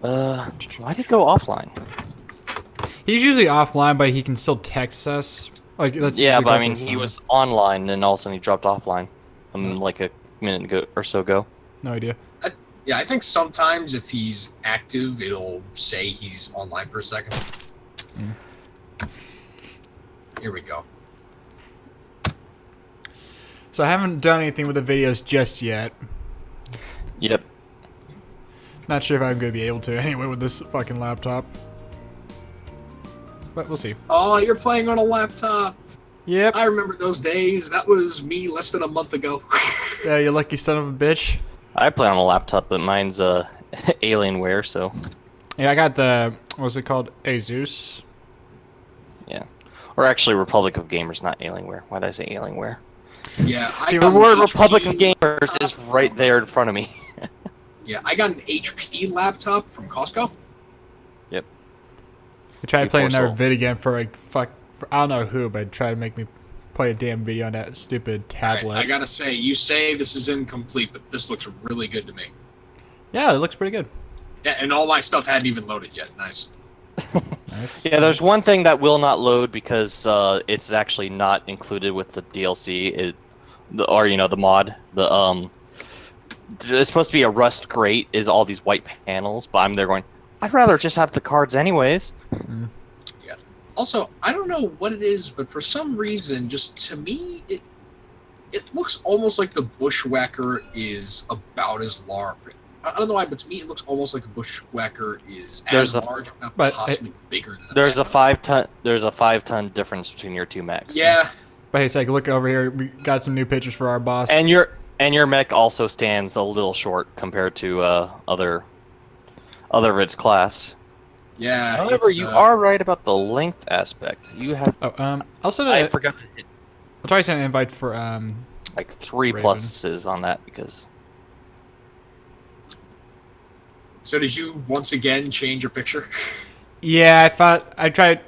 Why'd it go offline? He's usually offline, but he can still text us. Like, that's Yeah, usually but I go mean, through he phone. was online, and all of a sudden he dropped offline. Oh, Like a minute ago or so ago. no idea. Yeah, I think sometimes if he's active, it'll say he's online for a second. Here we go. So I haven't done anything with the videos just yet. Yep. Not sure if I'm going to be able to anyway with this fucking laptop. But we'll see. Oh, you're playing on a laptop. Yep. I remember those days. That was me less than a month ago. Yeah, you lucky son of a bitch. I play on a laptop, but mine's Alienware, so Yeah, I got the, what's it called? Asus. yeah. Or actually, Republic of Gamers, not Alienware. Why did I say Alienware? Yeah, See, The got an word HP Republic of Gamers laptop. is right there in front of me. Yeah, I got an HP laptop from Costco. Yep. I tried playing Before another Soul. vid again for like, I don't know who, but tried to make me play a damn video on that stupid tablet. Right, I gotta say, you say this is incomplete, but this looks really good to me. Yeah, it looks pretty good. Yeah, and all my stuff hadn't even loaded yet. Nice. Nice. Yeah, there's one thing that will not load because it's actually not included with the DLC, or you know the mod. It's supposed to be a rust grate, is all these white panels, but I'm there going, I'd rather just have the cards anyways. Yeah. Also, I don't know what it is, but for some reason, just to me, it looks almost like the Bushwhacker is about as large. I don't know why, but to me, it looks almost like the Bushwhacker is as large, if not but possibly bigger than the There's a Pac-Man. 5-ton difference between your two mechs. Yeah. But hey, Sag, look over here. We got some new pictures for our boss. And your mech also stands a little short compared to other of its class. Yeah. However, you are right about the length aspect. You have Oh, also, I forgot to hit I'll try to send an invite for like 3 Raven. pluses on that because So did you once again change your picture? Yeah, I thought I tried.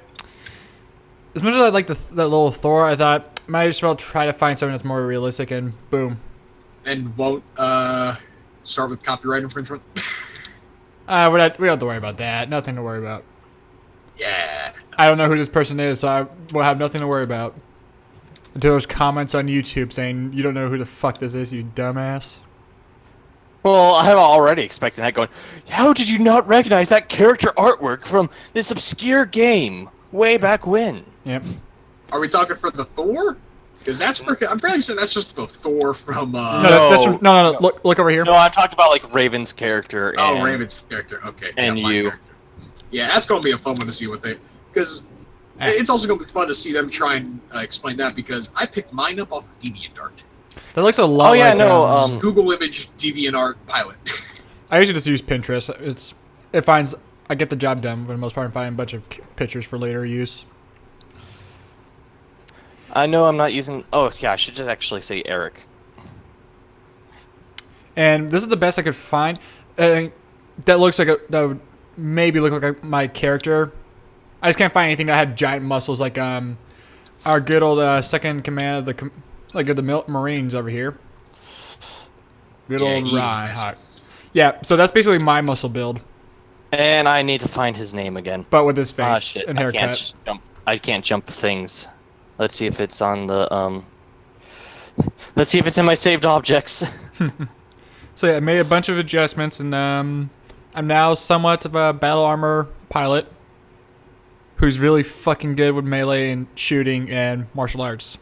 As much as I like that little Thor, I thought might as well try to find something that's more realistic, and boom. And won't start with copyright infringement? We don't have to worry about that. Nothing to worry about. Yeah. I don't know who this person is, so I will have nothing to worry about. Until there's comments on YouTube saying, you don't know who the fuck this is, you dumbass. well, I'm already expecting that going, how did you not recognize that character artwork from this obscure game way back when? Yep. Are we talking for the Thor? Because that's freaking. I'm pretty sure that's just the Thor from. No, that's from, no. Look over here. No, I'm talking about like Raven's character and Oh, Raven's character. Okay. and yeah, my you. character. Yeah, that's gonna be a fun one to see what they. Because it's also gonna be fun to see them try and explain that. Because I picked mine up off of DeviantArt. That looks a lot Oh, yeah, like, no, Google image DeviantArt pilot. I usually just use Pinterest. It finds, I get the job done for the most part and find a bunch of pictures for later use. I know I'm not using. Oh yeah, I should just actually say Eric. And this is the best I could find. That looks like that would maybe look like my character. I just can't find anything that had giant muscles like our good old second command of the Marines over here. Good Yeah, old he's Reinhardt. Yeah, so that's basically my muscle build, And I need to find his name again. but with his Ah face shit! and I haircut. can't jump. I can't jump things. Let's see if it's on the Let's see if it's in my saved objects. So yeah, I made a bunch of adjustments, and I'm now somewhat of a battle armor pilot who's really fucking good with melee and shooting and martial arts.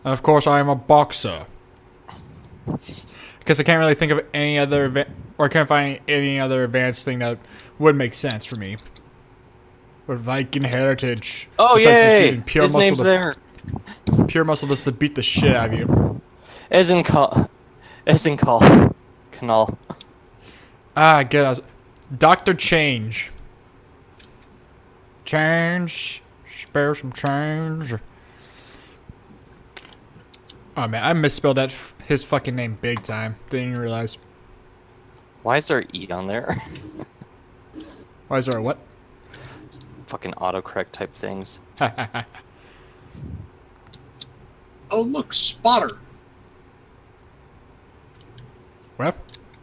And of course, I am a boxer. Because I can't really think of any other, or I can't find any other advanced thing that would make sense for me. With Viking heritage. Oh besides just yay! using pure His muscle name's to, there. Pure muscle just to beat the shit out of you. Canal. Ah, good. Dr. Change. Change. Spare some change. Oh man, I misspelled his fucking name big time. Didn't even realize. Why is there an E on there? Why is there a what? Fucking autocorrect type things. Oh look, Spotter. Well,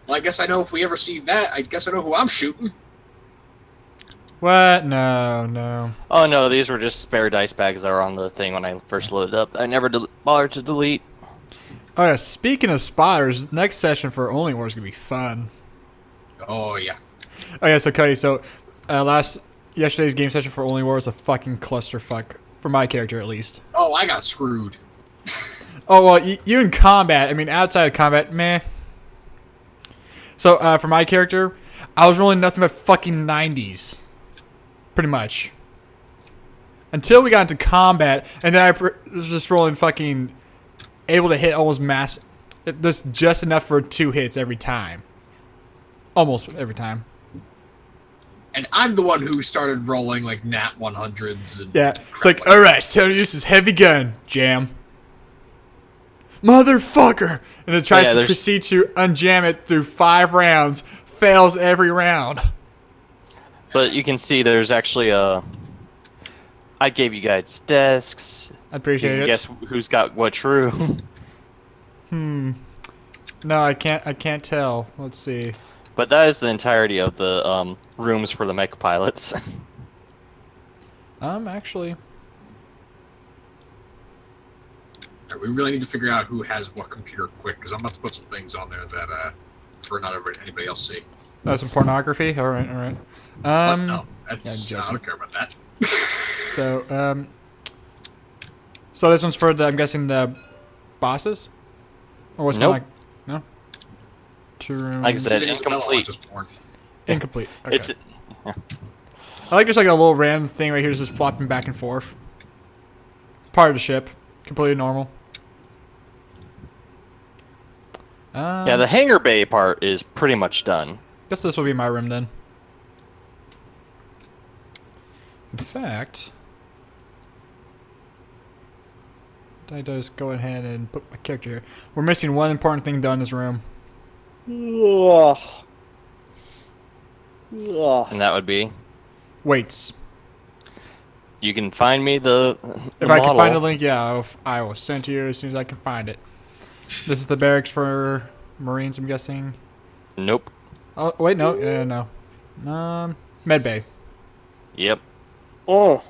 Well, I guess I know if we ever see that, I guess I know who I'm shooting. what? No, no. Oh no, these were just spare dice bags that were on the thing when I first loaded up. I never bothered to delete. Oh yeah, speaking of spotters, next session for Only War is gonna be fun. Oh, yeah. Oh yeah, so Cody, yesterday's game session for Only War was a fucking clusterfuck for my character at least. Oh, I got screwed. Oh well, you in combat. I mean, outside of combat, meh. So for my character, I was rolling nothing but fucking 90s, pretty much. Until we got into combat, and then I was just rolling fucking able to hit almost this just enough for 2 hits every time. Almost every time. And I'm the one who started rolling like nat 100s. And Yeah, it's like, alright, it's time to use this heavy gun, jam. Motherfucker! And it tries to proceed to unjam it through 5 rounds, fails every round. But you can see there's actually a... I gave you guys desks. I appreciate it. Guess who's got what room? No, I can't tell. Let's see. But that is the entirety of the rooms for the mech pilots. Actually. we really need to figure out who has what computer quick, because I'm about to put some things on there that for not anybody else to see. That's some pornography. All right, all right. No, that's yeah, I don't care about that. So so this one's for I'm guessing the bosses, or what's Nope. like? No. 2 rooms. Like I said, It's not incomplete. just porn. Incomplete. Okay. It's I like just like a little random thing right here, just flopping back and forth. Part of the ship, completely normal. yeah, the hangar bay part is pretty much done. Guess this will be my room then. In fact, I just go ahead and put my character here. We're missing one important thing done in this room. Ugh. Ugh. And that would be... Weights. You can find me the If I can find a link, yeah, I will send to you as soon as I can find it. This is the barracks for Marines, I'm guessing. Nope. Oh, wait, no, no. Med bay. Yep. Oh.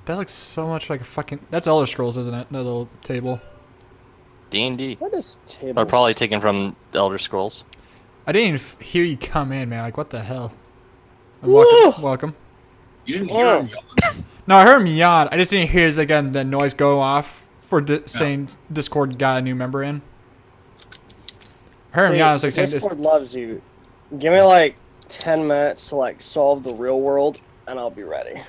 That looks so much like a fucking... That's Elder Scrolls, isn't it? That little table. D&D. What is tables? Or probably taken from the Elder Scrolls. I didn't even hear you come in, man. Like, what the hell? Welcome. Welcome. You didn't hear him yawn. No, I heard him yawn. I just didn't hear again the noise go off for saying Discord got a new member in. I heard him yawn. I was like saying this. Discord loves you. Give me like 10 minutes to like solve the real world, and I'll be ready.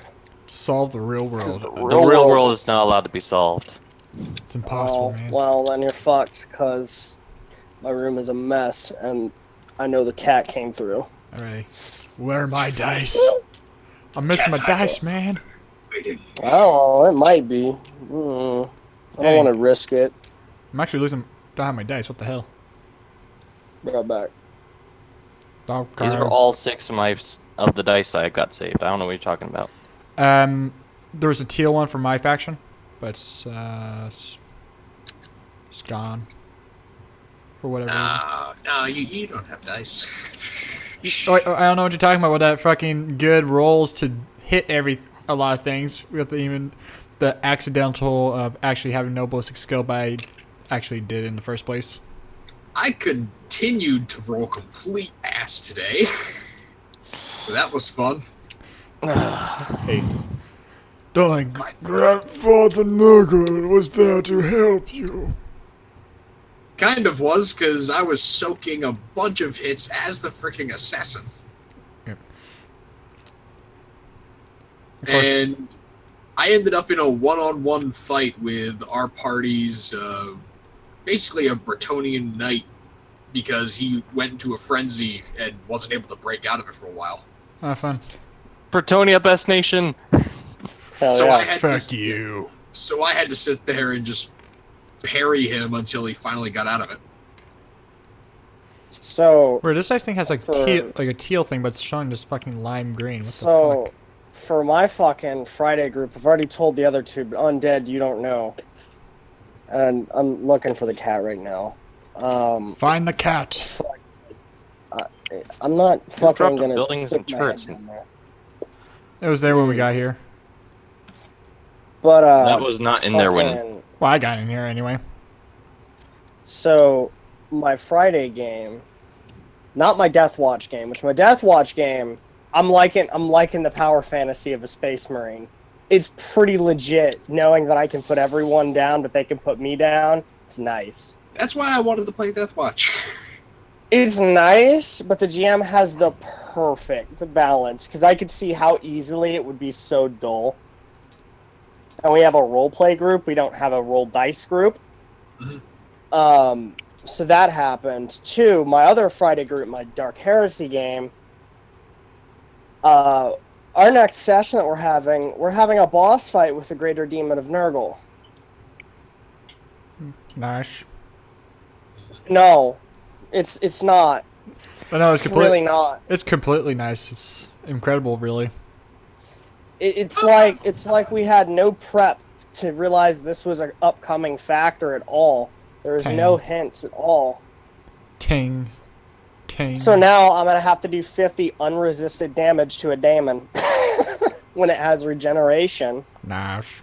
Solve the real world. The real world is not allowed to be solved. It's impossible, man. Well, then you're fucked, because my room is a mess, and I know the cat came through. Alright. Where are my dice? I'm missing my dice, man. Waiting. Oh, it might be. I don't Hey. want to risk it. I'm actually losing. Don't have my dice. What the hell? Right back. Oh, These are all 6 of the dice I got saved. I don't know what you're talking about. There was a teal one for my faction, but it's gone. For whatever reason. No, you don't have dice. Oh, wait, I don't know what you're talking about with that fucking good rolls to hit a lot of things with even the accidental of actually having no ballistic skill, but I actually did in the first place. I continued to roll complete ass today, so that was fun. Hey. Darling, Grandfather Nugget was there to help you. Kind of was, because I was soaking a bunch of hits as the freaking assassin. Yep. Of course. And I ended up in a one-on-one fight with our party's, basically a Bretonian knight, because he went into a frenzy and wasn't able to break out of it for a while. Ah, fun. Bretonia, best nation. Hell So yeah. I had Fuck to, you. So I had to sit there and just parry him until he finally got out of it. So, Where this dice thing has like For- a teal thing, but it's showing just fucking lime green. What the so fuck? for my fucking Friday group, I've already told the other two, but Undead, you don't know. And I'm looking for the cat right now. Find the cat. Fuck. I'm not Who fucking dropped the gonna buildings stick and my turrets head down there. It was there when we got here. But That was not in there when. fucking- Well, I got in here anyway. So my Friday game, not my Death Watch game, which my Death Watch game, I'm liking the power fantasy of a Space Marine. It's pretty legit knowing that I can put everyone down, but they can put me down. It's nice. That's why I wanted to play Death Watch. It's nice, but the GM has the perfect balance because I could see how easily it would be so dull. And we have a role play group. We don't have a roll dice group. So that happened. Two, my other Friday group, my Dark Heresy game. Our next session that we're having a boss fight with the Greater Demon of Nurgle. Nice. No, it's not. But no, It's really not. It's completely nice. It's incredible, really. It's like we had no prep to realize this was an upcoming factor at all. There was no hints at all. Ting. Ting. So now I'm gonna have to do 50 unresisted damage to a daemon when it has regeneration. Nice.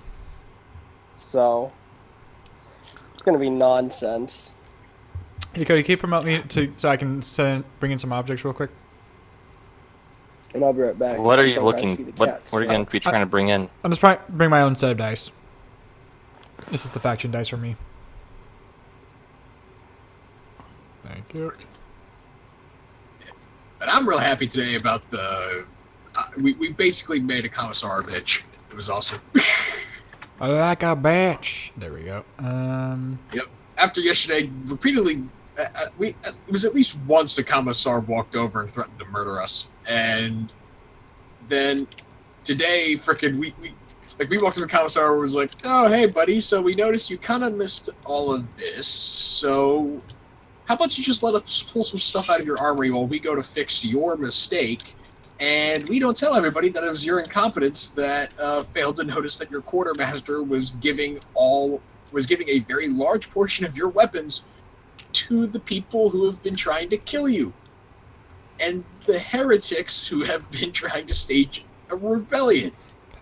So it's gonna be nonsense. Hey, Cody, can you promote me so I can bring in some objects real quick? And I'll be right back. What are I you think I looking? see the What cats. are you going to be trying to bring in? I'm just trying to bring my own set of dice. This is the faction dice for me. Thank you. But I'm real happy today about the. We basically made a commissar bitch. It was awesome. I like a batch. There we go. Yep. After yesterday, repeatedly, it was at least once the commissar walked over and threatened to murder us, and then today, frickin' we walked to the commissar and was like, "Oh, hey, buddy. So we noticed you kind of missed all of this. So how about you just let us pull some stuff out of your armory while we go to fix your mistake?" And we don't tell everybody that it was your incompetence that failed to notice that your quartermaster was giving a very large portion of your weapons to the people who have been trying to kill you. And the heretics who have been trying to stage a rebellion.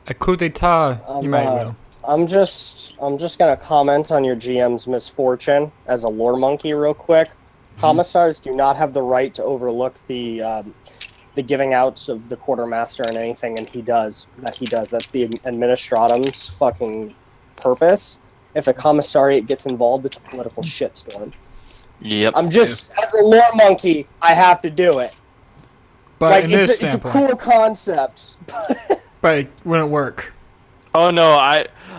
A coup d'etat, you might will. I'm just gonna comment on your GM's misfortune as a lore monkey real quick. Commissars do not have the right to overlook the giving outs of the quartermaster and anything, and he does. That's the administratum's fucking purpose. If a commissariat gets involved, it's a political shitstorm. Yep. I'm just, as a lore monkey, I have to do it. But Like, in this it's a standpoint, cool concept. but it wouldn't work. Oh no,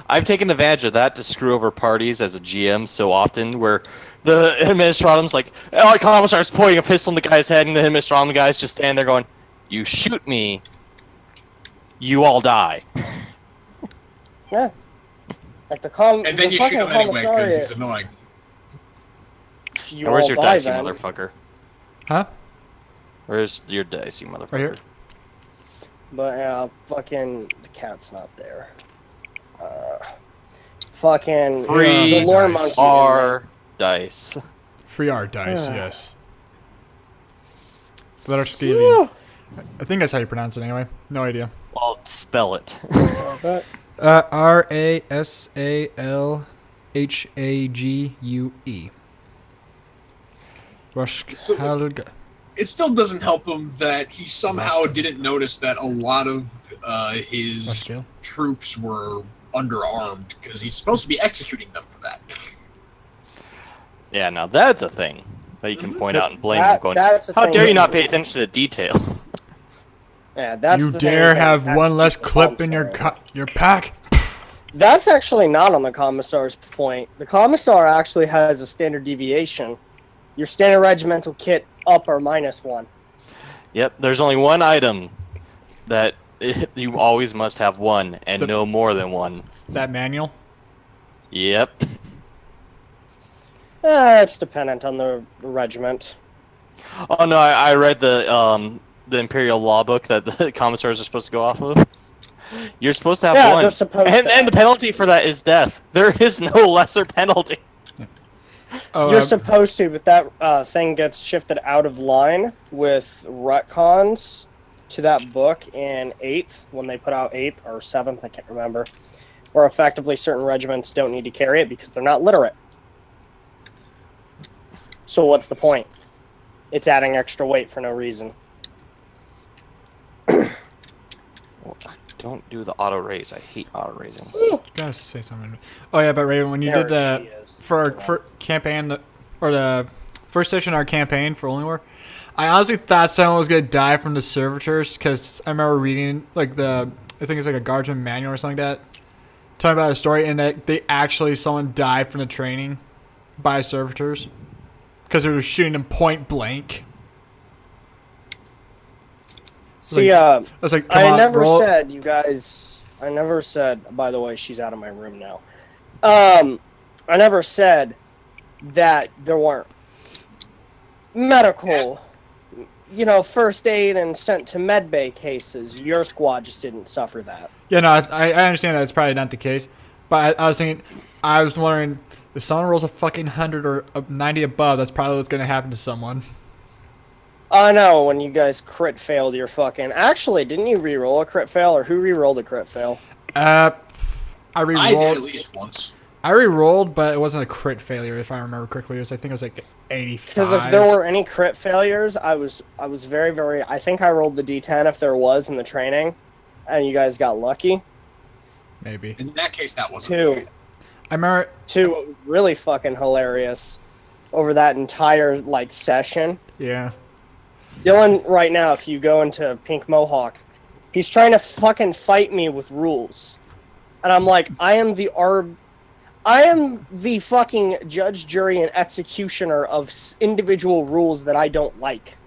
I've taken advantage of that to screw over parties as a GM so often, where the administratum's like, "Oh, the commissar's pointing a pistol in the guy's head," and the administratum guy's just standing there going, "You shoot me, you all die." Yeah. Like And then you shoot him anyway because he's annoying. You Where's all your die dice, you then. motherfucker? Huh? Where's your dice, you motherfucker? Right here. But fucking the cat's not there. Fucking Free the lore dice. monkey. R dice. Free art dice, yes. Letter scaling. I think that's how you pronounce it anyway. No idea. Well, spell it. Rasalhague. Rushhalga. It still doesn't help him that he somehow didn't notice that a lot of his Rushtail. troops were underarmed because he's supposed to be executing them for that. Yeah, now that's a thing that you can point out and blame That- him. Going, that's the how thing dare you that- not pay attention to detail? Yeah, that's You the thing dare that have that's one less the clip in your commissar. your pack? That's actually not on the commissar's point. The commissar actually has a standard deviation. Your standard regimental kit up or -1. Yep, there's only one item that you always must have one, and The- no more than one. That manual? Yep. It's dependent on the regiment. Oh no, I read the Imperial Law book that the commissars are supposed to go off of. You're supposed to have Yeah, one, they're supposed to. and the penalty for that is death. There is no lesser penalty. Oh, You're supposed to, but that thing gets shifted out of line with retcons to that book in 8th, when they put out 8th or 7th, I can't remember, where effectively certain regiments don't need to carry it because they're not literate. So what's the point? It's adding extra weight for no reason. Well, don't do the auto raise. I hate auto raising. gotta say something. Oh yeah, but Raven, when you did There the she is. for our campaign, or the first session of our campaign for Only War, I honestly thought someone was gonna die from the servitors because I remember reading like I think it's like a guardsman manual or something like that, talking about a story and that someone died from the training by servitors because they were shooting them point blank. See, I was like, come I on, never roll. said, you guys. I never said. By the way, she's out of my room now. I never said that there weren't medical, first aid and sent to medbay cases. Your squad just didn't suffer that. Yeah, no, I understand that it's probably not the case, but I was wondering if someone rolls a fucking 100 or a 90 above, that's probably what's gonna happen to someone. I know, when you guys crit failed your fucking... Actually, didn't you re-roll a crit fail, or who re-rolled a crit fail? I I did re-rolled. at least once. I re-rolled, but it wasn't a crit failure if I remember correctly. I think it was like 85. Because if there were any crit failures, I was very, very... I think I rolled the d10 if there was in the training, and you guys got lucky. Maybe. In that case, that wasn't. I remember. Two, really fucking hilarious over that entire, session. Yeah. Dylan, right now, if you go into Pink Mohawk, he's trying to fucking fight me with rules. And I'm like, I am the fucking judge, jury, and executioner of individual rules that I don't like.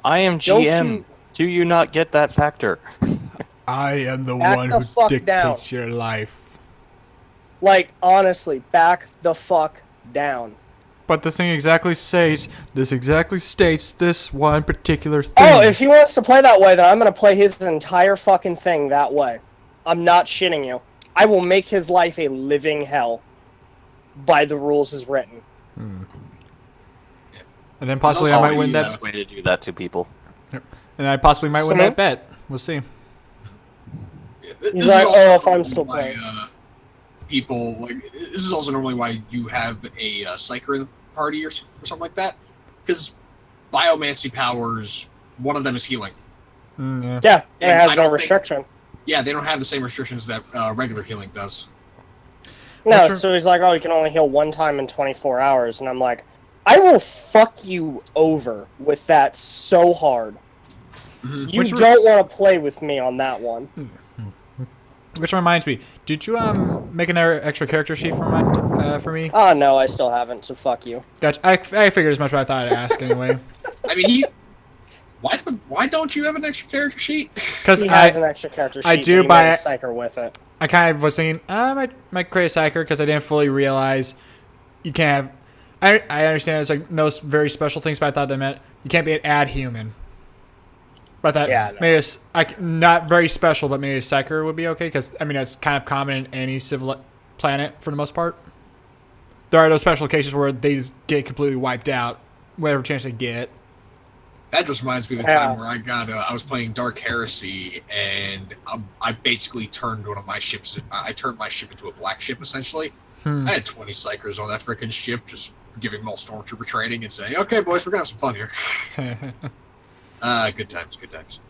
I am Don't GM. you- Do you not get that factor? I am the Back one the who fuck dictates down. your life. Honestly, back the fuck down. But this exactly states this one particular thing. Oh, if he wants to play that way, then I'm going to play his entire fucking thing that way. I'm not shitting you. I will make his life a living hell by the rules as written. And then possibly I also might win the, that. Best way to do that to people. And I possibly might win that bet. We'll see. He's like, oh, if I'm still playing. People, this is also normally why you have a psyker in the party or something like that. Because biomancy powers, one of them is healing. Yeah. Yeah, it And has I no don't restriction. Yeah, they don't have the same restrictions that regular healing does. No, That's so he's like, oh, you can only heal one time in 24 hours. And I'm like, I will fuck you over with that so hard. Mm-hmm. You don't want to play with me on that one. Which reminds me, did you make another extra character sheet for me? Oh, no, I still haven't, so fuck you. Gotcha. I figured as much, but I thought I'd ask anyway. I mean, why don't you have an extra character sheet? Because He has an extra character sheet, I do but he buy made a it. psyker with it. I kind of was thinking, I might create a psyker because I didn't fully realize you can't have... I understand it's like no very special things, but I thought that meant you can't be an ad human. But that maybe not very special, but maybe a psyker would be okay because I mean that's kind of common in any civil planet for the most part. There are those special cases where they just get completely wiped out, whatever chance they get. That just reminds me of the time where I was playing Dark Heresy, and I basically turned one of my ships. I turned my ship into a black ship essentially. I had 20 psychers on that freaking ship, just giving them all stormtrooper training and saying, "Okay, boys, we're gonna have some fun here." Good times, good times.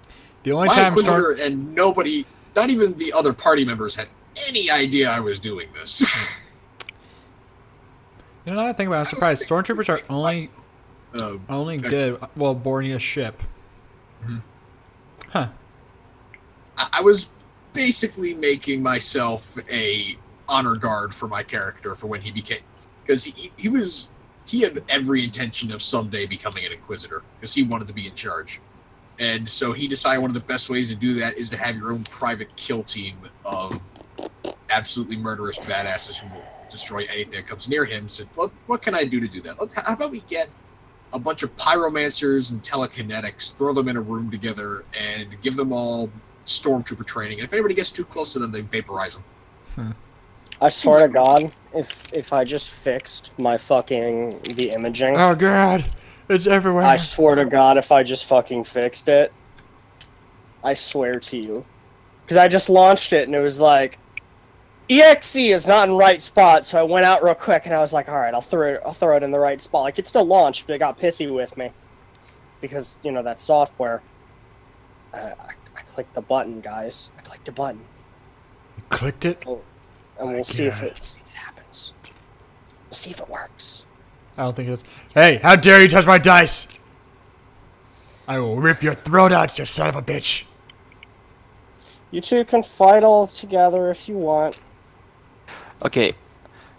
The only My time Inquisitor and nobody, not even the other party members, had any idea I was doing this. You know, now I think about it, I'm surprised. Stormtroopers are only good while boarding a ship. Mhm. Huh. I was basically making myself a honor guard for my character for when he became, because he had every intention of someday becoming an Inquisitor because he wanted to be in charge. And so he decided one of the best ways to do that is to have your own private kill team of absolutely murderous badasses who will destroy anything that comes near him. So what can I do to do that? How about we get a bunch of pyromancers and telekinetics, throw them in a room together, and give them all stormtrooper training. And if anybody gets too close to them, they vaporize them. I swear to God, if I just fixed my the imaging, Oh god, it's everywhere. I swear to God, if I just fucking fixed it, I swear to you, because I just launched it and it was like, EXE is not in right spot. So I went out real quick and I was like, all right, I'll throw it in the right spot. Like, it still launched, but it got pissy with me because that software. I clicked the button, guys. I clicked the button. You clicked it? And we'll see if it happens. We'll see if it works. I don't think it is. Hey, how dare you touch my dice? I will rip your throat out, you son of a bitch. You two can fight all together if you want. Okay.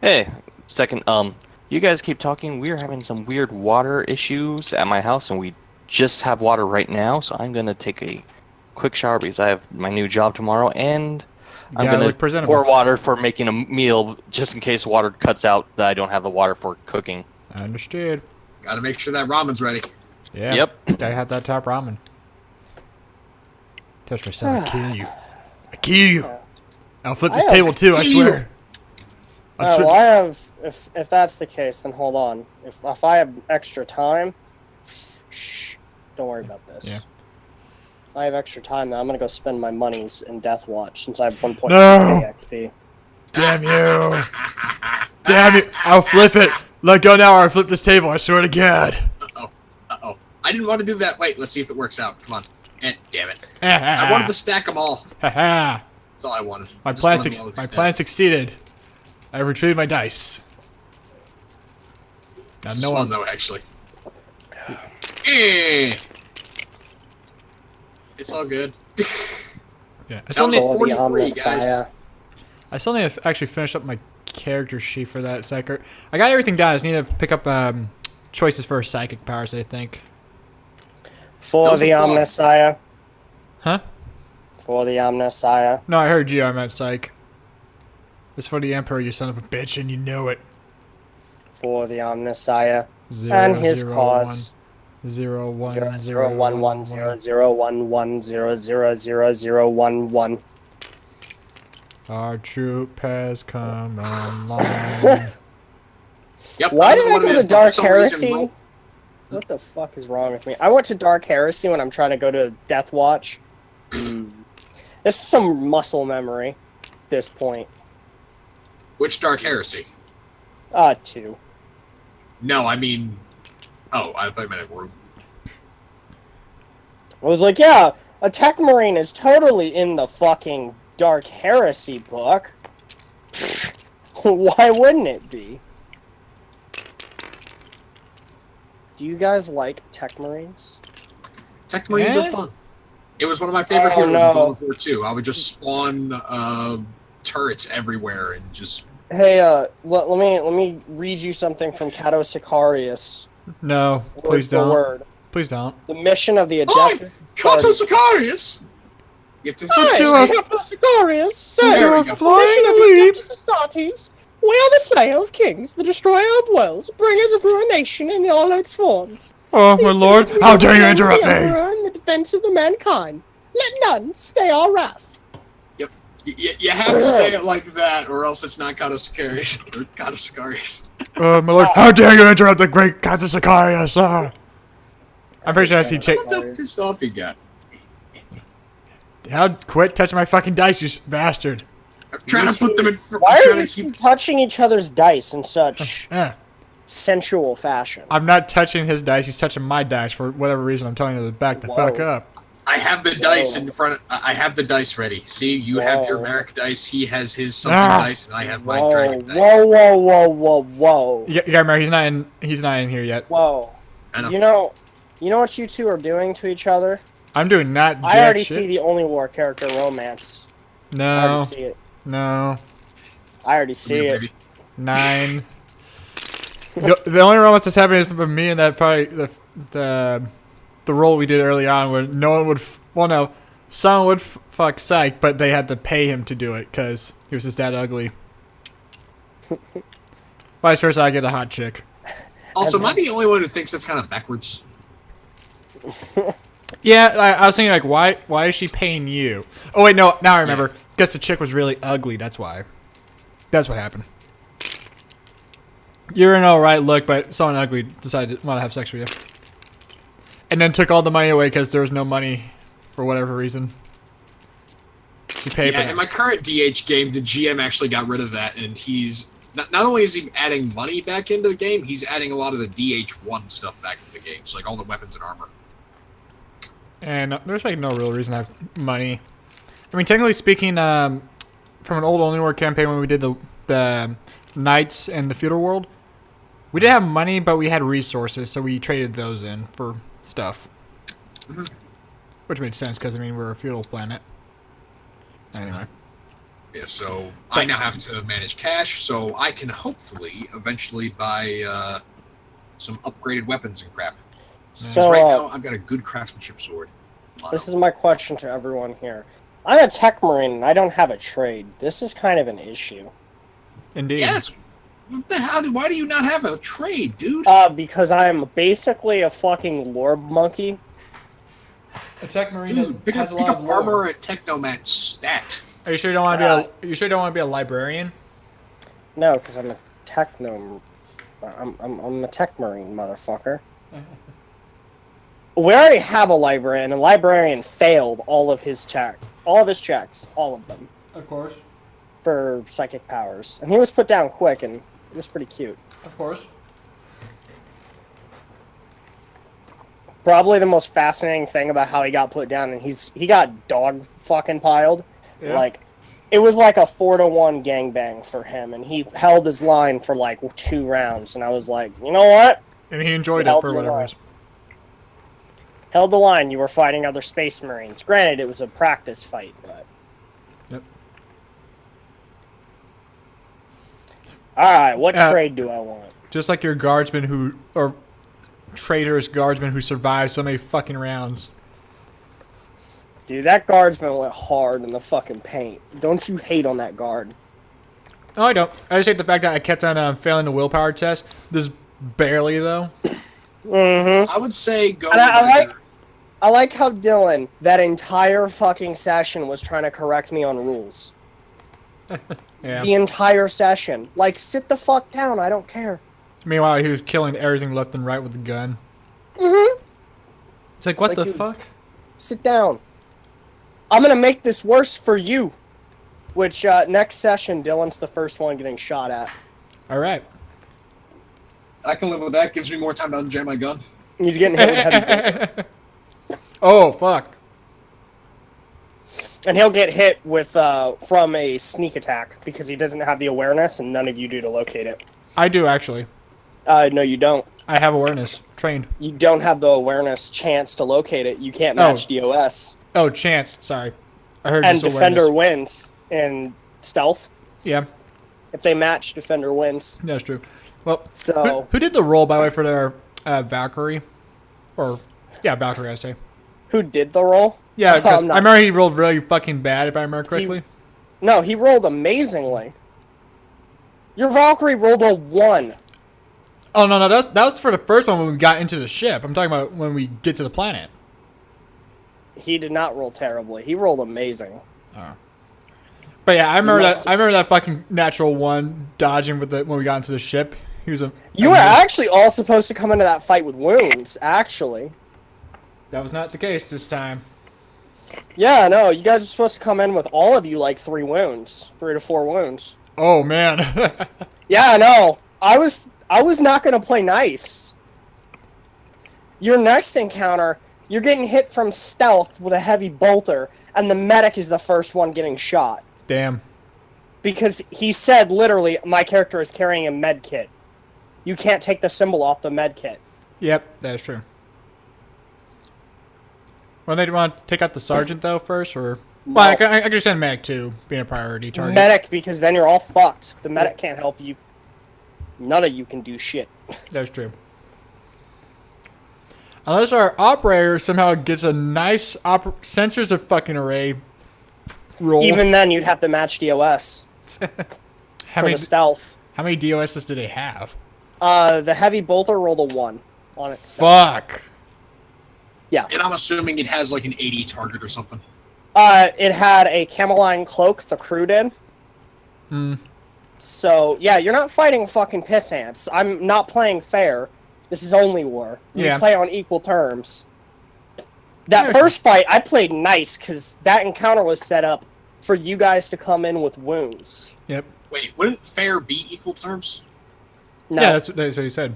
Hey, second, you guys keep talking. We're having some weird water issues at my house, and we just have water right now, so I'm gonna take a quick shower because I have my new job tomorrow, and I'm gonna pour water for making a meal just in case water cuts out that I don't have the water for cooking. I understood. Gotta make sure that ramen's ready. Yeah. Yep. I had that top ramen. Touch my son, I kill you. I kill you. I'll flip this table too, I swear. Well, I have. If that's the case, then hold on. If I have extra time, shh, don't worry about this. Yeah. If I have extra time, then I'm gonna go spend my monies in Death Watch since I have 1.5 XP. Damn you! Damn you! I'll flip it. Let go now, or I'll flip this table. I swear to God. Uh-oh. I didn't want to do that. Wait, let's see if it works out. Come on. And damn it. I wanted to stack them all. Haha. That's all I wanted. My plan succeeded. I retrieved my dice. Now, It's fun though, actually. It's all good. Yeah. I That still was need. all- 43, Messiah. guys. I still need to actually finish up my character sheet for that psychic. I got everything down. I just need to pick up choices for psychic powers, I think. For the Omnissiah. Huh? For the Omnissiah. No, I heard you. I meant psych. It's for the Emperor, you son of a bitch, and you know it. For the Omnissiah. Zero, And his 0, cause. 1, 0, 1, 0 0, 0 1 1 0 0 1 1 0 0 0 0 1 1. Our troop has come online. Yep. Why did I go to Dark For some reason, Heresy? What the fuck is wrong with me? I went to Dark Heresy when I'm trying to go to Death Watch. This is some muscle memory at this point. Which Dark Heresy? 2. No, I mean... Oh, I thought you meant a room. I was like, yeah, a Tech Marine is totally in the fucking Dark Heresy book. Why wouldn't it be? Do you guys like Tech Marines? Tech Marines are fun. It was one of my favorite heroes in no. World War II, too. I would just spawn turrets everywhere and just... Hey, let me read you something from Cato Sicarius. No, please Word for don't. word. Please don't. The mission of the Hi, Adeptus Cato Sicarius! You have to Hi, Cato Sicarius says, There we the go. mission of the Adeptus Astartes, we are the slayer of kings, the destroyer of worlds, bringers of ruination in all its forms. Oh, my These lord, things we how dare you defend interrupt the me? Emperor and the defense of the mankind. Let none stay our wrath. You have to say it like that, or else it's not Cato Sicarius. Or Cato Sicarius. Oh, my lord, how dare you interrupt the great Cato Sicarius? I'm pretty sure I see What the pissed off you got? How quit touching my fucking dice, you bastard. I'm trying to put them in... Why I'm are trying you to keep... touching each other's dice in such Eh. sensual fashion? I'm not touching his dice, he's touching my dice for whatever reason. I'm telling you to back the fuck Whoa. up. I have the dice in front of... I have the dice ready. See, you have your Whoa. Merrick dice, he has his something dice, and I have my Whoa, dragon dice. whoa. You gotta remember, he's not in here yet. Whoa. I know. You know what you two are doing to each other? I'm doing not jack I already shit. see the only war character romance. I No, already see it. no, I already see it. 9. the only romance that's happening is from me and that probably the role we did early on where no one would, someone would fuck Psych, but they had to pay him to do it because he was just that ugly. Vice versa, I get a hot chick. Also, am I the only one who thinks that's kind of backwards? Yeah, I was thinking like, why is she paying you? Oh wait, no, now I remember. Because the chick was really ugly, that's why. That's what happened. You're an alright look, but someone ugly decided to want to have sex with you. And then took all the money away because there was no money for whatever reason. You paid Yeah, in my current DH game, the GM actually got rid of that, and he's not only is he adding money back into the game, he's adding a lot of the DH1 stuff back into the game, so like all the weapons and armor. And there's like no real reason to have money. I mean, technically speaking, from an old Only War campaign when we did the Knights and the Feudal World, we didn't have money, but we had resources, so we traded those in for stuff. Mm-hmm. Which made sense, because, I mean, we're a feudal planet. Anyway. Yeah, so I now have to manage cash, so I can hopefully eventually buy some upgraded weapons and crap. So Right now, I've got a good craftsmanship sword. this is my question to everyone here. I'm a tech marine and I don't have a trade. This is kind of an issue. Indeed. Yes. What the hell? Why do you not have a trade, dude? Because I'm basically a fucking lore monkey. A tech marine Dude, pick has up, a lot of lore. armor and technomat stat. Are you sure you don't want to be you sure you don't want to be a librarian? No, because I'm a techno. I'm a tech marine, motherfucker. We already have a librarian, and librarian failed all of his checks, all of them, Of course. for psychic powers, and he was put down quick, and it was pretty cute. Of course. Probably the most fascinating thing about how he got put down, and he got dog fucking piled. Yeah. Like, it was like a 4-to-1 gangbang for him, and he held his line for like 2 rounds, and I was like, you know what? And he enjoyed Held it for your whatever line. reason. Held the line. You were fighting other space marines. Granted, it was a practice fight, but Yep. all right. What Uh, trade do I want? Just like your guardsman or traitorous guardsman who survived so many fucking rounds. Dude, that guardsman went hard in the fucking paint. Don't you hate on that guard? No, I don't. I just hate the fact that I kept on failing the willpower test. This barely, though. Mm-hmm. I would say go. And with I like how Dylan, that entire fucking session, was trying to correct me on rules. Yeah. The entire session. Like, sit the fuck down. I don't care. Meanwhile, he was killing everything left and right with the gun. Mm-hmm. It's like, what like, the dude, fuck? Sit down. I'm gonna make this worse for you. Which, next session, Dylan's the first one getting shot at. All right. I can live with that. Gives me more time to unjam my gun. He's getting hit with heavy bullet. Oh, fuck. And he'll get hit with, from a sneak attack, because he doesn't have the awareness, and none of you do to locate it. I do, actually. No, you don't. I have awareness. Trained. You don't have the awareness chance to locate it. You can't match DOS. Oh, chance. Sorry. I heard And just Defender awareness. wins in stealth. Yeah, If they match, Defender wins. that's true. Well, So, who did the roll, by the way, for their Valkyrie? Or, yeah, Valkyrie, I say. who did the roll? Yeah, because I'm not- I remember he rolled really fucking bad, if I remember correctly. No, he rolled amazingly. Your Valkyrie rolled a 1. Oh, no, that was for the first one when we got into the ship. I'm talking about when we get to the planet. He did not roll terribly. He rolled amazing. But yeah, I remember must- that. I remember that fucking natural one dodging with when we got into the ship. He was a. You were actually all supposed to come into that fight with wounds, actually. That was not the case this time. Yeah, no, you guys were supposed to come in with all of you like 3 wounds. 3 to 4 wounds. Oh man. Yeah, no. I was not gonna play nice. Your next encounter, you're getting hit from stealth with a heavy bolter, and the medic is the first one getting shot. Damn. Because he said literally, my character is carrying a med kit. You can't take the symbol off the med kit. Yep, that's true. Well, they want to take out the sergeant though first, or well, I can understand medic too being a priority target. Medic, because then you're all fucked. The medic can't help you. None of you can do shit. That's true. Unless our operator somehow gets a nice sensors of fucking array roll. Even then, you'd have to match DOS how for many the stealth. how many DOSs do they have? The heavy bolter rolled a 1 on its stealth. Fuck. Yeah. And I'm assuming it has like an 80 target or something. It had a Cameline cloak, the crew did. Hmm. So, yeah, you're not fighting fucking piss ants. I'm not playing fair. This is only war. We Yeah. play on equal terms. That Yeah. first fight, I played nice, because that encounter was set up for you guys to come in with wounds. Yep. Wait, wouldn't fair be equal terms? No. Yeah, that's what he said.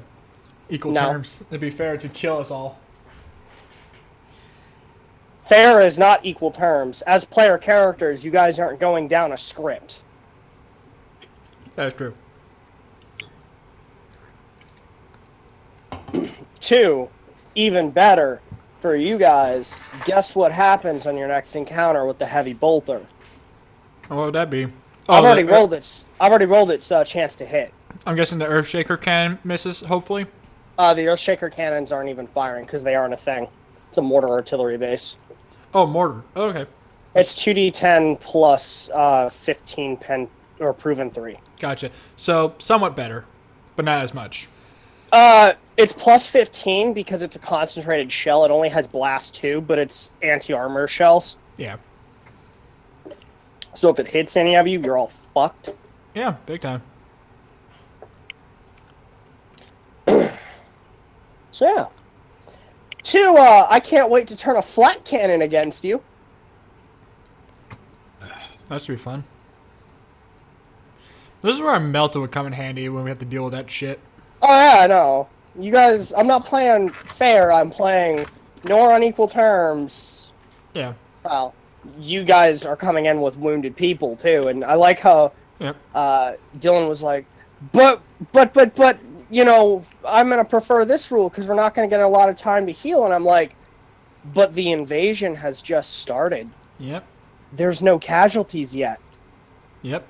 Equal No. terms. It'd be fair to kill us all. Fair is not equal terms. As player characters, you guys aren't going down a script. That's true. 2, even better for you guys, guess what happens on your next encounter with the heavy bolter? What would that be? I've already the- rolled its chance to hit. I'm guessing the Earthshaker cannon misses, hopefully. The Earthshaker cannons aren't even firing because they aren't a thing. It's a mortar artillery base. Oh, mortar. Oh, okay. It's 2d10 plus 15 pen or proven 3. Gotcha. So, somewhat better, but not as much. It's plus 15 because it's a concentrated shell. It only has blast 2, but it's anti-armor shells. Yeah. So if it hits any of you, you're all fucked. Yeah, big time. So yeah. 2, I can't wait to turn a flat cannon against you. That should be fun. This is where our melta would come in handy when we have to deal with that shit. Oh yeah, I know. You guys, I'm not playing fair. I'm playing nor on equal terms. Yeah. Well, you guys are coming in with wounded people too, and I like how Yep. Dylan was like, but, you know, I'm gonna prefer this rule because we're not gonna get a lot of time to heal, and I'm like, but the invasion has just started. Yep. There's no casualties yet. Yep.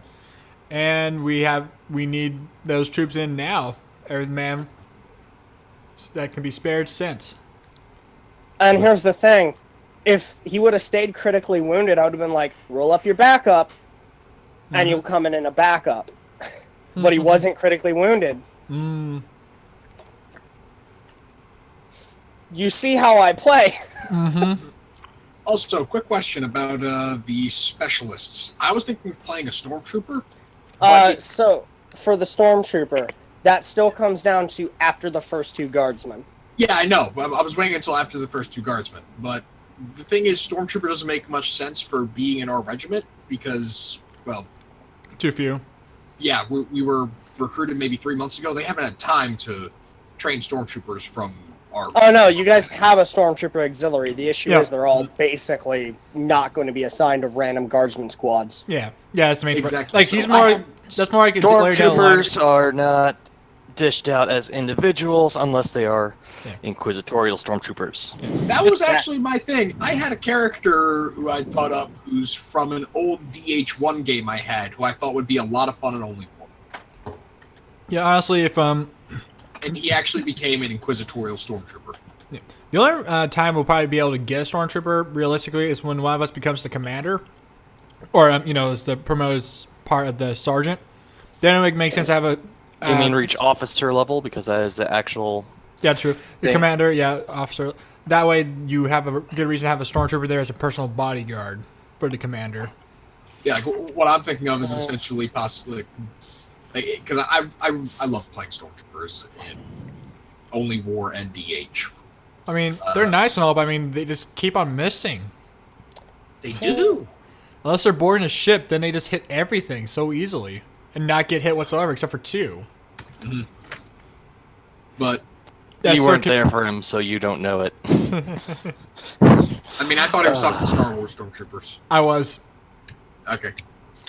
And we need those troops in now. Every man that can be spared since. And here's the thing. If he would have stayed critically wounded, I would have been like, roll up your backup, and you'll come in a backup. But he wasn't critically wounded. Mm. You see how I play. Also, quick question about the specialists. I was thinking of playing a stormtrooper. but So, for the Stormtrooper, that still comes down to after the first 2 guardsmen. yeah, I know. I was waiting until after the first 2 guardsmen. But the thing is, stormtrooper doesn't make much sense for being in our regiment because, well, Too few. yeah, we were recruited maybe 3 months ago. They haven't had time to train stormtroopers from our. Oh no, you guys have a Stormtrooper auxiliary. The issue Yeah. is they're all basically not going to be assigned to random guardsman squads. Yeah. Yeah, that's the main Exactly. Like So he's I more had- that's more like a layer down the line. Stormtroopers are not dished out as individuals unless they are Yeah. inquisitorial stormtroopers. That was Just- actually my thing. I had a character who I thought up who's from an old DH1 game I had, who I thought would be a lot of fun and only one. Yeah, honestly, if And he actually became an inquisitorial stormtrooper. the only time we'll probably be able to get a stormtrooper realistically is when one of us becomes the commander, or is the promoted part of the sergeant. Then it would make sense to have a. You mean reach officer level because that is the actual. Yeah, true. The thing. commander, yeah, officer. That way, you have a good reason to have a stormtrooper there as a personal bodyguard for the commander. Yeah, like, what I'm thinking of is essentially possibly because I love playing stormtroopers in only war and DH. I mean, they're nice and all, but I mean, they just keep on missing. They do. Unless they're boarding a ship, then they just hit everything so easily and not get hit whatsoever, except for 2. But That's you so weren't there for him, so you don't know it. I mean, I thought he was talking Star Wars stormtroopers. I was. Okay.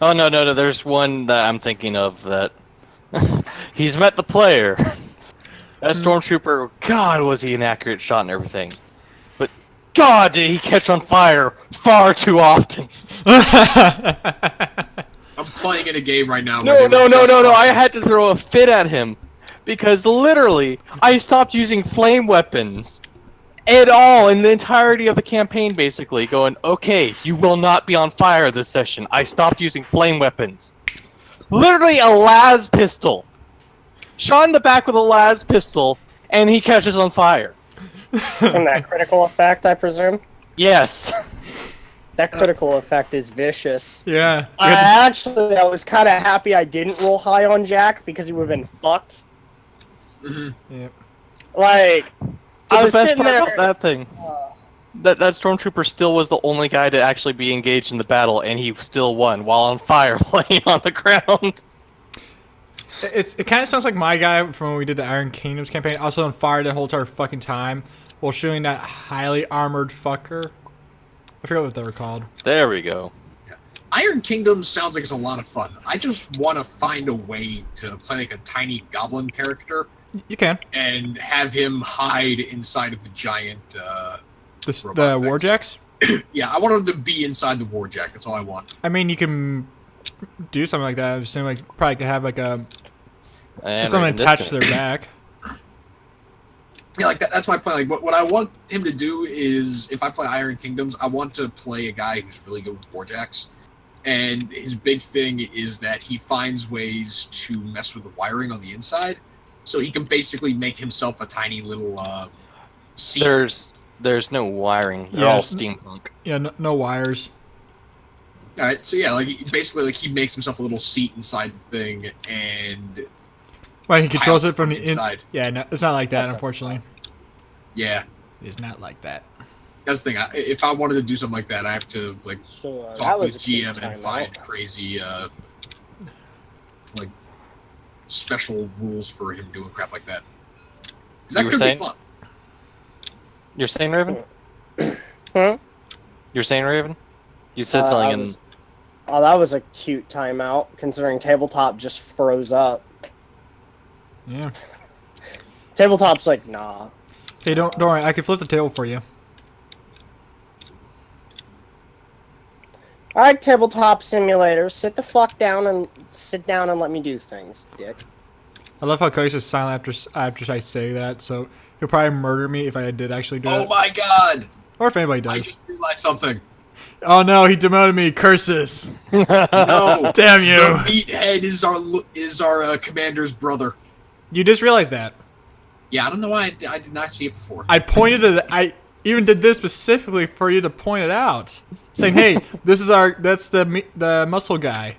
Oh no. There's one that I'm thinking of that he's met the player. That stormtrooper, God, was he an accurate shot and everything, but God, did he catch on fire far too often. I'm playing in a game right now. No. where they were just I talking- had to throw a fit at him because literally I stopped using flame weapons at all in the entirety of the campaign. Basically, going, okay, you will not be on fire this session. I stopped using flame weapons. Literally a las pistol. Shot in the back with a las pistol, and he catches on fire. From that critical effect, I presume. Yes. That critical effect is vicious. Yeah. I was kind of happy I didn't roll high on Jack because he would have been fucked. Yeah. Like, I But was the best sitting part there. about that thing, that stormtrooper still was the only guy to actually be engaged in the battle, and he still won while on fire, laying on the ground. It kind of sounds like my guy from when we did the Iron Kingdoms campaign, also on fire the whole entire fucking time while shooting that highly armored fucker. I forget what they were called. There we go. Iron Kingdom sounds like it's a lot of fun. I just want to find a way to play like a tiny goblin character You can. and have him hide inside of the giant. The robot things. Warjacks? Yeah, I want him to be inside the Warjack. That's all I want. I mean, you can do something like that. I assume like probably could have like a And something right in this attached to game. their back. Yeah, like that's my plan. Like, what I want him to do is, if I play Iron Kingdoms, I want to play a guy who's really good with Warjacks. And his big thing is that he finds ways to mess with the wiring on the inside, so he can basically make himself a tiny little seat. There's no wiring. They're Yeah. all steampunk. Yeah, no wires. All right, so yeah, like basically, like he makes himself a little seat inside the thing, and Well, he controls piles it from the inside. Yeah, no, it's not like that, unfortunately. Yeah, It is not like that. that's the thing. If I wanted to do something like that, I have to like So, that talk was with a cute GM and timeout. find crazy like special rules for him doing crap like that. 'Cause that You were could be saying? fun. You're saying, Raven? Huh? You're saying, Raven? You said something in... Oh, that was a cute timeout, considering tabletop just froze up. Yeah. Tabletop's like, nah. Hey, don't worry. I can flip the table for you. All right, tabletop simulator, sit down and let me do things, dick. I love how Cody's just silent after I say that, so he'll probably murder me if I did actually do Oh it. my god! Or if anybody I does. just realized something. Oh no, he demoted me. Curses. No, Damn you. the meathead is our commander's brother. You just realized that. Yeah, I don't know why I did not see it before. I pointed it. I even did this specifically for you to point it out, saying, "Hey, that's the muscle guy,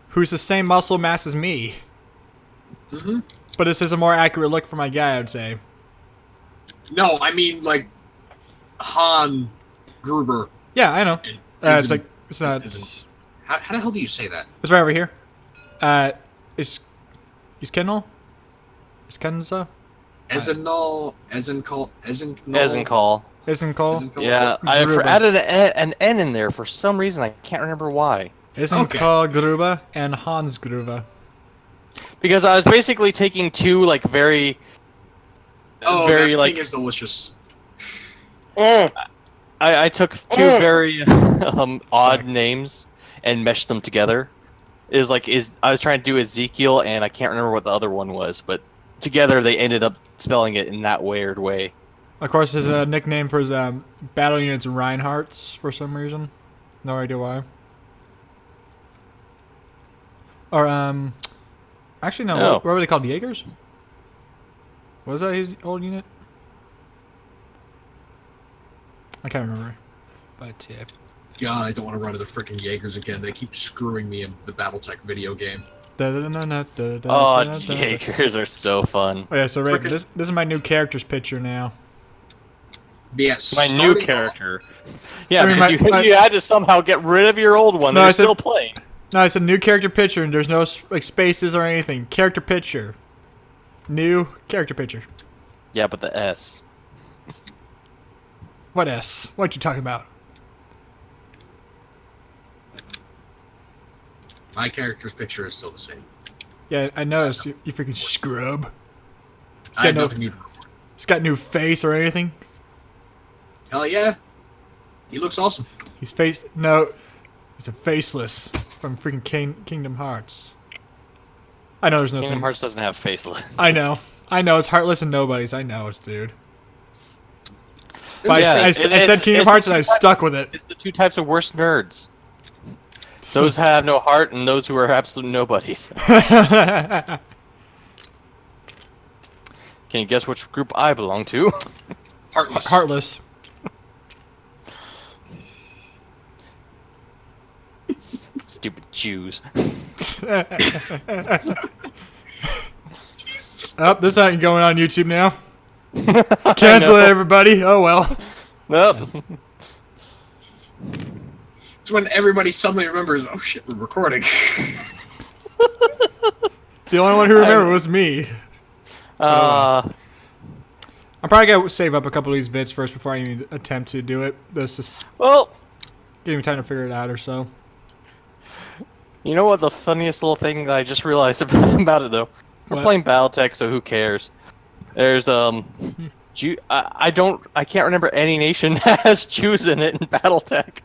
who's the same muscle mass as me." Mm-hmm. But this is a more accurate look for my guy, I would say. No, I mean like Han Gruber. Yeah, I know. Isn't- It's like it's not. isn't- It's How the hell do you say that? right over here. Is Kendall? Is Kenza? Ezenol, Ezencol, Ezencall. Isn't Cole? Yeah, I Gruber. added an N in there for some reason. I can't remember why. Isn't Okay. Cole Gruber and Hans Gruber? Because I was basically taking two like very Oh, very that like thing is delicious. I took two very odd names and meshed them together. I was trying to do Ezekiel and I can't remember what the other one was, but together they ended up spelling it in that weird way. Of course, his nickname for his battle unit's Reinhardt's for some reason. No idea why. Or actually no. Oh. What were they called? Jaegers? Was that his old unit? I can't remember. But yeah. God, I don't want to run into freaking Jaegers again. They keep screwing me in the BattleTech video game. Oh, Jaegers are so fun. Oh yeah, so Raven, Frickin- this is my new character's picture now. But yeah, My new starting character. Yeah, I mean, because you had to somehow get rid of your old one. No, No, I They're said- still playing. No, it's a new character picture, and there's no like spaces or anything. Character picture. New character picture. Yeah, but the S. What S? What you talking about? My character's picture is still the same. Yeah, I noticed. You freaking scrub. He's I got have no. nothing new to report. He's got new face or anything. Hell yeah. He looks awesome. He's face. No, he's a faceless from freaking Kingdom Hearts. I know there's nothing. Kingdom Hearts doesn't have faceless. I know. It's Heartless and Nobody's. I know it's, dude. But Yeah, I said Kingdom it's Hearts the and I two types- stuck with it. It's the two types of worst nerds. Those have no heart and those who are absolute nobodies. Can you guess which group I belong to? Heartless. Heartless. stupid Jews. Jesus. Oh, this ain't going on YouTube now. Cancel it, everybody. Oh well. Nope. It's when everybody suddenly remembers, oh shit, we're recording. The only one who remembered was me. I'm probably gonna save up a couple of these bits first before I even attempt to do it. This is Well, giving me time to figure it out or so. you know what the funniest little thing that I just realized about it though? We're What? playing BattleTech, so who cares? There's I can't remember any nation that has Jews in it in BattleTech.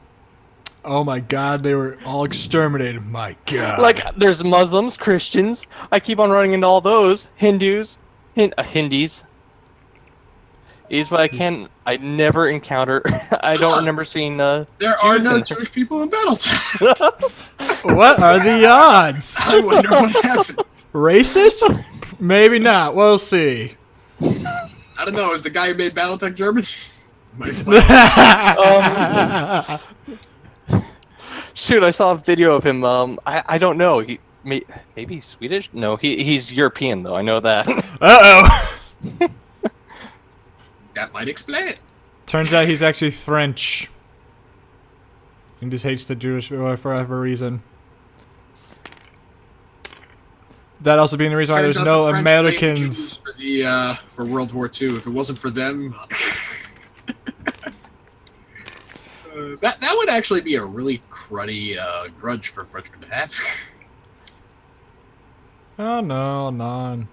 Oh my god, they were all exterminated. My god. Like there's Muslims, Christians. I keep on running into all those Hindus, Hindis. But I never encounter. I don't remember seeing. There are no Jewish people in BattleTech. What are the odds? I wonder what happened. Racist? Maybe not. We'll see. I don't know. Is the guy who made BattleTech German? Shoot, I saw a video of him. I don't know. Maybe he's Swedish. No, he's European though. I know that. Uh-oh. That might explain it. Turns out he's actually French. He just hates the Jewish for whatever reason. That also being the reason why Turns there's out no the French blamed Americans. Jews for World War II. If it wasn't for them, that would actually be a really cruddy grudge for Frenchmen to have. Oh no, none.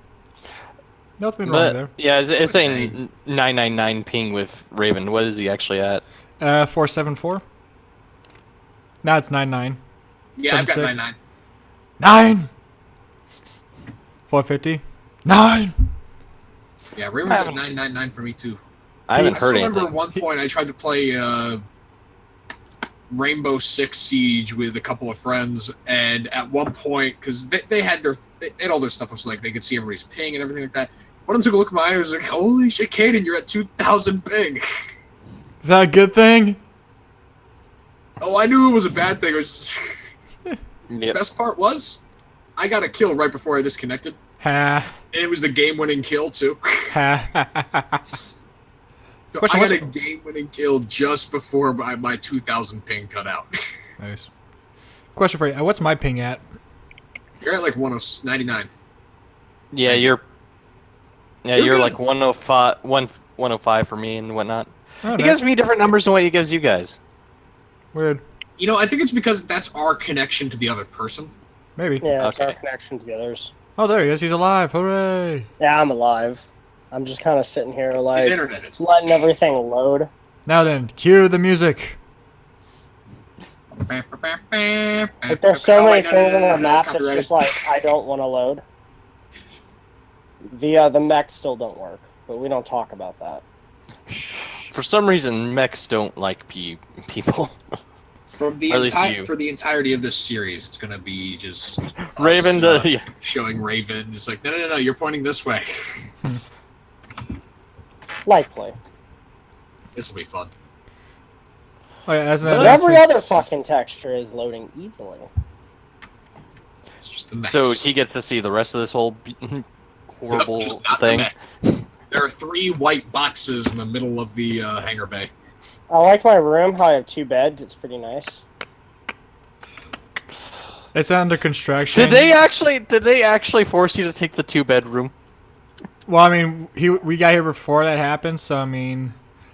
Nothing wrong there. Yeah, it's saying 999 ping with Raven. What is he actually at? 474. Now it's 99. Yeah, I've got 76. 99. 9. 450. 9. Yeah, Raven's at 999 for me too. I haven't I still heard remember anything. at one point I tried to play Rainbow Six Siege with a couple of friends, and at one point, because they had all their stuff up so like they could see everybody's ping and everything like that. One of them took a look at mine and was like, "Holy shit, Caden, you're at 2,000 ping." Is that a good thing? Oh, I knew it was a bad thing. It was Yep. best part was I got a kill right before I disconnected, Ha. and it was the game-winning kill too. Ha. So Question, I got a what's- game-winning kill just before my 2,000 ping cut out. Nice. Question for you. What's my ping at? You're at like 199. Yeah, you're You're good. like 105 for me and whatnot. Oh, He nice. gives me different numbers than what he gives you guys. Weird. You know, I think it's because that's our connection to the other person. Maybe. Yeah, it's our Okay. connection to the others. Oh, there he is. He's alive. Hooray. Yeah, I'm alive. I'm just kind of sitting here, His like, internet is. letting everything load. Now then, cue the music. Like, there's so many things on the map that's just like, I don't want to load. The mechs still don't work, but we don't talk about that. For some reason, mechs don't like people. For the Or at least you. for the entirety of this series, it's gonna be just us, Raven, yeah. showing Raven. It's like, no, you're pointing this way. Likely. This will be fun. Oh, yeah, as an But But every announcement- other fucking texture is loading easily. It's just the mechs. So he gets to see the rest of this whole horrible Just not the thing. mechs. There are 3 white boxes in the middle of the hangar bay. I like my room, how I have 2 beds. It's pretty nice. It's under construction. Did they actually force you to take the 2-bedroom? Well, I mean, we got here before that happened, so I mean,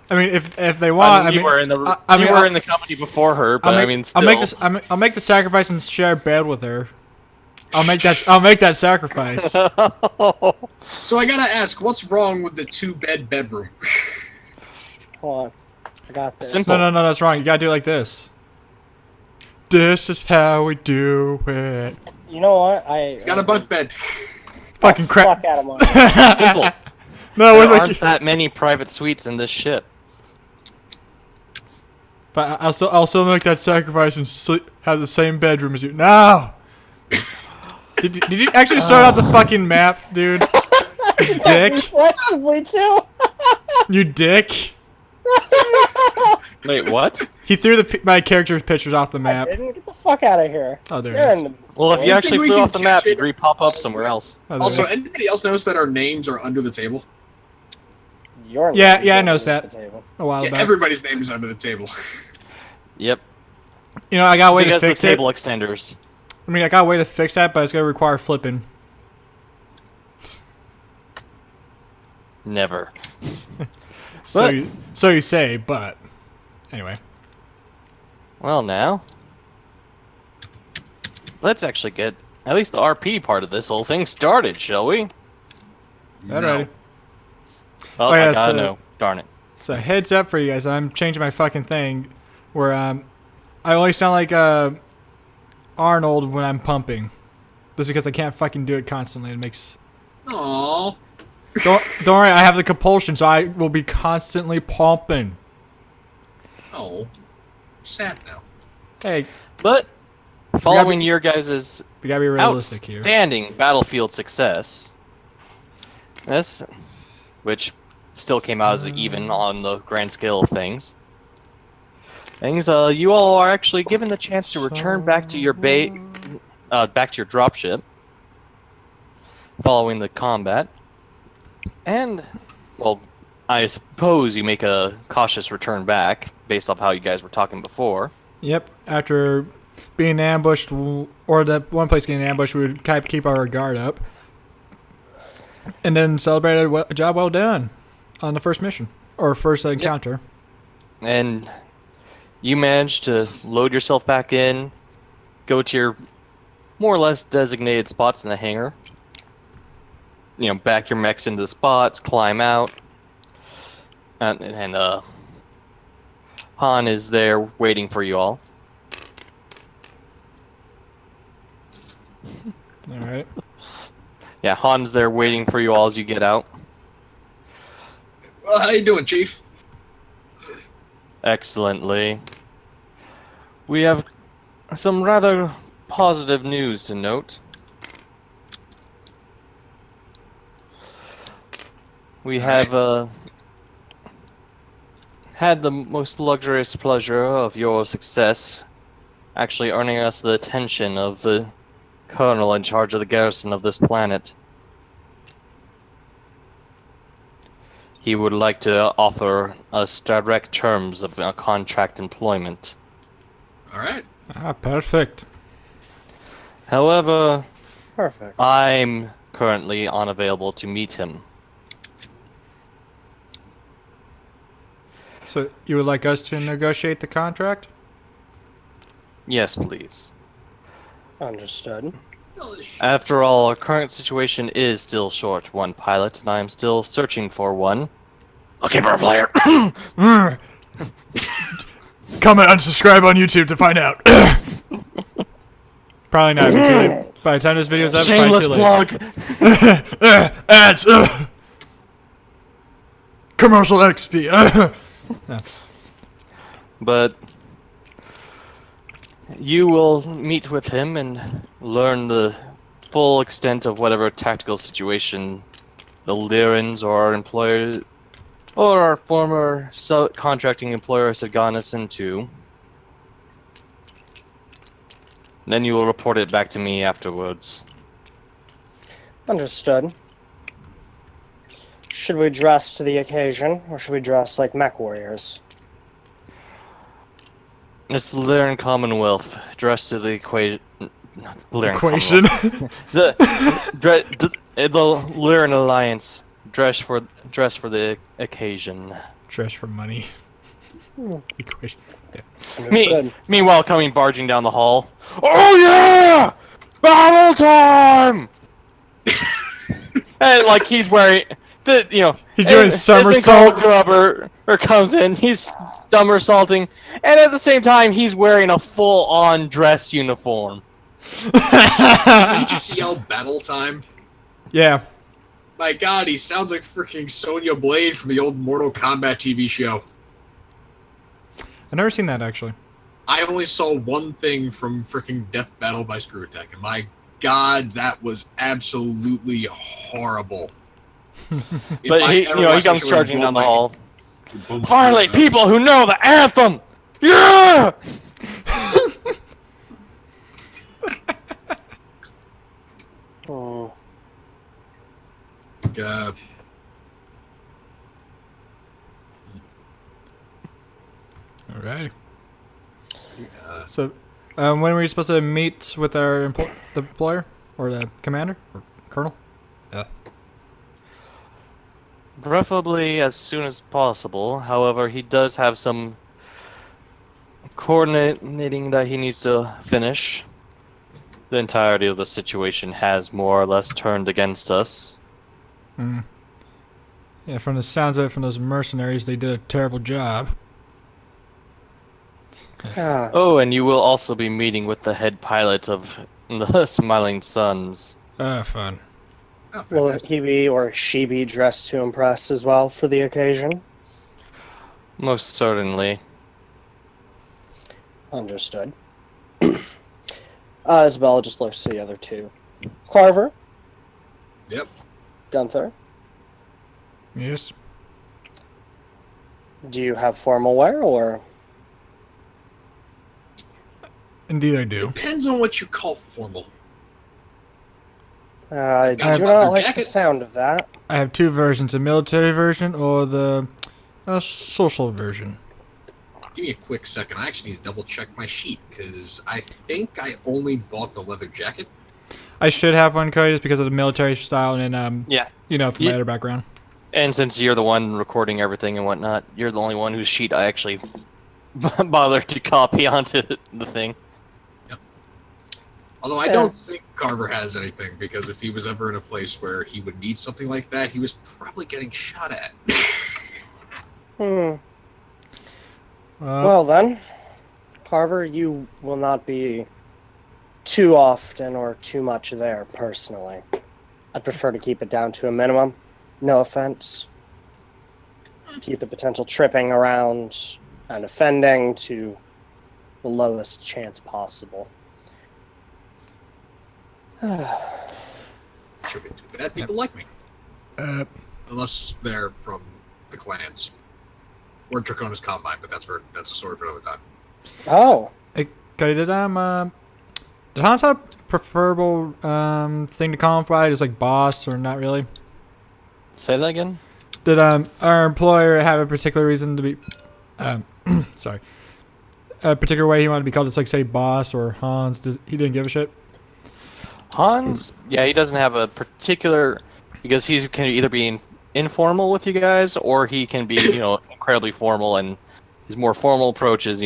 if they want, you were in the I you mean, were in the company before her, but I'll make the sacrifice and share a bed with her. I'll make that sacrifice. So I gotta ask, what's wrong with the 2-bed bedroom? Hold on. I got this. Simple. No, that's wrong. You gotta do it like this. This is how we do it. You know what? It's got a bunk bed. Fucking crap. Fuck out of my Simple. No, it was There like, aren't that many private suites in this ship. but I'll still make that sacrifice and have the same bedroom as you. No. Did you actually start out the fucking map, dude? You dick. Flexibly too. You dick. Wait, what? He threw my character's pictures off the I map. didn't get the fuck out of here. Oh, there You're it is. in the- Well, if you I actually think we flew can off the map, catch it you'd re-pop up somewhere else. Oh, there Also, it is. anybody else notice that our names are under the table? Your Yeah, name's yeah, I under noticed the that. table. A while Yeah, back. everybody's name is under the table. Yep. You know, I got a way to Because of fix the it. table extenders. I mean, I got a way to fix that, but it's gonna require flipping. Never. So you say, but anyway. Well, now. Let's actually get at least the RP part of this whole thing started, shall we? Alrighty. Oh, Oh, yeah, I gotta so- know. Darn it. So heads up for you guys, I'm changing my fucking thing, where I only sound like Arnold when I'm pumping. This is because I can't fucking do it constantly. It makes. Aww. Don't worry, I have the compulsion, so I will be constantly pumping. Oh. Sad now. Hey, But following your guys' we gotta be realistic here. outstanding battlefield success, this, which still came out as an even on the grand scale of things. You all are actually given the chance to return back to your back to your dropship, following the combat, and well, I suppose you make a cautious return back based off how you guys were talking before. Yep, after being ambushed, or that one place getting ambushed, we would keep our guard up. And then celebrate a job well done on the first mission, or first encounter. And you manage to load yourself back in, go to your more or less designated spots in the hangar. You know, back your mechs into the spots, climb out, and Han is there waiting for you all. Alright. Yeah, Han's there waiting for you all as you get out. Well, how you doing, Chief? Excellently. We have some rather positive news to note. We have had the most luxurious pleasure of your success, actually earning us the attention of the colonel in charge of the garrison of this planet. He would like to offer us direct terms of contract employment. Alright. Ah, perfect. However, Perfect. I'm currently unavailable to meet him. So you would like us to negotiate the contract? Yes, please. Understood. After all, our current situation is still short one pilot, and I am still searching for one. Looking for a player. Comment and subscribe on YouTube to find out. Probably not. Too late. By the time this video's up, it's probably Shameless too late. plug. Ads. Commercial XP. But you will meet with him and learn the full extent of whatever tactical situation the Lyrans or our employer or our former contracting employers have gotten us into. Then you will report it back to me afterwards. Understood. Should we dress to the occasion, or should we dress like mech warriors? It's the Lyran Commonwealth, dressed to the equation. Equation. The Lyran Alliance, dressed for the occasion. Dress for money. Equation. Yeah. Understood. Meanwhile, coming barging down the hall. Oh yeah! Battle time! And like he's wearing, He's doing somersaults. Or comes in, he's somersaulting, and at the same time he's wearing a full-on dress uniform. Did you see yell battle time? Yeah. My god, he sounds like freaking Sonya Blade from the old Mortal Kombat TV show. I've never seen that actually. I only saw one thing from freaking Death Battle by Screw Attack, and my god, that was absolutely horrible. But he comes charging down the hall. Finally, people who know the anthem! Yeah! Oh. Uh, Alrighty. uh, So, when were you supposed to meet with our the employer or the commander or colonel? Yeah. Preferably as soon as possible. However, he does have some coordinating that he needs to finish. The entirety of the situation has more or less turned against us. Hmm. Yeah, from the sounds of it, from those mercenaries, they did a terrible job. Ah, Oh, and you will also be meeting with the head pilot of the Smiling Suns. Fun. oh, will fantastic. he be or she be dressed to impress as well for the occasion? Most certainly. Understood. Isabella just looks to the other two. Carver, Yep. Gunther, Yes. do you have formal wear or? Indeed, I do. Depends on what you call formal. I Got do a not leather like the jacket. sound of that. I have two versions: a military version or the social version. Give me a quick second. I actually need to double check my sheet because I think I only bought the leather jacket. I should have one, Cody, just because of the military style and Yeah. you know, from my Ye- other background. And since you're the one recording everything and whatnot, you're the only one whose sheet I actually bothered to copy onto the thing. Although I Yeah. don't think Carver has anything because if he was ever in a place where he would need something like that, he was probably getting shot at. Hmm. Well then, Carver, you will not be too often or too much there personally. I'd prefer to keep it down to a minimum. No offense. Keep the potential tripping around and offending to the lowest chance possible. Should be too bad people like me. Unless they're from the clans. Or Draconis Combine, but that's a story for another time. Oh, Hey, Cody, did Hans have a preferable thing to call him by, just like boss or not really? Say that again? Did our employer have a particular reason to be sorry, a particular way he wanted to be called, just like say boss or Hans? He didn't give a shit. Hans, yeah, he doesn't have a particular, because he can either be informal with you guys or he can be, incredibly formal, and his more formal approach is,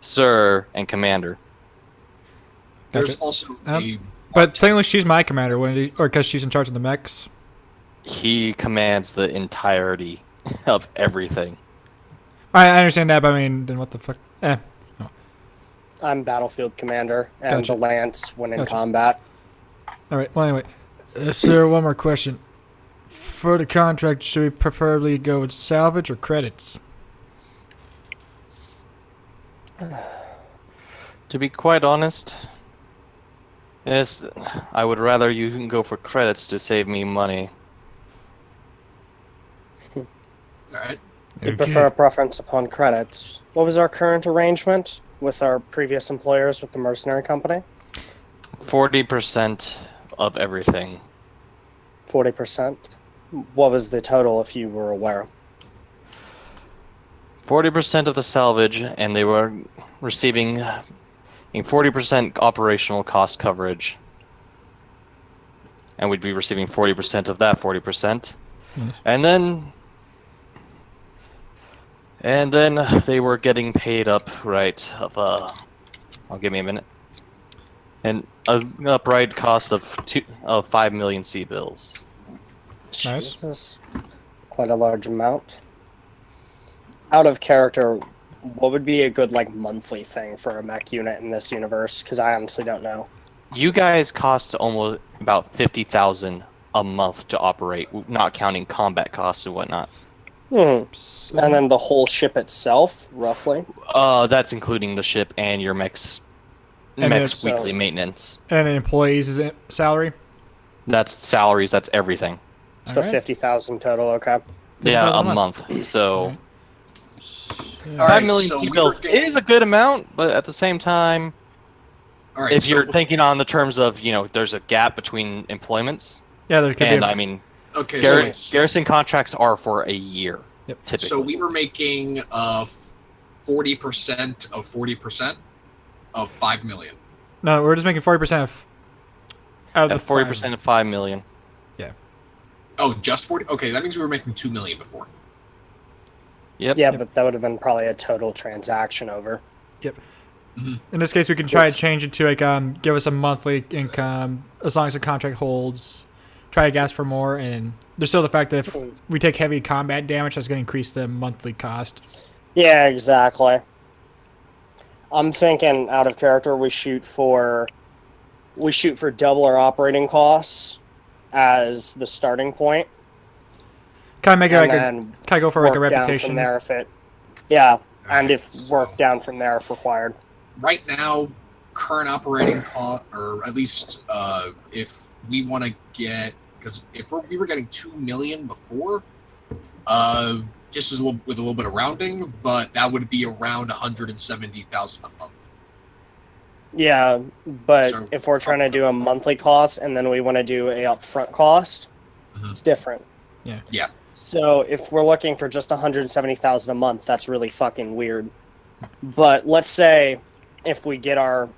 sir and commander. There's Gotcha. also But technically, she's my commander, wouldn't he? Or because she's in charge of the mechs. He commands the entirety of everything. I understand that, but I mean, then what the fuck? I'm battlefield commander and Gotcha. the lance when in Gotcha. combat. All right. Well, anyway, sir, one more question. For the contract, should we preferably go with salvage or credits? To be quite honest, yes, I would rather you can go for credits to save me money. Alright. We prefer a preference upon credits. What was our current arrangement with our previous employers with the mercenary company? 40% of everything. 40%. What was the total, if you were aware? 40% of the salvage, and they were receiving 40% operational cost coverage. And we'd be receiving 40% of that 40%. Nice. And then they were getting paid up right of I'll give me a minute. An upright cost of 5 million sea bills. Nice. Jesus. Quite a large amount. Out of character, what would be a good monthly thing for a mech unit in this universe? Because I honestly don't know. You guys cost almost about 50,000 a month to operate, not counting combat costs and whatnot. And then the whole ship itself, roughly. That's including the ship and your mech's And mech's it's, weekly maintenance. And the employees' salary? That's salaries. That's everything. So Alright. 50,000 total. Okay. Yeah, 50,000 a month. So Alright. Yeah. All 5 right, million so we T-bills were getting- is a good amount, but at the same time, All right, if so you're thinking on the terms of, there's a gap between employments, Yeah, there could and be. I mean, okay, garrison contracts are for a year, Yep. typically. so we were making 40% of 40% of 5 million. No, we're just making 40% of out of the 40% of 5 million. Oh, just 40? Okay, that means we were making 2 million before. Yep. Yeah, but that would have been probably a total transaction over. In this case, we can try to change it to like give us a monthly income as long as the contract holds. Try to ask for more, and there's still the fact that if we take heavy combat damage, that's going to increase the monthly cost. Yeah, exactly. I'm thinking out of character we shoot for double our operating costs as the starting point. Kind of make it And like then kind of go for like a work down reputation. from there if it and Alright, if so work down from there if required. right now, current operating cost, or at least if we want to get, because if we were getting 2 million before, just as with a little bit of rounding, but that would be around 170,000 a month. Yeah, but So- if we're trying to do a monthly cost and then we want to do a upfront cost, Mhm. it's different. Yeah. So if we're looking for just 170,000 a month, that's really fucking weird. But let's say if we get our,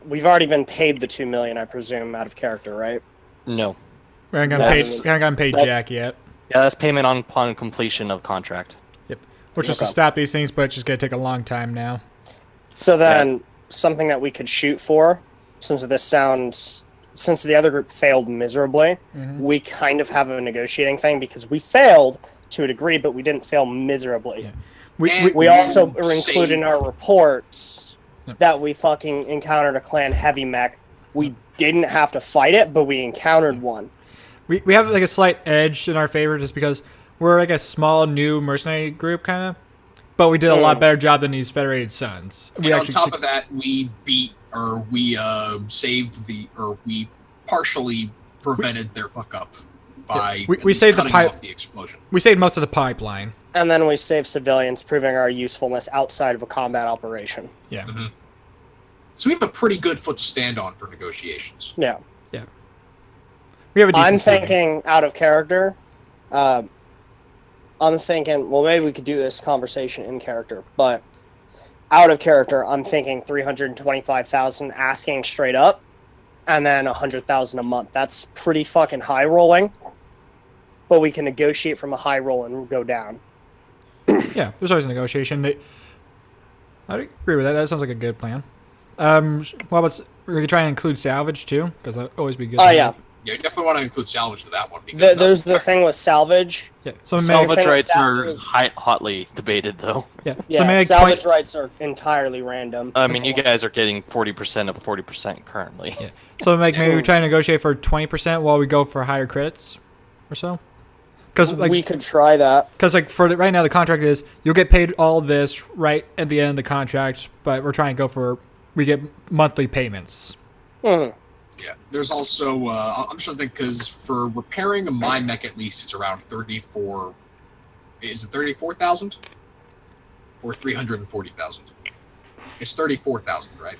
we've already been paid the 2 million, I presume, out of character, right? No. We haven't gotten paid That's- jack yet, Yeah, that's payment upon completion of contract. which is to Okay. stop these things, but it's just going to take a long time now. So then something that we could shoot for, since the other group failed miserably, we kind of have a negotiating thing because we failed to a degree, but we didn't fail miserably. Yeah. We also include Save. in our reports Yep. that we fucking encountered a clan heavy mech. We didn't have to fight it, but we encountered one. We have like a slight edge in our favor just because we're like a small new mercenary group kind of, but we did a lot better job than these Federated Sons. And on top of that, we saved we partially prevented their fuck up by We at least saved the cutting pipe- off the explosion. we saved most of the pipeline. And then we saved civilians, proving our usefulness outside of a combat operation. Yeah. So we have a pretty good foot to stand on for negotiations. Yeah. We have a decent I'm standing. thinking out of character. I'm thinking, well, maybe we could do this conversation in character, but out of character, I'm thinking 325,000 asking straight up, and then 100,000 a month. That's pretty fucking high rolling, but we can negotiate from a high roll and go down. Yeah, there's always a negotiation. I agree with that. That sounds like a good plan. What about we're gonna try and include salvage too, because that always be good. Oh to yeah, have. Yeah, you definitely want to include salvage to that one. Because there's the thing with salvage. Yeah. So maybe, Salvage thing rights with that are is- hotly debated, though. yeah. So Yeah, maybe like salvage rights are entirely random. I mean, you guys are getting 40% of 40% currently. Yeah. So like maybe we try and negotiate for 20% while we go for higher credits, or so. Because like we could try that. right now the contract is you'll get paid all this right at the end of the contract, but we're trying to go for we get monthly payments. Mhm. Yeah, there's also I'm just trying to think because for repairing my mech at least it's around 34. Is it 34,000 or 340,000? It's 34,000, right?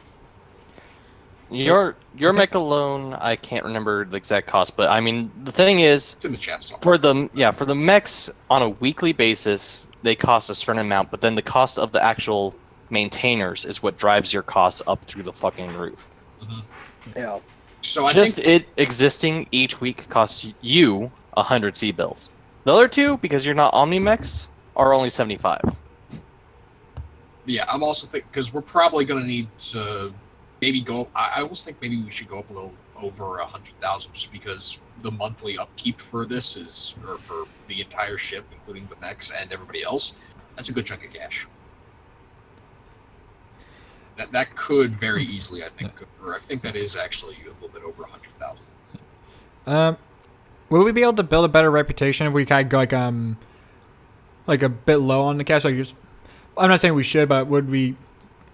Your mech alone, I can't remember the exact cost, but I mean the thing is, It's in the chat somewhere. for the mechs on a weekly basis, they cost a certain amount, but then the cost of the actual maintainers is what drives your costs up through the fucking roof. Yeah. So I Just think it existing each week costs you 100 C bills. The other two, because you're not Omni mechs, are only 75. yeah, I'm also thinking because we're probably going to need to maybe go. I almost think maybe we should go up a little over 100,000 just because the monthly upkeep for this is, or for the entire ship, including the mechs and everybody else, that's a good chunk of cash. That could very easily, I think, or I think that is actually a little bit over 100,000. Will we be able to build a better reputation if we kind of go like a bit low on the cash? I'm not saying we should, but would we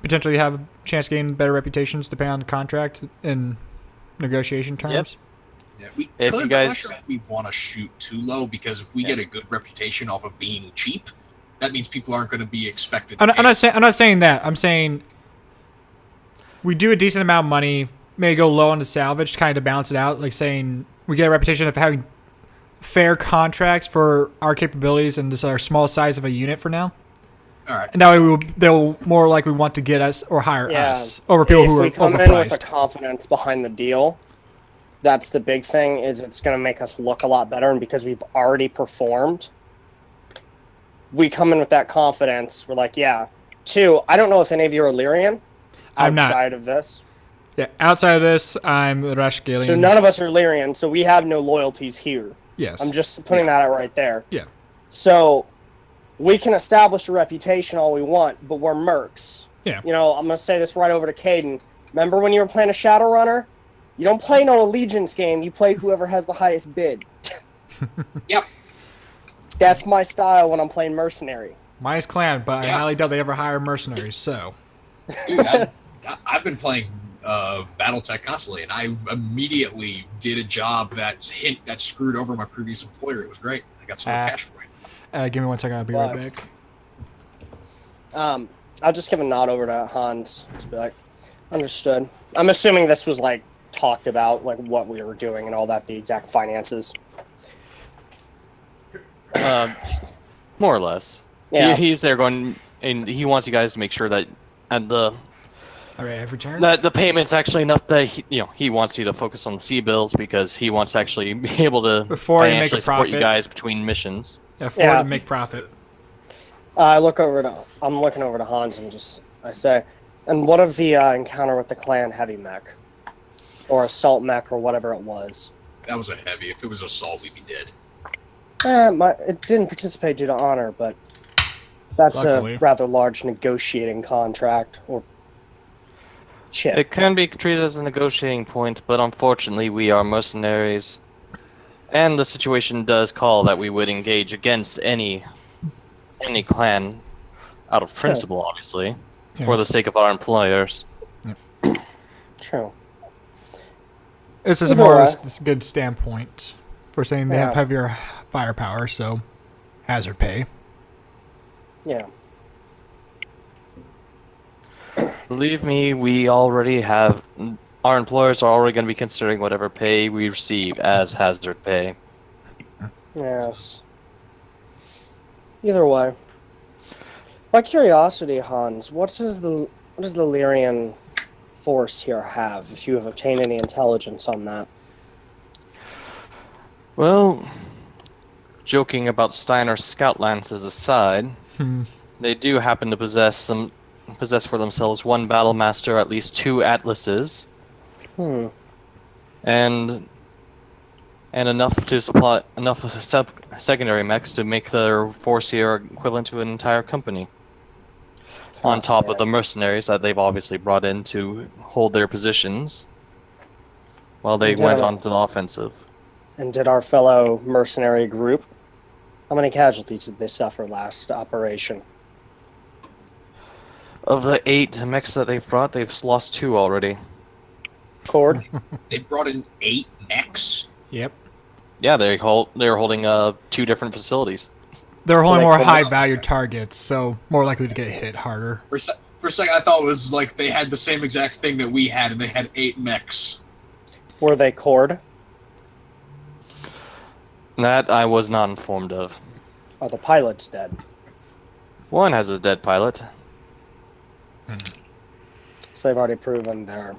potentially have a chance to gain better reputations depending on the contract and negotiation terms? Yeah, we If could, you but I'm not guys- sure if we want to shoot too low because if we get a good reputation off of being cheap, that means people aren't going to be expected. I'm not saying that. I'm saying we do a decent amount of money, maybe go low on the salvage, kind of balance it out. Like saying we get a reputation of having fair contracts for our capabilities and this our small size of a unit for now. All right. And that way they'll more likely want to get us or hire us over people who are If we come in with a overpriced. confidence behind the deal, that's the big thing. Is it's going to make us look a lot better, and because we've already performed, we come in with that confidence. We're like, yeah. Two, I don't know if any of you are Lyrian I'm not. outside of this. Yeah, outside of this, I'm the Rashgalian. So none of us are Lyrian, so we have no loyalties here. Yes. I'm just putting that out right there. Yeah. So we can establish a reputation all we want, but we're mercs. Yeah. You know, I'm going to say this right over to Caden. Remember when you were playing a Shadowrunner? You don't play no allegiance game. You play whoever has the highest bid. Yep. That's my style when I'm playing mercenary. Mine's clan, but I Yeah. highly doubt they ever hire mercenaries, so. Dude, I've been playing BattleTech constantly, and I immediately did a job that screwed over my previous employer. It was great. I got so much cash for it. Give me 1 second, I'll be right back. I'll just give a nod over to Hans. Just be like, understood. I'm assuming this was like talked about, like what we were doing and all that, the exact finances. More or less. Yeah. He's there going, and he wants you guys to make sure that All right, I've returned. that the payment's actually enough that he wants you to focus on the sea bills because he wants to actually be able to Before you make a financially support you profit. guys between missions. Yeah, forward Yeah. to make profit. I'm looking over to Hans and I say, and what of the encounter with the clan heavy mech? Or assault mech or whatever it was? That was a heavy. If it was assault, we'd be dead. It didn't participate due to honor, but that's Luckily. a rather large negotiating contract or chip. It can be treated as a negotiating point, but unfortunately we are mercenaries. And the situation does call that we would engage against any clan out of principle, obviously, for the Yes. sake of our employers. True. This is Either more way. of a good standpoint for saying they have Yeah. heavier firepower, so hazard pay. Yeah. Believe me, we already have... Our employers are already going to be considering whatever pay we receive as hazard pay. Yes. Either way. By curiosity, Hans, what does the Lyrian force here have, if you have obtained any intelligence on that? Well, joking about Steiner's scout lances aside, they do happen to possess for themselves 1 battle master, at least 2 atlases, and enough to supply secondary mechs to make their force here equivalent to an entire company. On top of the mercenaries that they've obviously brought in to hold their positions while they went on to the offensive. And did our fellow mercenary group, how many casualties did they suffer last operation? Of the 8 mechs that they've brought, they've lost 2 already. Cord? They brought in 8 mechs. Yep. Yeah, they're holding 2 different facilities. They're holding Like more the- high-value targets, so more likely to get hit harder. For a second, I thought it was like they had the same exact thing that we had, and they had 8 mechs. Were they cord? That I was not informed of. Are the pilots dead? One has a dead pilot. So they've already proven their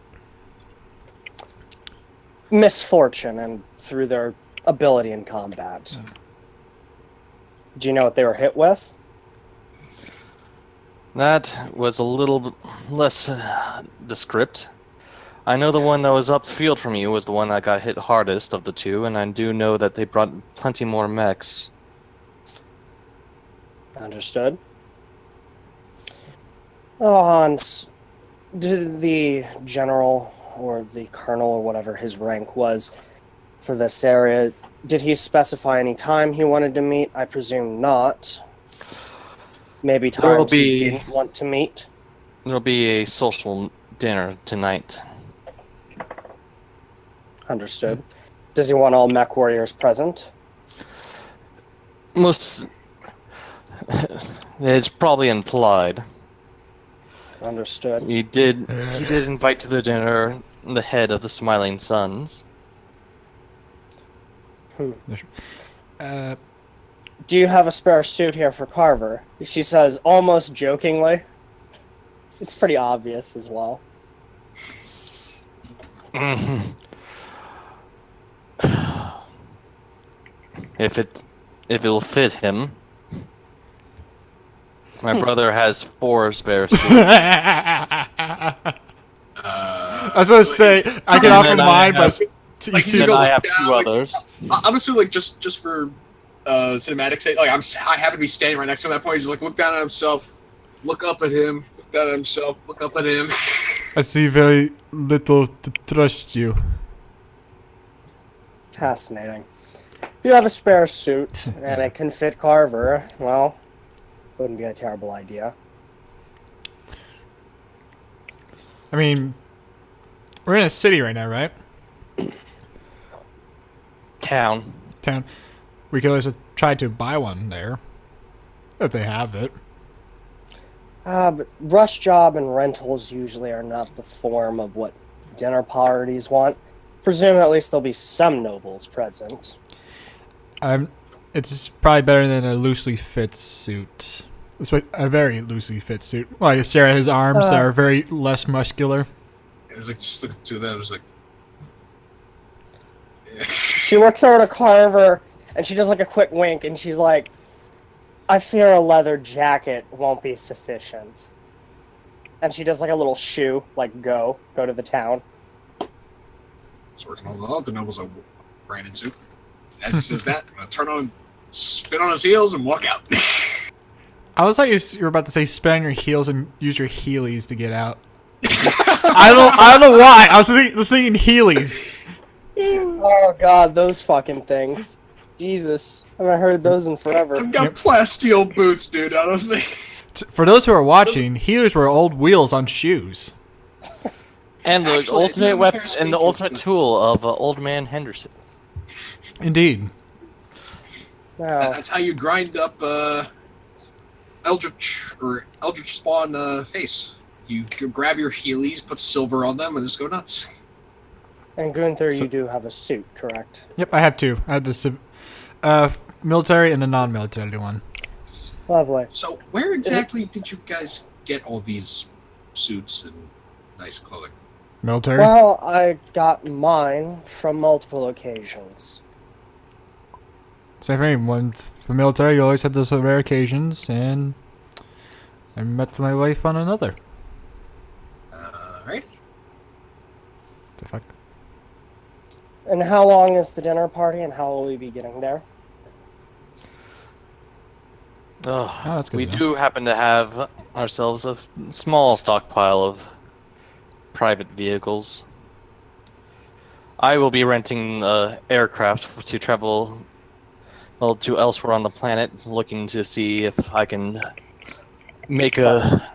misfortune and through their ability in combat. Do you know what they were hit with? That was a little less descript. I know the one that was upfield from you was the one that got hit hardest of the 2, and I do know that they brought plenty more mechs. Understood. Oh, Hans, did the general or the colonel or whatever his rank was for this area, did he specify any time he wanted to meet? I presume not. Maybe There will times he be- didn't want to meet? There'll be a social dinner tonight. Understood. Does he want all mech warriors present? Most It's probably implied. Understood. He did invite to the dinner the head of the Smiling Suns. Uh, Do you have a spare suit here for Carver? She says, almost jokingly. It's pretty obvious as well. If it'll fit him. My brother has 4 spare suits. I was supposed to say I can offer then I mine, but have- Like, he's he's too And go- I have yeah, 2 like- others. I'm assuming like just for cinematic sake, like I happen to be standing right next to him at that point. He's just like look down at himself, look up at him, look down at himself, look up at him. I see very little to trust you. Fascinating. If you have a spare suit and it can fit Carver, well, wouldn't be a terrible idea. I mean, we're in a city right now, right? Town. Town. We could always try to buy one there. If they have it. But rush job and rentals usually are not the form of what dinner parties want. Presume at least there'll be some nobles present. It's probably better than a loosely fit suit. It's like a very loosely fit suit. Well, you stare at his arms that are very less muscular. It was like just look at the two of them. It was like, She looks over to Carver and she does like a quick wink and she's like, I fear a leather jacket won't be sufficient. And she does like a little shoo, like go to the town. swords and all the other nobles are Brandon suit. As he says that, I'm gonna turn on, spin on his heels, and walk out. I was like you were about to say spin on your heels and use your Heelys to get out. I don't know why. I was thinking Heelys. Oh god, those fucking things. Jesus, I haven't heard those in forever. I've got plasteel boots, dude. I don't think. For those who are watching, Heelys were old wheels on shoes. And the Actually, I ultimate think weapon I'm and the fair ultimate tool of Old Man Henderson. Indeed. Now, That's how you grind up Eldritch Spawn face. You grab your Heelys, put silver on them, and just go nuts. and Gunther, So- you do have a suit, correct? Yep, I have 2. I have the military and the non-military one. Lovely. So, where exactly did you guys get all these suits and nice clothing? Military? Well, I got mine from multiple occasions. Same for me. Once for military, you always had those rare occasions, and I met my wife on another. Alright. The fuck? And how long is the dinner party, and how will we be getting there? Oh, that's good we to know. do happen to have ourselves a small stockpile of private vehicles. I will be renting aircraft to travel to elsewhere on the planet, looking to see if I can make a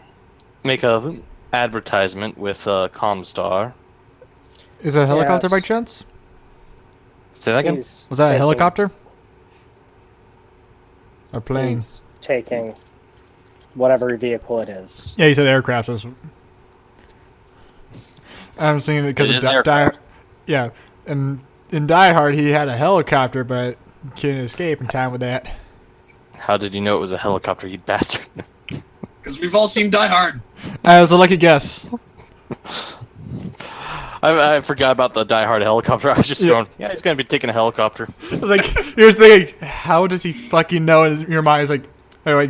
advertisement with Comstar. Is it a helicopter Yes. by chance? Say that again? He's Was that a taking- helicopter? Or plane? He's taking whatever vehicle it is. Yeah, you said aircraft. So I'm saying it because It of is Die aircraft. Yeah, and in Die Hard, he had a helicopter, but couldn't escape in time with that. How did you know it was a helicopter, you bastard? Because we've all seen Die Hard. That was a lucky guess. I forgot about the Die Hard helicopter. I was just Yeah. going, yeah, he's gonna be taking a helicopter. I was like, you're thinking, how does he fucking know? And your mind is like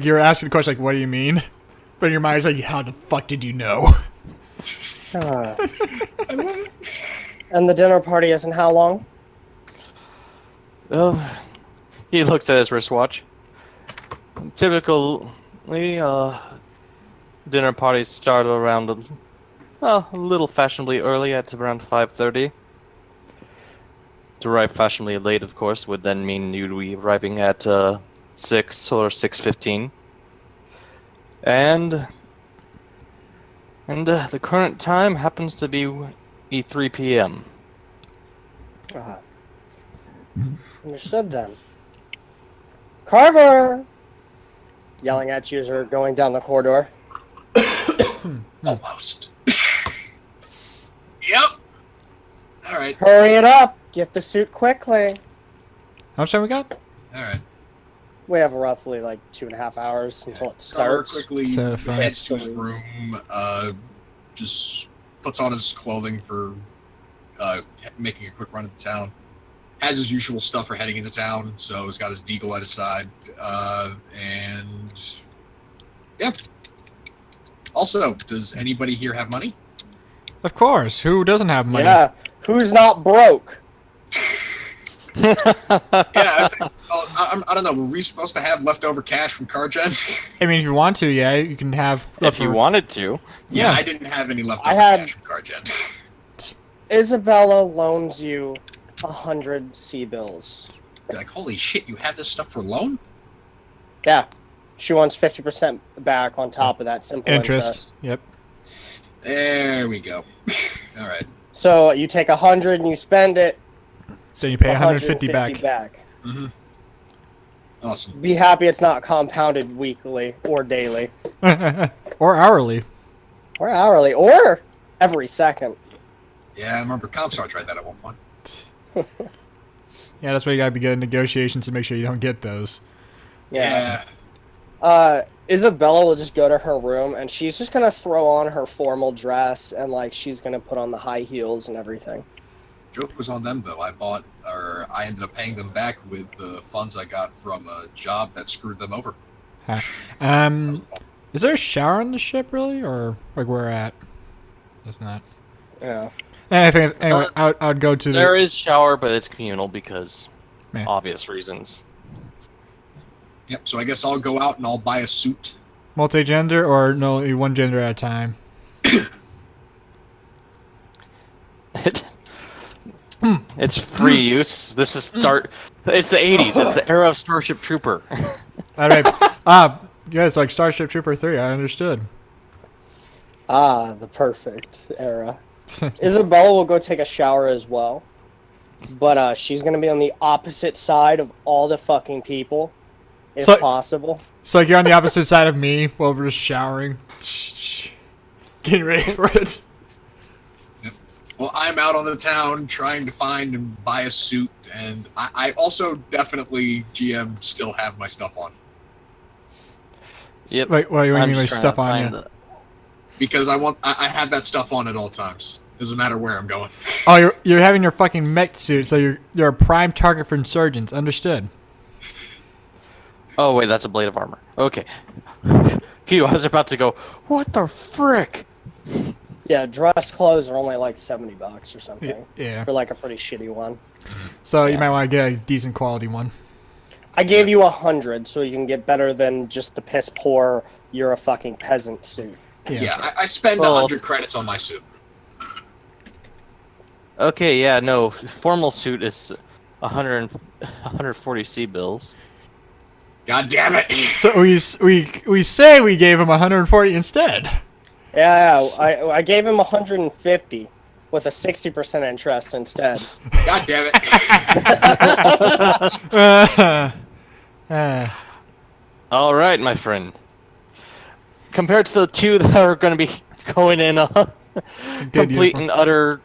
you're asking the question, like, what do you mean? But in your mind is like, how the fuck did you know? Ah. And the dinner party isn't how long? Oh, he looks at his wristwatch. Typically, dinner parties start around a little fashionably early at around 5:30. To arrive fashionably late, of course, would then mean you'd be arriving at 6 or 6:15. And the current time happens to be 3 p.m. Ah. Understood then. Carver! yelling at you as you're going down the corridor. Almost. Yep. All right. Hurry it up! Get the suit quickly. How much time we got? All right. We have roughly like 2.5 hours until it Carver starts. quickly So fine. heads to his room, just puts on his clothing for making a quick run into town. Has his usual stuff for heading into town, so he's got his deagle at his side. And yep. Also, does anybody here have money? Of course. Who doesn't have money? Yeah, who's not broke? Yeah, I don't know. Were we supposed to have leftover cash from CarGen? I mean, if you want to, yeah, you can have. If you wanted to. Yeah, Yeah. I didn't have any leftover I had- cash from CarGen. Isabella loans you 100 C-bills. Like, holy shit, you have this stuff for loan? Yeah. She wants 50% back on top of that simple interest. Yep. There we go. All right. So you take 100 and you spend it. Then you pay 150 back. Mm-hmm. Awesome. Be happy it's not compounded weekly or daily Or hourly. or hourly or every second. Yeah, I remember Comstar tried that at one point. Yeah, that's why you gotta be good in negotiations to make sure you don't get those. Yeah. Isabella will just go to her room and she's just gonna throw on her formal dress and like she's gonna put on the high heels and everything. Joke was on them though. I ended up paying them back with the funds I got from a job that screwed them over. Is there a shower on the ship really, or like where we're at? Isn't that? Yeah. Anyway, I would go to There is shower, but it's communal because Man. obvious reasons. Yep. So I guess I'll go out and I'll buy a suit. multi-gender or no, one gender at a time. It's free use. This is It's the 80s. It's the era of Starship Trooper. All right. Yeah, it's like Starship Trooper 3. I understood. Ah, the perfect era. Isabella will go take a shower as well. But she's going to be on the opposite side of all the fucking people, if So- possible. So like you're on the opposite side of me while we're just showering, getting ready for it. Well, I'm out on the town trying to find and buy a suit, and I also definitely, GM, still have my stuff on. Yep. Wait, what do you I'm mean by just trying stuff to on find you? the- Because I have that stuff on at all times. Doesn't matter where I'm going. Oh, you're having your fucking mech suit, so you're a prime target for insurgents. Understood. Oh wait, that's a blade of armor. Okay. Phew, I was about to go. What the frick? Yeah, dress clothes are only like $70 or something. Yeah. For like a pretty shitty one. So you might want to get a decent quality one. I gave you 100 so you can get better than just the piss poor, you're a fucking peasant suit. Yeah, I spend Well- 100 credits on my suit. Okay, yeah, no. Formal suit is 140 C bills. God damn it! So we say we gave him 140 instead. Yeah, I gave him 150 with a 60% interest instead. God damn it! All right, my friend. Compared to the two that are going to be going in complete and utter,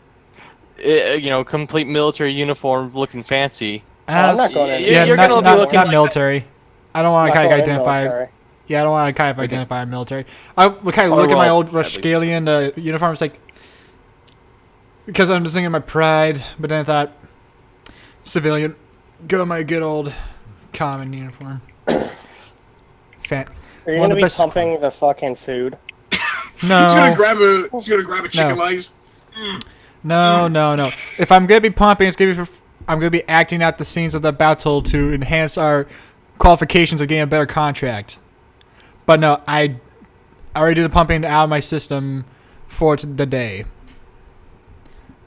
complete military uniform, looking fancy. I'm not going in. Yeah, You're not, gonna be not, looking not like military. I don't want Not to kind of going in identify. military. Yeah, I don't want to kind of identify military. I kind of look at my old Rascalian uniforms, like because I'm just thinking of my pride. But then I thought, civilian, go my good old common uniform. Are you One going of to the be best- pumping the fucking food? No, He's gonna grab a chicken No. legs. no. If I'm gonna be pumping, it's gonna be I'm gonna be acting out the scenes of the battle to enhance our qualifications of getting a better contract. But no, I already did the pumping out of my system for the day.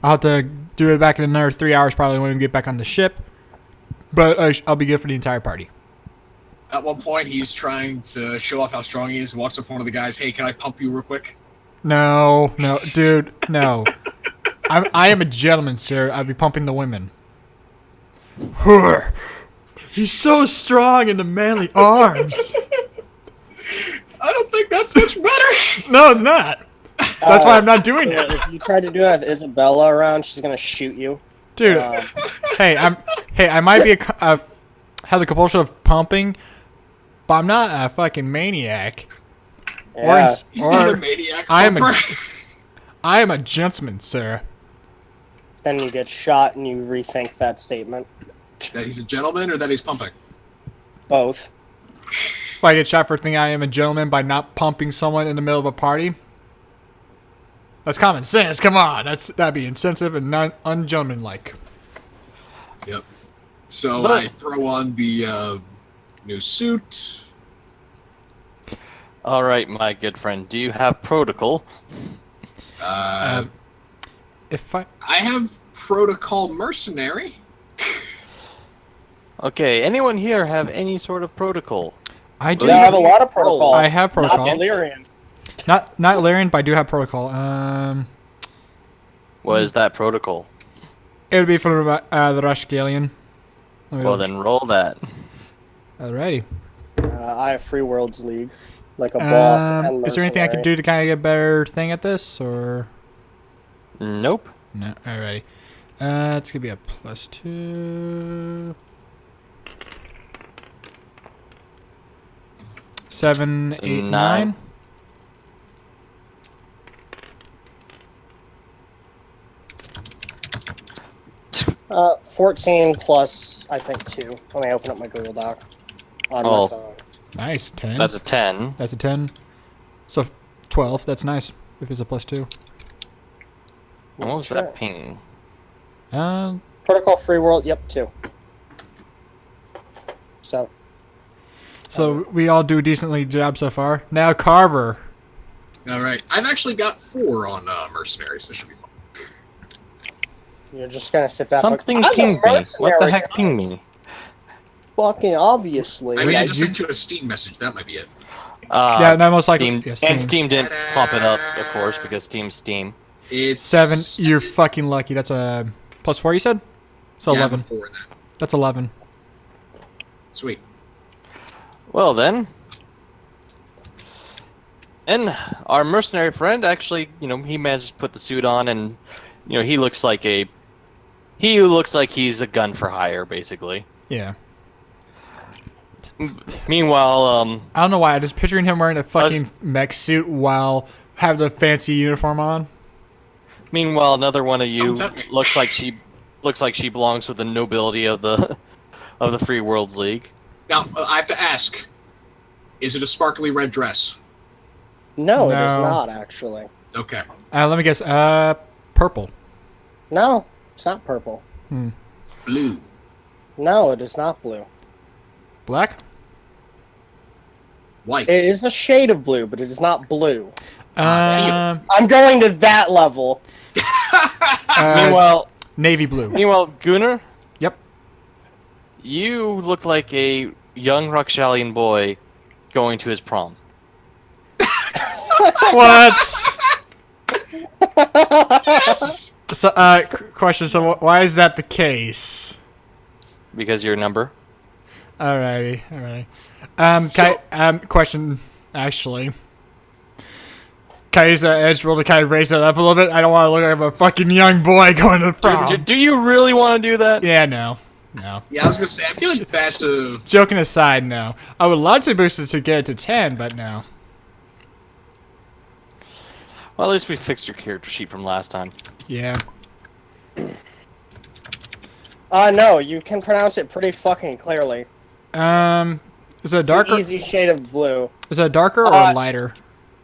I'll have to do it back in another 3 hours probably when we get back on the ship. But I'll be good for the entire party. At one point, he's trying to show off how strong he is. Walks up to one of the guys. Hey, can I pump you real quick? No, dude, no. I am a gentleman, sir. I'll be pumping the women. He's so strong in the manly arms. I don't think that's much better. No, it's not. That's why I'm not doing it. If you try to do it with Isabella around, she's gonna shoot you. Dude, hey, I might be have the compulsion of pumping, but I'm not a fucking maniac. Yeah. He's not a maniac. I am Pumper. I am a gentleman, sir. Then you get shot and you rethink that statement. That he's a gentleman or that he's pumping? Both. If I get shot for thinking I am a gentleman by not pumping someone in the middle of a party, that's common sense. Come on, that'd be insensitive and not ungentlemanlike. Yep. So But- I throw on the new suit. All right, my good friend. Do you have protocol? If I I have protocol mercenary. Okay. Anyone here have any sort of protocol? I do, Yeah, I have a lot of protocol. I have Not protocol. Valyrian. Not Lyrian, but I do have protocol. What is that protocol? It would be for the Rashgalian. Well, then roll that. Alrighty. I have Free Worlds League, like a boss and Is there anything I could do to kind of get a better thing at this, or Nope. no? Alrighty. It's gonna be a +2. 7, 8, 9. 9. 14 plus, I think, 2. Let me open up my Google Doc on Oh. my phone. Nice, 10. That's a 10. That's a 10. So 12. That's nice. If it's a +2. What was Sure. that ping? Protocol Free World, yep, 2. So we all do a decently job so far. Now Carver. All right. I've actually got 4 on mercenary, so this should be fun. You're just gonna sit back Something like, I'm a pinged me. What the mercenary. heck pinged me? Fucking obviously. I mean, I just you- sent you a Steam message. That might be it. Yeah, no, most likely. Steam, Yeah, Steam. And Steam didn't pop it up, of course, because Steam's Steam. It's 7. You're fucking lucky. That's a +4. You said. So yeah, 11. 4 in that. That's 11. Sweet. Well then. And our mercenary friend actually, he managed to put the suit on, and he looks like he's a gun for hire, basically. Yeah. Meanwhile, I don't know why. I'm just picturing him wearing a fucking mech suit while having the fancy uniform on. another one of you Don't tempt me. looks like she belongs with the nobility of the Free Worlds League. Now, I have to ask, is it a sparkly red dress? No, it is No. not, actually. Okay. Let me guess. Purple. No, it's not purple. Blue. No, it is not blue. Black. White. It is a shade of blue, but it is not blue. Teal. I'm going to that level. Meanwhile, Navy blue. Gunnar, Yep. you look like a young Rakshalian boy going to his prom. What? Yes! So, question. So, why is that the case? Because your number. Alrighty. Question. Actually, can I use that edge roll to kind of raise that up a little bit? I don't want to look like I'm a fucking young boy going to the prom. Do you really want to do that? Yeah, no. Yeah, I was gonna say, I feel like that's a... Joking aside, no. I would love to boost it to get it to 10, but no. Well, at least we fixed your character sheet from last time. Yeah. No, you can pronounce it pretty fucking clearly. Is it It's an darker? easy shade of blue. Is it darker or lighter?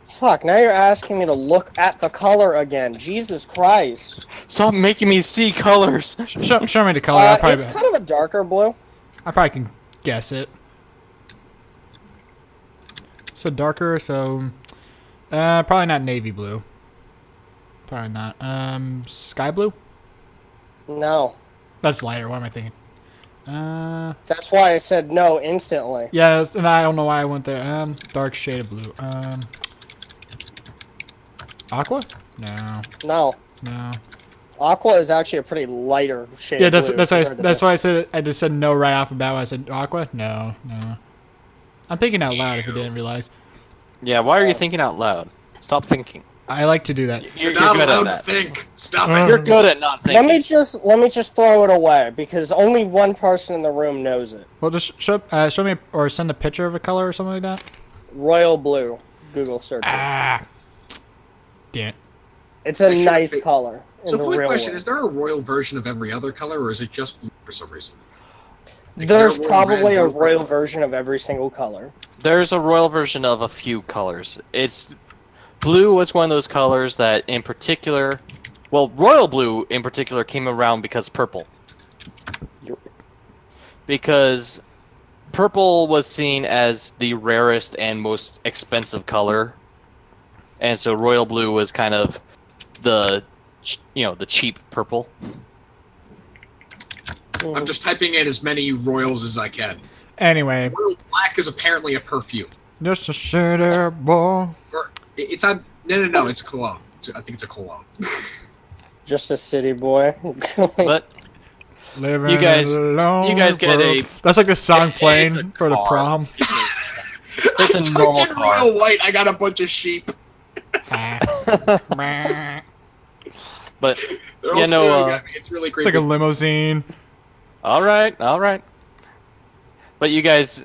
Fuck, now you're asking me to look at the color again. Jesus Christ. Stop making me see colors. Show me the color. I It's kind of a darker blue. probably can guess it. So darker, so probably not navy blue. Probably not. Sky blue? No. That's lighter. What am I thinking? That's why I said no instantly. Yeah, and I don't know why I went there. Dark shade of blue. Aqua? No. No. Aqua is actually a pretty lighter shade Yeah, of blue. that's compared to why this. I said I just said no right off the bat when I said aqua. No. I'm thinking out loud if you didn't realize. Yeah, why are you thinking out loud? Stop thinking. I like to do that. You're Not good at allowed to that. think. Stop Uh, it. You're good at not Let thinking. me just throw it away because only one person in the room knows it. Well, just show me or send a picture of a color or something like that. Royal blue. Google search it. Ah, damn it. It's a Actually, nice wait. color. In So, the quick real question: world. is there a royal version of every other color, or is it just blue for some reason? Like, is there There's a royal probably red, a blue, royal purple? version of every single color. There's a royal version of a few colors. It's blue was one of those colors that, in particular, well, royal blue in particular came around because purple. Yep. Because purple was seen as the rarest and most expensive color, and so royal blue was kind of the cheap purple. I'm just typing in as many royals as I can. Anyway, Royal black is apparently a perfume. just a shitty boy. Or it's on. No. It's a cologne. I think it's a cologne. Just a city boy. But Living You guys- in a lonely you guys get world. a- That's like the song it's playing a for the car. prom. It's I a typed normal in car. royal white. I got a bunch of sheep. It's But They're all Yeah, no, staring at me. It's really creepy. like a limousine. all right. But you guys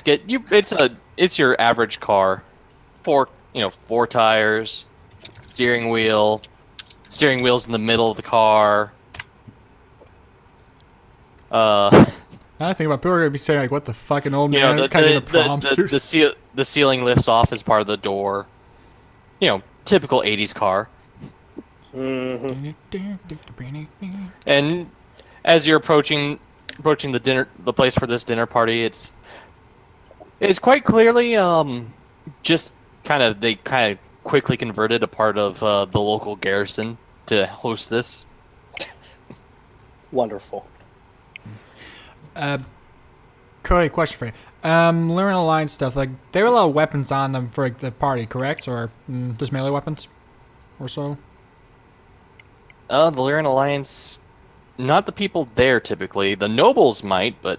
get you. It's your average car, four tires, steering wheel's in the middle of the car. Now I think about people are gonna be saying like, "What the fucking old You man know, kind of in a prom suit." the ceiling lifts off as part of the door. Typical 80s car. Mhm. And as you're approaching the place for this dinner party, it's quite clearly just they kind of quickly converted a part of the local garrison to host this. Wonderful. Cody, question for you. Lunar Alliance stuff, like, there were a lot of weapons on them for like, the party, correct? Or just melee weapons? Or so? The Lyran Alliance, not the people there typically. The nobles might, but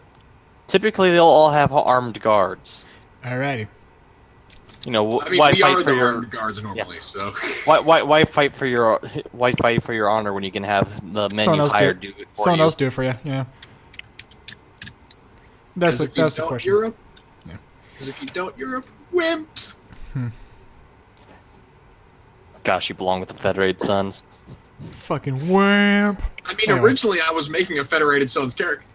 typically they'll all have armed guards. Alrighty. I mean, why we fight are for the your armed guards normally, so. why fight for your honor when you can have the men Someone you else hired do do it for Someone you? else do it for you, yeah. That's the question. You're a, Yeah. Because if you don't, you're a wimp. Gosh, you belong with the Federated Sons. Fucking wimp. I mean, Anyway. originally I was making a Federated Sons character.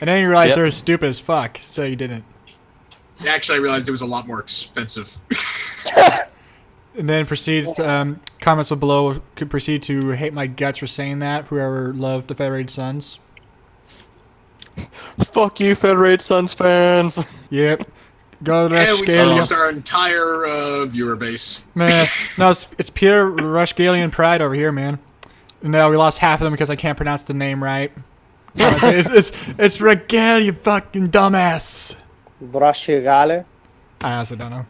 And then you realized Yep. they were stupid as fuck, so you didn't. Actually, I realized it was a lot more expensive. And then proceeds, comments below could proceed to hate my guts for saying that, whoever loved the Federated Sons. Fuck you, Federated Sons fans. Yep. Go to And we Rushgalian. lost our entire viewer base. Man, no, it's pure Rushgalian pride over here, man. No, we lost half of them because I can't pronounce the name right. It's Regal, you fucking dumbass. Drashigale. I also don't know.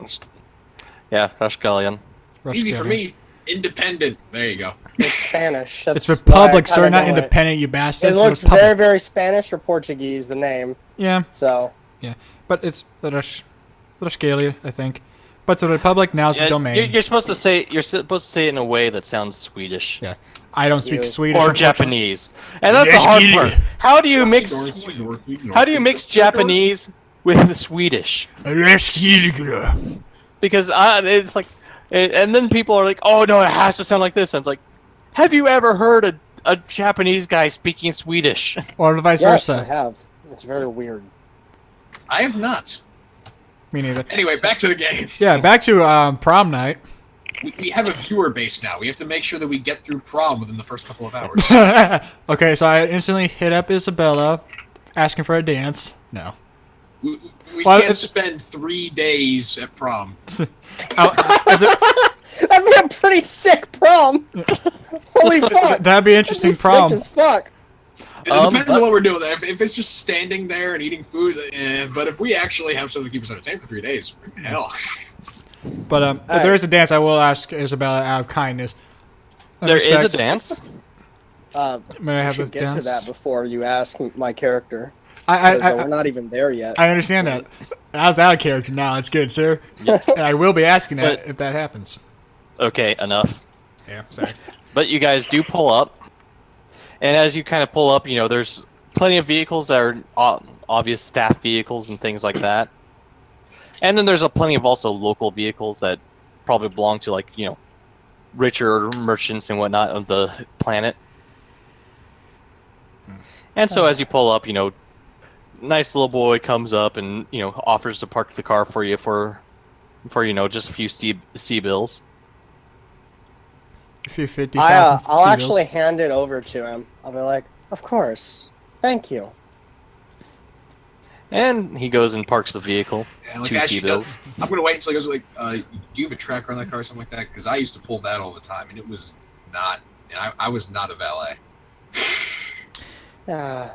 Yeah, Rashgalian. It's easy for me. Independent. There you go. It's Spanish. It's That's Republic, why I sir, kinda not know it. independent, you It bastards. looks Republic. very, very Spanish or Portuguese, the name. Yeah, So, yeah. But it's Rushgalia, I think. But it's a Republic, now it's a domain. You're supposed to say it in a way that sounds Swedish. Yeah. I don't speak You- Swedish Or unfortunately. Japanese. And that's the hard Rashgalian. part. How do you mix Japanese with the Swedish? Rushgalia. Because it's like, and then people are like, "Oh no, it has to sound like this." And it's like, have you ever heard a Japanese guy speaking Swedish? Or vice yes, I versa. have. It's very weird. I have not. Me neither. Anyway, back to the game. Yeah, back to prom night. We have a viewer base now. We have to make sure that we get through prom within the first couple of hours. Okay, so I instantly hit up Isabella, asking for a dance. No. we Well, can't it's- spend 3 days at prom. That'd be a pretty sick prom. Holy fuck. That'd be an That'd interesting be prom. sick as fuck. It depends but- on what we're doing. If it's just standing there and eating food, but if we actually have something to keep us entertained for 3 days, hell. But if there is a dance, I will ask Isabella out of kindness. And There is a respect. dance. May I I have should this get to dance? that before you ask my character. We're not even there yet. I understand that. I was out of character now. It's good, sir. And I will be asking that if that happens. Okay, enough. Yeah, sorry. But you guys do pull up, and as you kind of pull up, there's plenty of vehicles that are obvious staff vehicles and things like that. And then there's plenty of also local vehicles that probably belong to, like, richer merchants and whatnot of the planet. And so as you pull up, nice little boy comes up and, offers to park the car for you for just a few sea bills. A few 50,000 I'll actually hand it over to him. I'll be like, of course. Thank you. And he goes and parks the vehicle. Yeah, like, 2 sea bills. I'm gonna wait until he goes like, do you have a tracker on that car or something like that? Because I used to pull that all the time, and it was not. And I was not a valet. I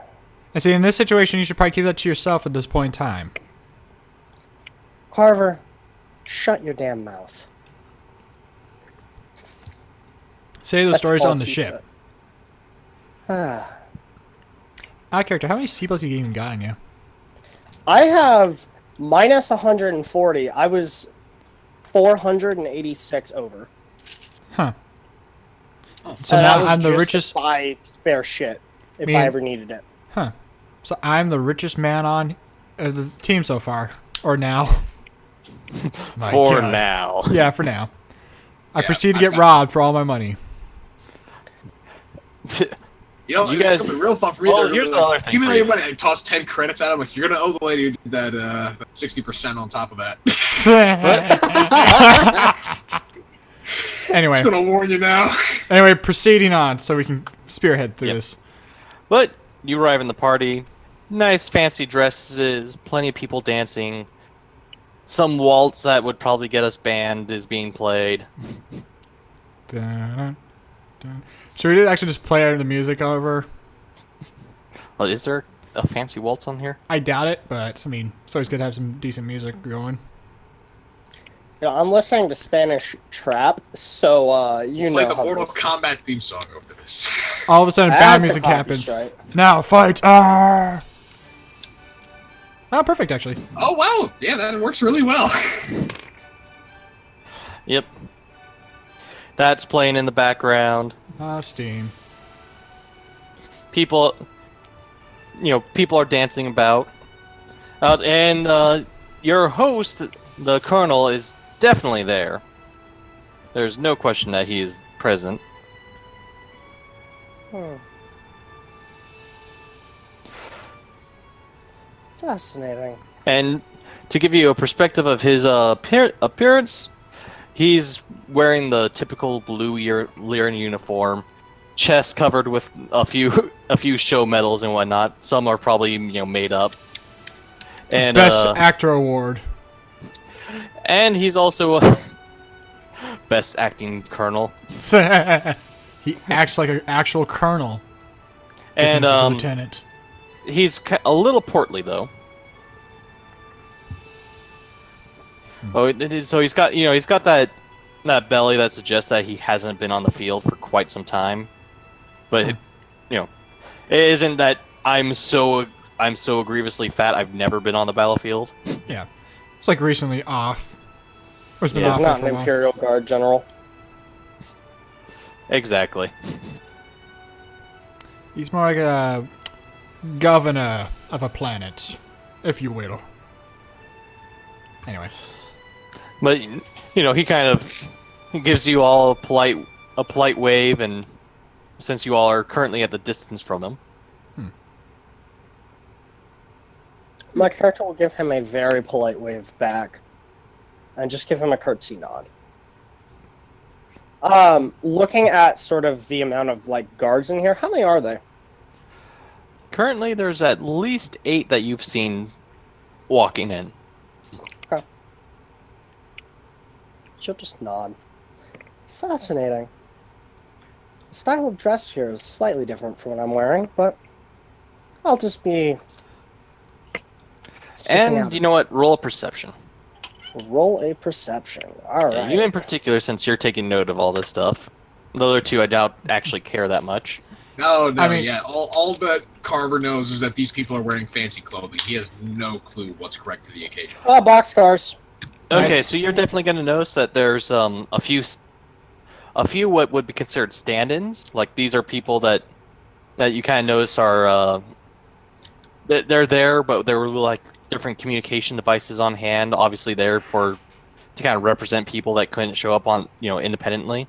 see. In this situation, you should probably keep that to yourself at this point in time. Carver, shut your damn mouth. Say the That's stories all on the she ship. said. Out of character, how many seatbelts you even got on you? I have minus 140. I was 486 over. Huh. So And now I was I'm the just richest. to buy spare shit if I ever needed it. Huh. So I'm the richest man on the team so far, or now. My For God. now. Yeah, for now. I Yeah, proceed to I've get got- robbed for all my money. You It's guys- gonna be real fun for me. Well, They're here's gonna be the like, other thing give me for all your you. money. I toss 10 credits at him. Like, you're gonna owe the lady who did that 60% on top of that. Anyway, Just gonna warn you now. proceeding on so we can spearhead through Yep. this. But you arrive in the party. Nice fancy dresses, plenty of people dancing. Some waltz that would probably get us banned is being played. Dun, dun. Should we actually just play the music over? Well, is there a fancy waltz on here? I doubt it, but I mean, it's always good to have some decent music going. Yeah, I'm listening to Spanish trap, so you Play know the how Mortal this. Kombat theme song over this. All of a sudden, bad That's a music copy happens. strike. Now fight! Ah! Oh, perfect, actually. Oh wow, yeah, that works really well. Yep. That's playing in the background. Ah, Steam. People, people are dancing about. And your host, the Colonel, is definitely there. There's no question that he is present. Fascinating. And to give you a perspective of his appearance, he's wearing the typical blue Lyran uniform, chest covered with a few show medals and whatnot. Some are probably made up. And Best Actor Award. and he's also a best acting colonel. He acts like an actual colonel. And He's a lieutenant. he's a little portly though. Oh, so he's got he's got that belly that suggests that he hasn't been on the field for quite some time. But it isn't that I'm so grievously fat I've never been on the battlefield. Yeah. It's like recently off. Or it's been Yeah. off He's not for an a while. Imperial Guard general. Exactly. He's more like a governor of a planet, if you will. Anyway. But he kind of gives you all a polite wave, and since you all are currently at the distance from him, My character will give him a very polite wave back, and just give him a curtsy nod. Looking at sort of the amount of guards in here, how many are there? currently there's at least 8 that you've seen walking in. She'll just nod. Fascinating. The style of dress here is slightly different from what I'm wearing, but I'll just be sticking And out. you know what? Roll a perception. Roll a perception. All Yeah, right. you in particular, since you're taking note of all this stuff. The other two, I doubt, actually care that much. No, I mean- yeah. All that Carver knows is that these people are wearing fancy clothing. He has no clue what's correct for the occasion. Boxcars. Okay, Nice. so you're definitely going to notice that there's a few what would be considered stand-ins. Like these are people that you kind of notice are they're there, but they're like different communication devices on hand. Obviously, there for to kind of represent people that couldn't show up on independently.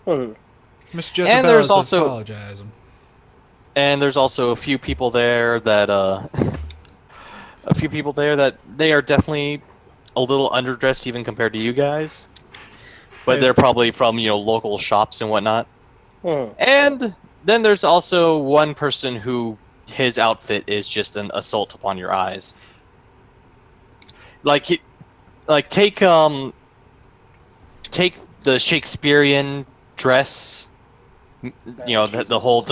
Hmm. Miss And Jezebel there's is also- apologizing. And there's also a few people there that they are definitely a little underdressed even compared to you guys. But Nice. they're probably from local shops and whatnot. Hmm. And then there's also one person who his outfit is just an assault upon your eyes. Like take the Shakespearean dress, the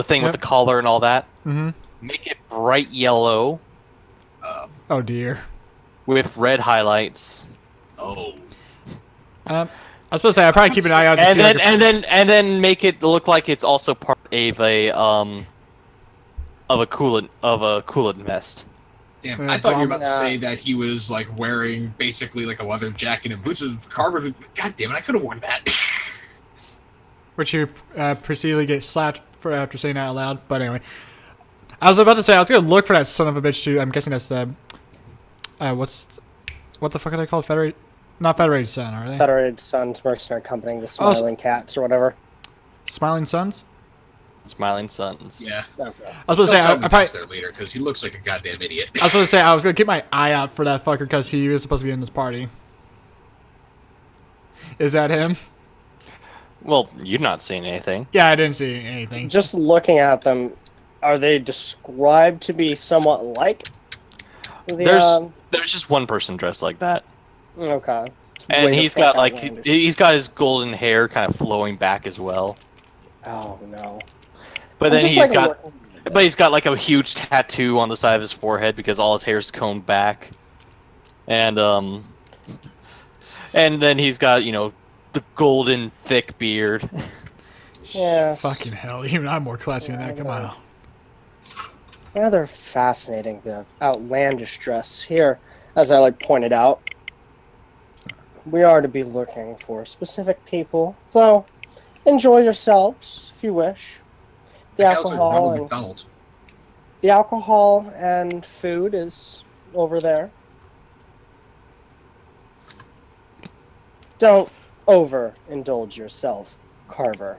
thing Yep. with the collar and all that. Mm-hmm. Make it bright yellow Oh dear. with red highlights. Oh. I was supposed to say I'll probably keep an eye out to And see. then like, and then make it look like it's also part of a coolant vest. Damn, Yeah, I thought you were bomb- about to say that he was like wearing basically like a leather jacket and boots. Carver, God damn it, I could have worn that. which you proceedingly get slapped for after saying that out loud. But anyway, I was about to say I was gonna look for that son of a bitch too. I'm guessing that's the what the fuck are they called? Not Federated Sun, are they? Federated Sons Mercenary Company, the Smiling Cats or whatever. Smiling Suns. Smiling Suns. Yeah. Okay. I was supposed to Don't say tell I me probably. that's there later because he looks like a goddamn idiot. I was supposed to say I was gonna keep my eye out for that fucker because he was supposed to be in this party. Is that him? Well, you're not seeing anything. Yeah, I didn't see anything. Just looking at them, are they described to be somewhat like the? There's just one person dressed like that. Okay. It's And way the he's fuck got like outlandish. he's got his golden hair kind of flowing back as well. Oh no. But I'm then just, he's like, got looking at but he's this. got like a huge tattoo on the side of his forehead because all his hair's combed back. And then he's got, the golden thick beard. Yes. Fucking hell, even I'm more classy than that. Come on. Rather fascinating, the outlandish dress here, as I pointed out. We are to be looking for specific people, though. Enjoy yourselves if you wish. The That looks like alcohol Ronald and McDonald. the alcohol and food is over there. Don't overindulge yourself, Carver.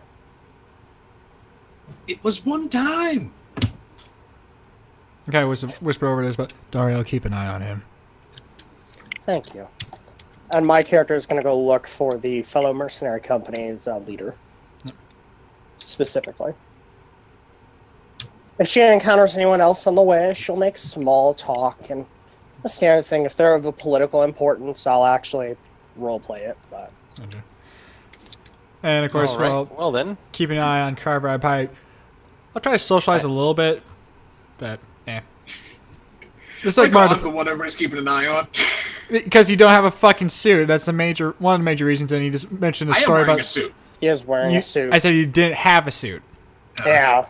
It was one time. Okay, whisper over this, but Dario, keep an eye on him. Thank you. And my character is going to go look for the fellow mercenary company's leader. Specifically. If she encounters anyone else on the way, she'll make small talk and a standard thing. If they're of a political importance, I'll actually roleplay it. But Okay. And of course, All right. well, Well then. keep an eye on Carver. I'll try to socialize a little bit, but It's like Like, more I'm the one everybody's keeping an eye on. because you don't have a fucking suit. That's one of the major reasons. And you just mentioned a I am story wearing about a suit. he is wearing a suit. I said you didn't have a suit, Yeah.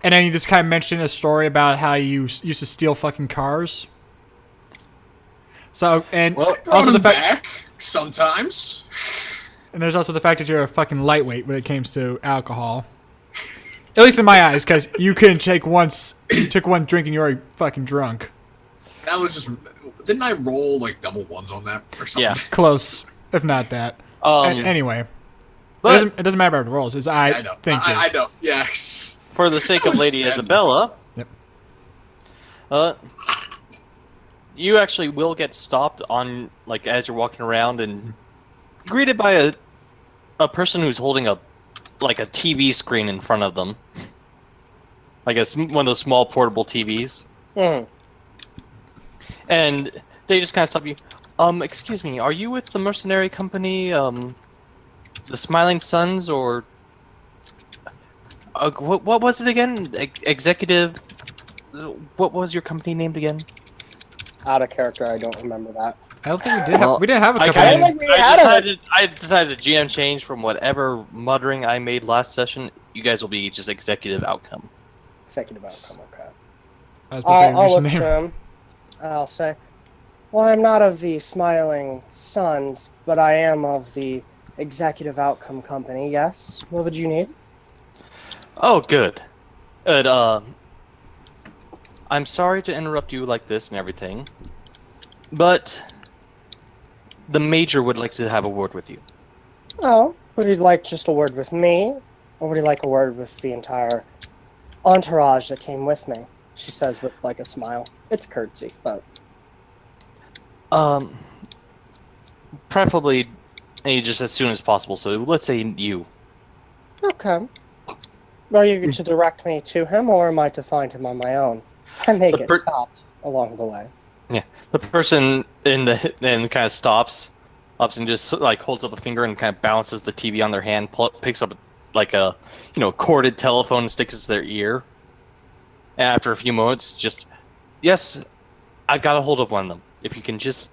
and then you just kind of mentioned a story about how you used to steal fucking cars. So and Well, also Also the the fact, back sometimes. and there's also the fact that you're a fucking lightweight when it comes to alcohol. At least in my eyes, because you couldn't take you took one drink and you were fucking drunk. That was just. Didn't I roll like double ones on that or something? Yeah. Close, if not that. Anyway, but it doesn't matter about the rolls. It's I know. Thank you. I know. Yeah. for the sake I of Lady understand. Isabella, Yep. you actually will get stopped on as you're walking around and greeted by a person who's holding a TV screen in front of them, one of those small portable TVs, Mhm. and they just kind of stop you. Excuse me, are you with the mercenary company, the Smiling Suns, or what was it again? Executive. What was your company named again? Out of character, I don't remember that. I don't think we did. We didn't have a I couple. I kinda- don't think we had it. I decided the GM changed from whatever muttering I made last session. You guys will be just executive outcome. Executive outcome, okay. I was supposed to say I'll your look to name. him. And I'll say, well, I'm not of the Smiling Suns, but I am of the Executive Outcome Company, yes? What would you need? Oh, good. Good. I'm sorry to interrupt you like this and everything, but the Major would like to have a word with you. Oh, would he like just a word with me? Or would he like a word with the entire entourage that came with me? She says with like a smile. It's curtsy, but Um, Preferably just as soon as possible. So let's say you. okay. Are you to direct me to him, or am I to find him on my own? I may The get per- stopped along the way. Yeah, the person in the then kind of stops, ups and just like holds up a finger and kind of balances the TV on their hand, picks up like a corded telephone and sticks it to their ear. And after a few moments, just yes, I've got a hold of one of them. If you can just,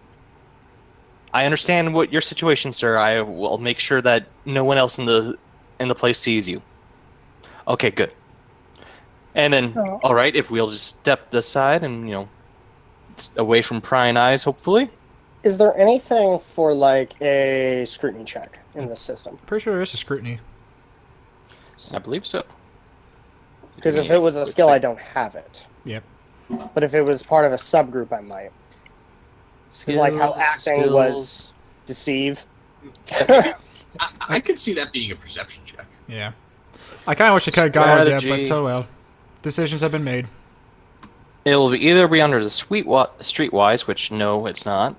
I understand what your situation, sir. I will make sure that no one else in the place sees you. Okay, good. And then, Oh. all right, if we'll just step aside and away from prying eyes, hopefully. Is there anything for like a scrutiny check in this system? Pretty sure it's a scrutiny. I believe so. Because if it was a skill, I don't have it. Yep. But if it was part of a subgroup, I might. Because like how acting was deceive. I could see that being a perception check. Yeah. I kind of wish I could have got it yet, Strategy. but oh well. Decisions have been made. It will either be under the streetwise, which no, it's not,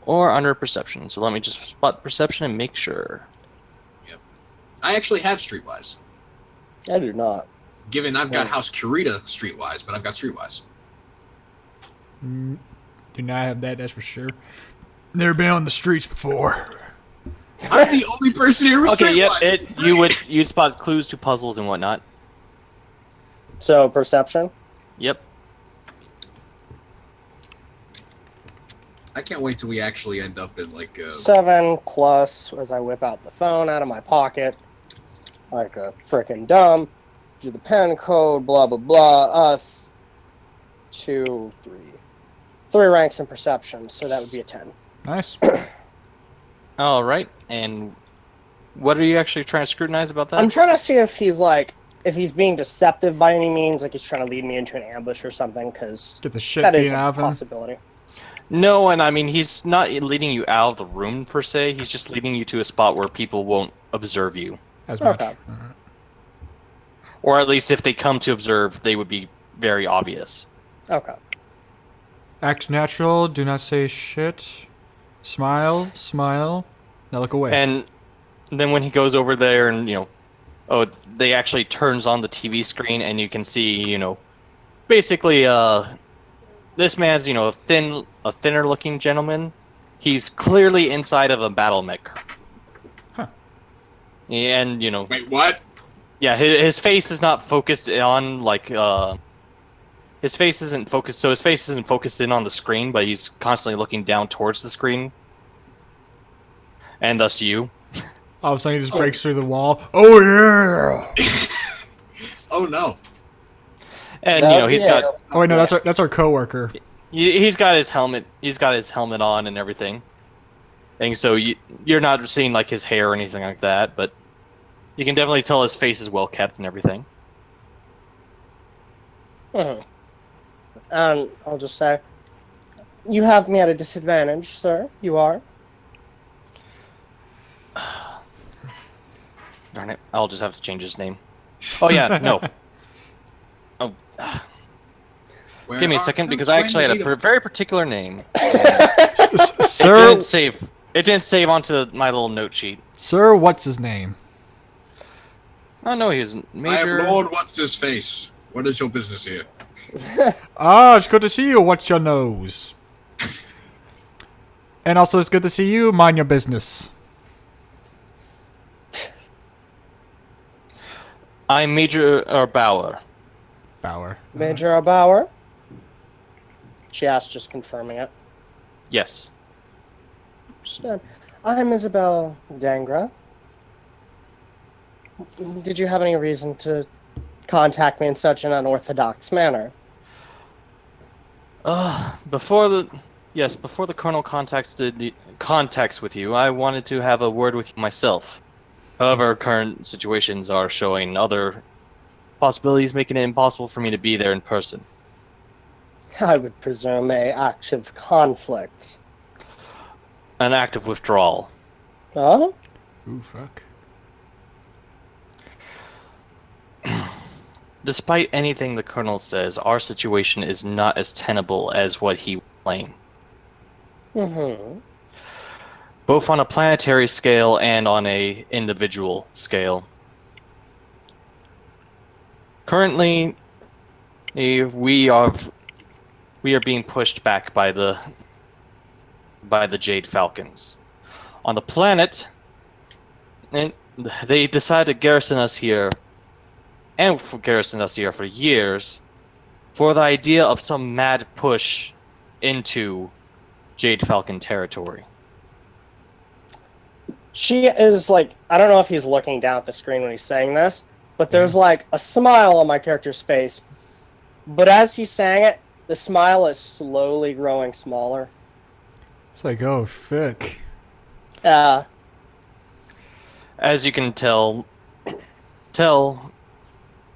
or under perception. So let me just spot perception and make sure. I actually have Streetwise. I do not. Given I've got Yeah. House Kurita Streetwise, but I've got Streetwise. Do not have that, that's for sure. Never been on the streets before. I'm the only person here with Okay, yep. Streetwise. You'd spot clues to puzzles and whatnot. So perception. Yep. I can't wait till we actually end up in like 7 plus as I whip out the phone out of my pocket, like a frickin' dumb. Do the pen code, blah blah blah. 2, 3. 3 ranks in perception, so that would be a 10. Nice. All right. And what are you actually trying to scrutinize about that? I'm trying to see if he's being deceptive by any means, like he's trying to lead me into an ambush or something, because Get the shit that is beaten a out of him. possibility. No, and I mean he's not leading you out of the room per se. He's just leading you to a spot where people won't observe you, As much. Okay. or at least if they come to observe, they would be very obvious. Okay. Act natural. Do not say shit. Smile. Smile. Now look away. And then when he goes over there and they actually turns on the TV screen and you can see basically this man's a thinner looking gentleman. He's clearly inside of a battle mech. Huh. And Wait, what? yeah, his face is not focused on his face isn't focused, so his face isn't focused in on the screen, but he's constantly looking down towards the screen. And thus you. All of a sudden he just breaks through the wall. Oh yeah! Oh no. And he's got Oh wait, no, that's our coworker. he's got his helmet. He's got his helmet on and everything. And so you're not seeing like his hair or anything like that, but you can definitely tell his face is well kept and everything. And I'll just say, you have me at a disadvantage, sir. You are. Darn it! I'll just have to change his name. Oh yeah, no. Oh, Where give me a are second you because I actually had a trying to very particular name. Sir, It didn't save onto my little note sheet. sir, what's his name? Oh no, he's I am Major. Lord What's His Face. What is your business here? Ah, it's good to see you. What's your nose? And also, it's good to see you. Mind your business. I'm Major Bauer. Bauer. Major Bauer? She asked, just confirming it. Yes. Understood. I'm Isabel Dangra. Did you have any reason to contact me in such an unorthodox manner? Before the Colonel contacts with you, I wanted to have a word with you myself. However, current situations are showing other possibilities, making it impossible for me to be there in person. I would presume a active conflict. An act of withdrawal. Huh? Ooh, fuck. Despite anything the Colonel says, our situation is not as tenable as what he was claim. Mm-hmm. Both on a planetary scale and on a individual scale. Currently, we are being pushed back by the Jade Falcons. On the planet, and they decided to garrison us here, and garrison us here for years, for the idea of some mad push into Jade Falcon territory. She is like, I don't know if he's looking down at the screen when he's saying this, but there's like a smile on my character's face. But as he's saying it, the smile is slowly growing smaller. It's like, oh, fuck. As you can tell,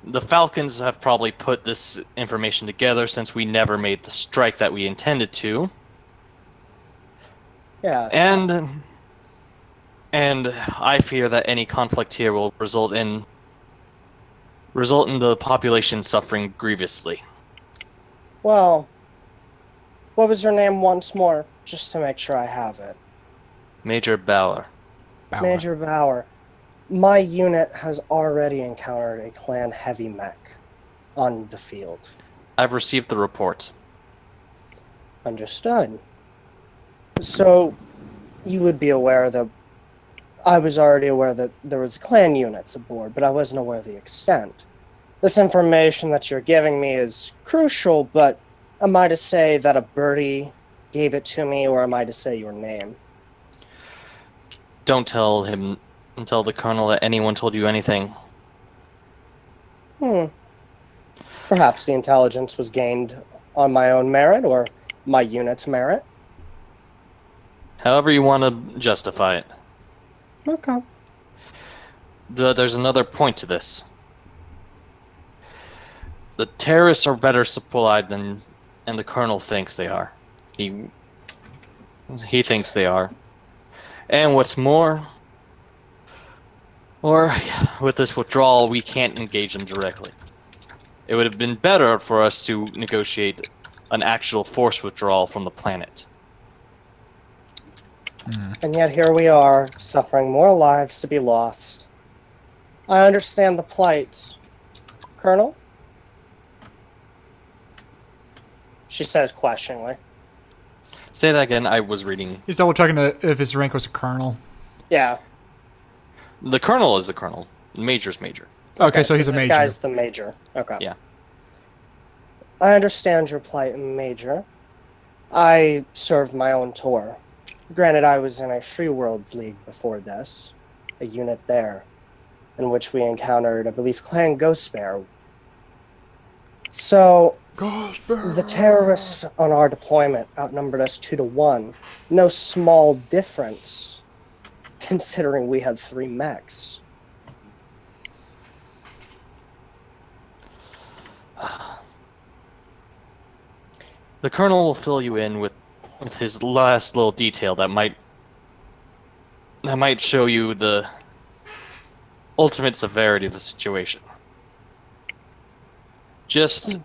the Falcons have probably put this information together since we never made the strike that we intended to. Yes. And I fear that any conflict here will result in the population suffering grievously. Well, what was your name once more, just to make sure I have it? Major Bauer. Major Bauer. My unit has already encountered a clan heavy mech on the field. I've received the report. Understood. So, you would be aware that I was already aware that there was clan units aboard, but I wasn't aware of the extent. This information that you're giving me is crucial, but am I to say that a birdie gave it to me, or am I to say your name? Don't tell the Colonel that anyone told you anything. Perhaps the intelligence was gained on my own merit, or my unit's merit. However you want to justify it. Okay. There's another point to this. The terrorists are better supplied than the Colonel thinks they are. He thinks they are. And what's more, with this withdrawal, we can't engage them directly. It would have been better for us to negotiate an actual force withdrawal from the planet. And yet here we are, suffering more lives to be lost. I understand the plight. Colonel? She says questioningly. Say that again, I was reading. He's double checking if his rank was a colonel. Yeah. The Colonel is the Colonel. Major's Major. Okay, so he's a this major. guy's the major. Okay. Yeah. I understand your plight, Major. I served my own tour. Granted, I was in a Free Worlds League before this, a unit there, in which we encountered, I believe, Clan Ghostbear. So, the terrorists on our deployment outnumbered us 2-1. No small difference, considering we had 3 mechs. The Colonel will fill you in with his last little detail that might show you the ultimate severity of the situation. Just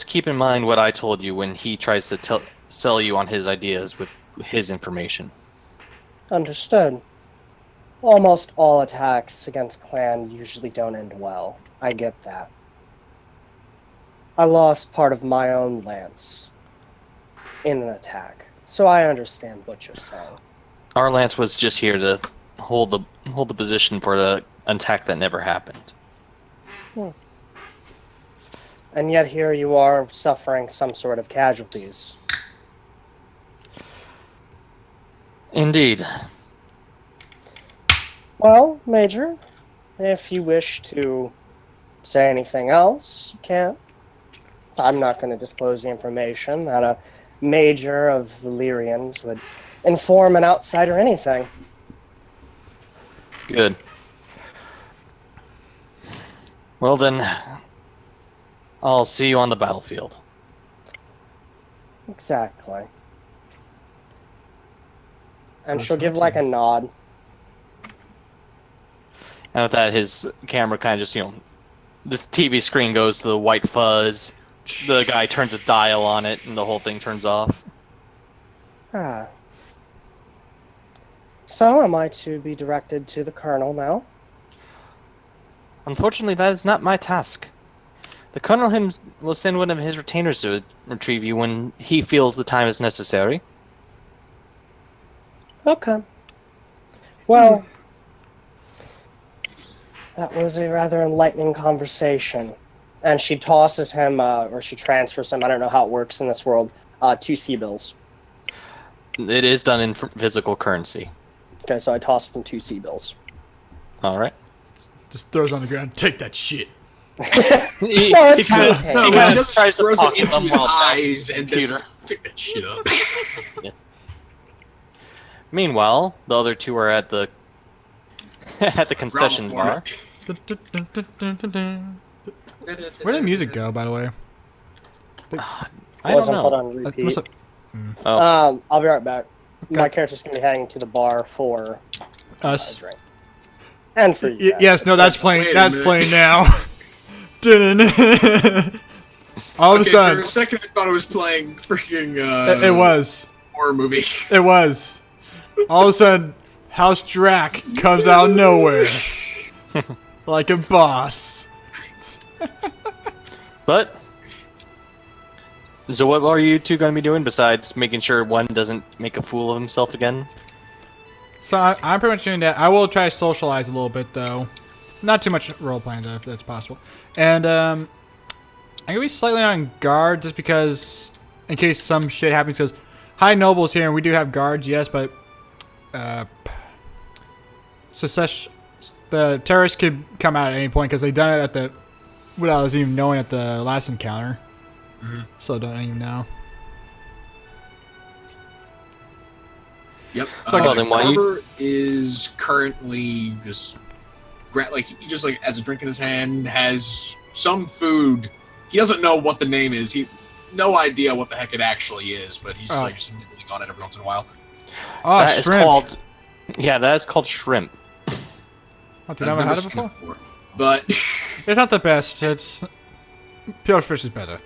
keep in mind what I told you when he tries to sell you on his ideas with his information. Understood. Almost all attacks against clan usually don't end well. I get that. I lost part of my own lance in an attack, so I understand what you're saying. Our lance was just here to hold the position for the attack that never happened. And yet here you are suffering some sort of casualties. Indeed. Well, Major, if you wish to say anything else, you can't. I'm not going to disclose the information that a major of the Lyrians would inform an outsider anything. Good. Well then, I'll see you on the battlefield. Exactly. And she'll give like a nod. And with that, his camera kind of just, the TV screen goes to the white fuzz. The guy turns a dial on it, and the whole thing turns off. Ah. So, am I to be directed to the Colonel now? Unfortunately, that is not my task. The Colonel will send one of his retainers to retrieve you when he feels the time is necessary. Okay. Well, that was a rather enlightening conversation. And she tosses him, or she transfers him, I don't know how it works in this world, 2 C-bills. It is done in physical currency. Okay, so I tossed him 2 C-bills. All right. Just throws on the ground. Take that shit. He it's kind of okay. No, he he kind of just tries to throws pocket it into them his while bashing eyes the and computer. just pick that shit up. Meanwhile, the other two are at the concession Ground bar. Where'd the music go, by the way? I don't Wasn't put know. on Must repeat. have- Oh, I'll be right back. Okay. My character's going to be heading to the bar for a Us. drink. And for you guys. Yes, no, that's playing. Wait a That's minute. playing now. Dun-dun. All of a Okay, for sudden, a second I thought I was playing freaking it was. horror movie. It was. All of a sudden, House Drac comes out of nowhere. Like a boss. but so what are you two going to be doing besides making sure one doesn't make a fool of himself again? So I'm pretty much doing that. I will try to socialize a little bit, though. Not too much role playing, though, if that's possible. And I'm going to be slightly on guard just because, in case some shit happens, because High Noble's here, and we do have guards, yes, but the terrorists could come out at any point because they done it at the, without us even knowing at the last encounter. So I don't even know. Yep. Well, then why you- Carver is currently just he just like has a drink in his hand, has some food. He doesn't know what the name is. He no idea what the heck it actually is, but he's like just nibbling on it every once in a while. Oh, That is shrimp. called. Yeah, that is called shrimp. What, did I ever had it seen before? before. But It's not the best. It's pure fish is better.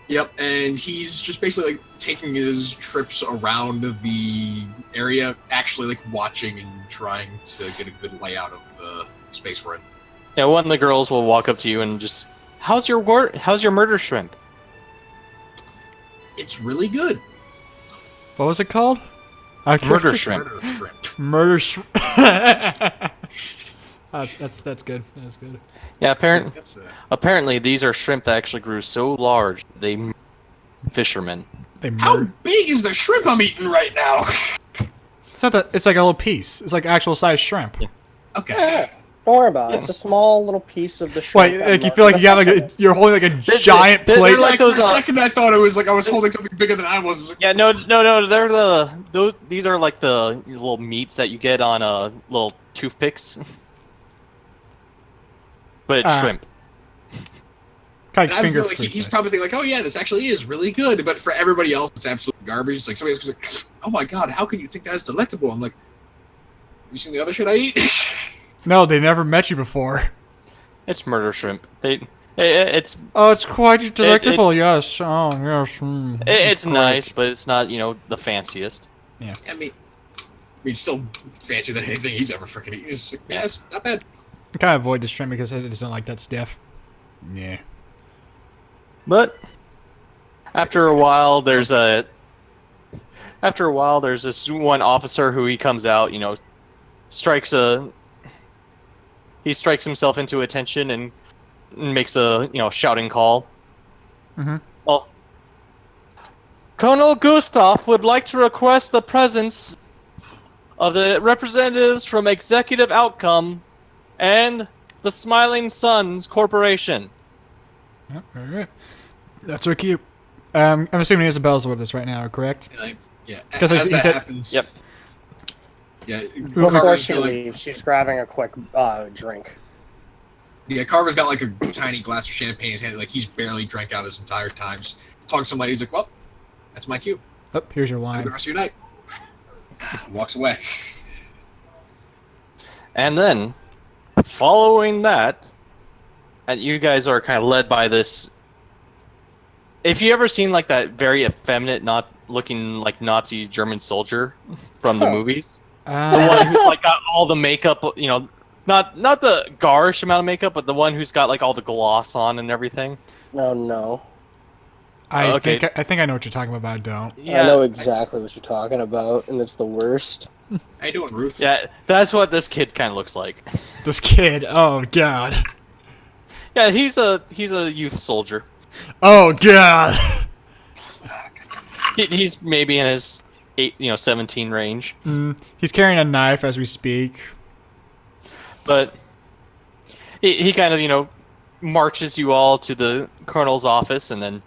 yep, and he's just basically like taking his trips around the area, actually like watching and trying to get a good layout of the space we're in. Yeah, one of the girls will walk up to you and just, how's your murder shrimp? It's really good. What was it called? Murder shrimp. Murder shrimp. Murder shrimp. That's good. That's good. Yeah, That's apparently these are shrimp that actually grew so large they fishermen. They How murder. big is the shrimp I'm eating right now? It's not that. It's like a little piece. It's like actual size shrimp. Okay. Yeah, don't worry about it. It's a small little piece of the shrimp. Wait, that like you murdered feel like the you got like fisherman. you're holding like a giant they're plate. like Like those, for a second, I thought it was like I was holding something bigger than I was. I was like, Yeah, no, they're these are like the little meats that you get on little toothpicks. But it's shrimp. Kind and of I finger feel like foods. he's probably thinking like, oh yeah, this actually is really good. But for everybody else, it's absolute garbage. It's like somebody else goes like, oh my god, how can you think that is delectable? I'm like, you seen the other shit I eat? No, they never met you before. It's murder shrimp. It's Oh, it's quite delectable. Yes. Oh, yes. it's great. nice, but it's not the fanciest. I mean, still fancier than anything he's ever freaking eaten. It's like, yeah, it's not bad. I kind of avoid the shrimp because I just don't like that stuff. Yeah. But after a while, there's this one officer who he comes out, he strikes himself into attention and makes a shouting call. Mhm. Well, Colonel Gustav would like to request the presence of the representatives from Executive Outcome and the Smiling Suns Corporation. Yep, all right. That's so cute. I'm assuming Isabel's with us right now, correct? Yeah. 'Cause As he that said- happens. Yep. Yeah. Before Carver's she got, like, leaves, she's grabbing a quick drink. yeah, Carver's got like a tiny glass of champagne in his hand. Like he's barely drank out this entire time. Just talking to somebody. He's like, "Well, that's my cue. Oh, here's your Have a wine. good rest of your night." Walks away. And then, following that, and you guys are kind of led by this. If you ever seen like that very effeminate, not looking like Nazi German soldier from the Huh. movies, the one who's like got all the makeup, you know, not the garish amount of makeup, but the one who's got like all the gloss on and everything. Oh no. I Okay. think I know what you're talking about, but I don't. I know exactly what you're talking about, and it's the worst. How you doing, Ruth? Yeah, that's what this kid kind of looks like. This kid. Oh god. Yeah, he's a youth soldier. Oh god. He's maybe in his 17 range. He's carrying a knife as we speak. But he kind of, marches you all to the colonel's office and then,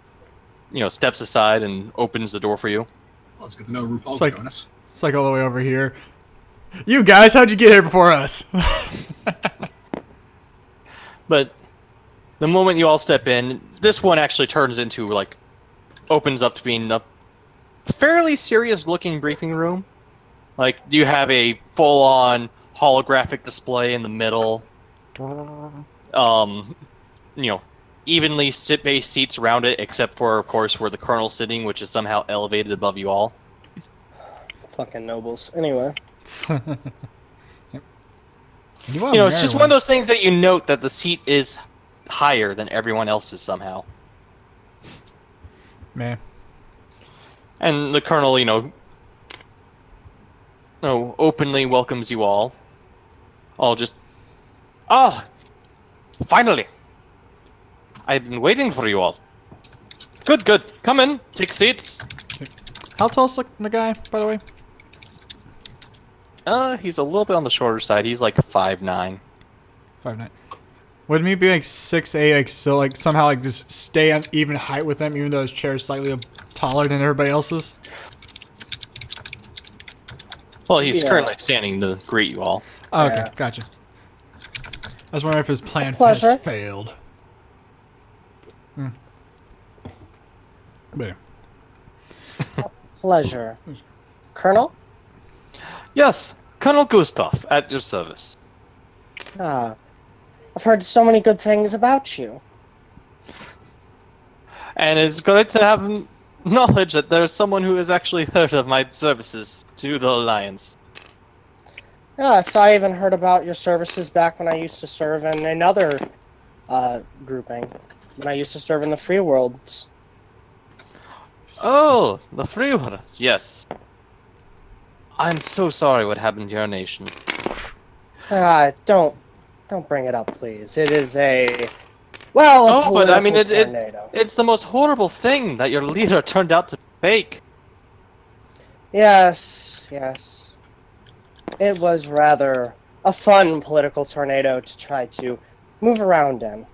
steps aside and opens the door for you. Well, it's good to know RuPaul's It's like- doing this. It's like all the way over here. You guys, how'd you get here before us? But the moment you all step in, this one actually turns into, opens up to being a fairly serious-looking briefing room. Like, you have a full-on holographic display in the middle. Evenly spaced seats around it, except for, of course, where the colonel's sitting, which is somehow elevated above you all. Fucking nobles. Anyway. It's just one of those things that you note that the seat is higher than everyone else's somehow. Man. And the colonel, openly welcomes you all. Finally! I've been waiting for you all. Good. Come in, take seats. How tall's the guy, by the way? He's a little bit on the shorter side. He's like 5'9". 5'9". Wouldn't he be like 6'8", so somehow just stay on even height with them, even though his chair is slightly taller than everybody else's? Well, he's Yeah. currently standing to greet you all. Oh, okay, Yeah. gotcha. I was wondering if his plan Pleasure. has failed. But yeah. Pleasure. Colonel? Yes, Colonel Gustav, at your service. Ah, I've heard so many good things about you. And it's great to have knowledge that there's someone who has actually heard of my services to the Alliance. Yes, I even heard about your services back when I used to serve in another grouping. When I used to serve in the Free Worlds. Oh, the Free Worlds, yes. I'm so sorry what happened to your nation. Don't bring it up, please. It is a political tornado. it's the most horrible thing that your leader turned out to fake. Yes. It was rather a fun political tornado to try to move around in.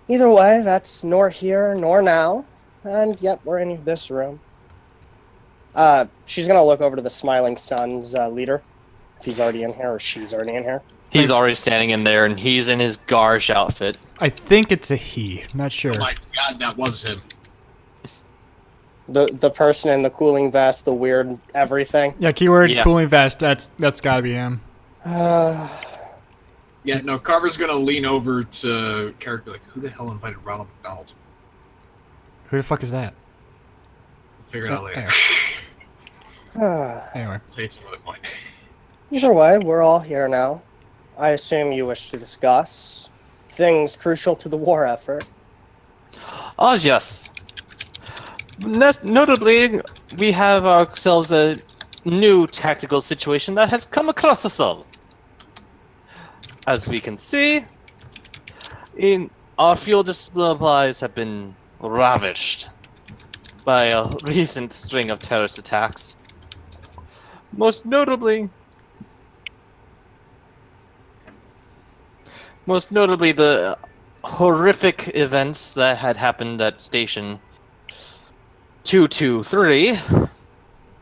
Either way, that's nor here nor now, and yet we're in this room. She's gonna look over to the Smiling Sun's leader, if he's already in here or she's already in here. He's already standing in there, and he's in his Garsh outfit. I think it's a he. Not sure. Oh my god, that was him. The person in the cooling vest, the weird everything. Yeah, keyword Yeah. cooling vest. That's gotta be him. Yeah, no, Carver's gonna lean over to Carrick, be like, who the hell invited Ronald McDonald? Who the fuck is that? Figure it out later. Anyway. I'll tell you some other point. Either way, we're all here now. I assume you wish to discuss things crucial to the war effort. Oh, yes. Notably, we have ourselves a new tactical situation that has come across us all. As we can see, our fuel supplies have been ravished by a recent string of terrorist attacks. Most notably, Most notably the horrific events that had happened at Station 223.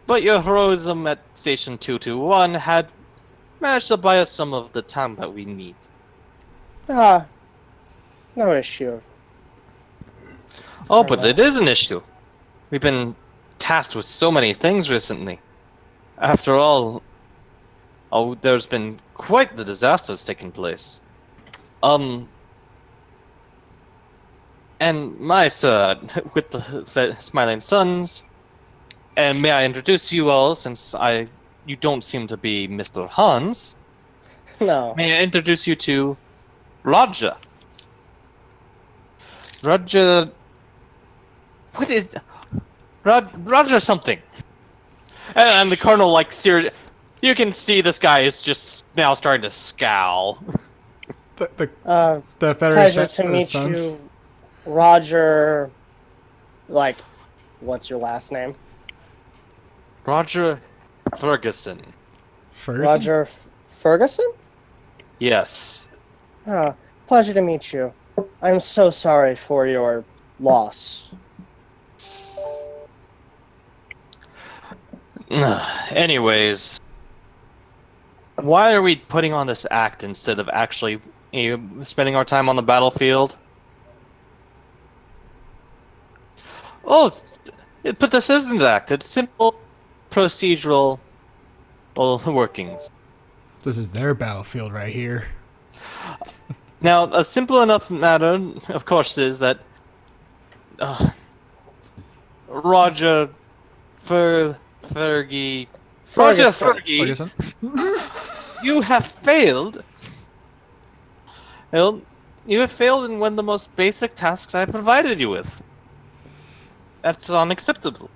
But your heroism at Station 221 had managed to buy us some of the time that we need. Ah, no issue. Oh, but it is an issue. We've been tasked with so many things recently. After all, there's been quite the disasters taking place. And my sir, with the smiling suns, and may I introduce you all, since you don't seem to be Mr. Hans. No. May I introduce you to Roger. Roger. What is Roger something? And the colonel, like, serious. You can see this guy is just now starting to scowl. The Pleasure Federation to meet you, Roger. Like, what's your last name? Roger Ferguson. Ferguson? Roger Ferguson? Yes. Pleasure to meet you. I'm so sorry for your loss. Anyways, why are we putting on this act instead of actually spending our time on the battlefield? Oh, but this isn't an act. It's simple procedural workings. This is their battlefield right here. Now, a simple enough matter, of course, is that Roger Fergie. Roger Ferguson. Fergie, you have failed. Well, you have failed in one of the most basic tasks I provided you with. That's unacceptable.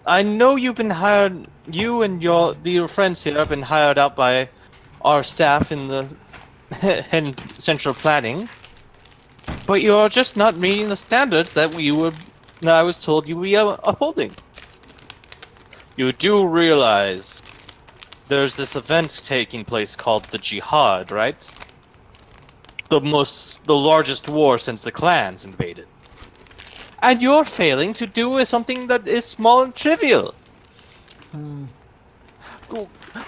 I know you've been hired. You and your friends here have been hired out by our staff in the in central planning, but you are just not meeting the standards that I was told you were upholding. You do realize there's this event taking place called the Jihad, right? The largest war since the clans invaded. And you're failing to do something that is small and trivial.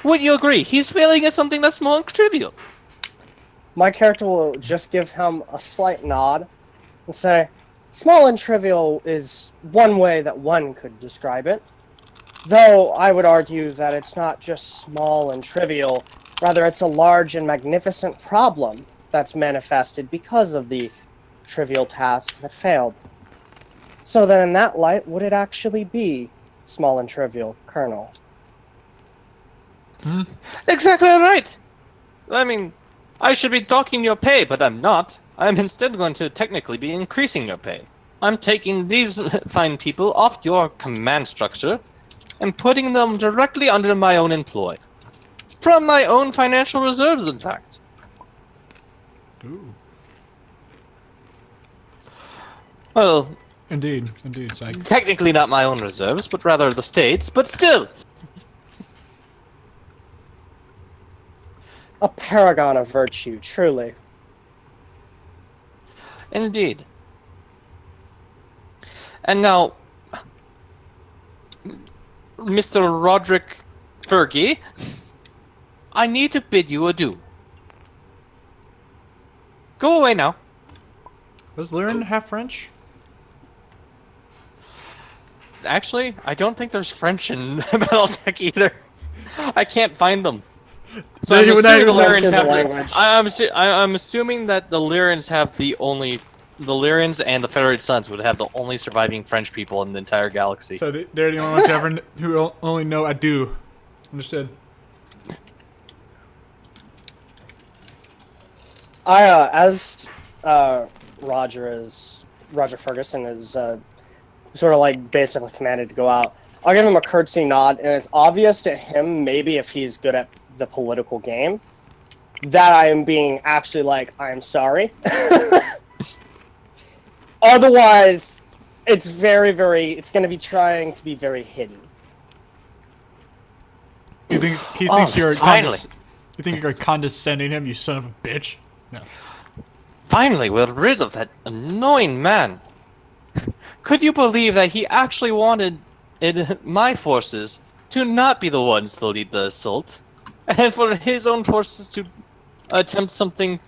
Would you agree? He's failing at something that's small and trivial. My character will just give him a slight nod and say, small and trivial is one way that one could describe it. Though I would argue that it's not just small and trivial, rather it's a large and magnificent problem that's manifested because of the trivial task that failed. So then in that light, would it actually be small and trivial, Colonel? Exactly right. I mean, I should be docking your pay, but I'm not. I'm instead going to technically be increasing your pay. I'm taking these fine people off your command structure and putting them directly under my own employ. From my own financial reserves, in fact. Ooh. Well, Indeed, Psych. technically not my own reserves, but rather the state's, but still. A paragon of virtue, truly. Indeed. And now, Mr. Roderick Fergie, I need to bid you adieu. Go away now. Was Lyran half French? Actually, I don't think there's French in Battletech either. I can't find them. So Yeah, I'm you would assuming the not- French is a Lyrans language. have. I'm assuming that the Lyrans have the Lyrans and the Federated Sons would have the only surviving French people in the entire galaxy. So they're the only ones who only know adieu. Understood. Roger Ferguson is sort of like basically commanded to go out. I'll give him a curtsy nod, and it's obvious to him, maybe if he's good at the political game, that I am being actually like, I'm sorry. Otherwise, it's it's going to be trying to be very hidden. He thinks you're finally. you think you're condescending him, you son of a bitch. No. Finally, we're rid of that annoying man. Could you believe that he actually wanted my forces to not be the ones to lead the assault, and for his own forces to attempt something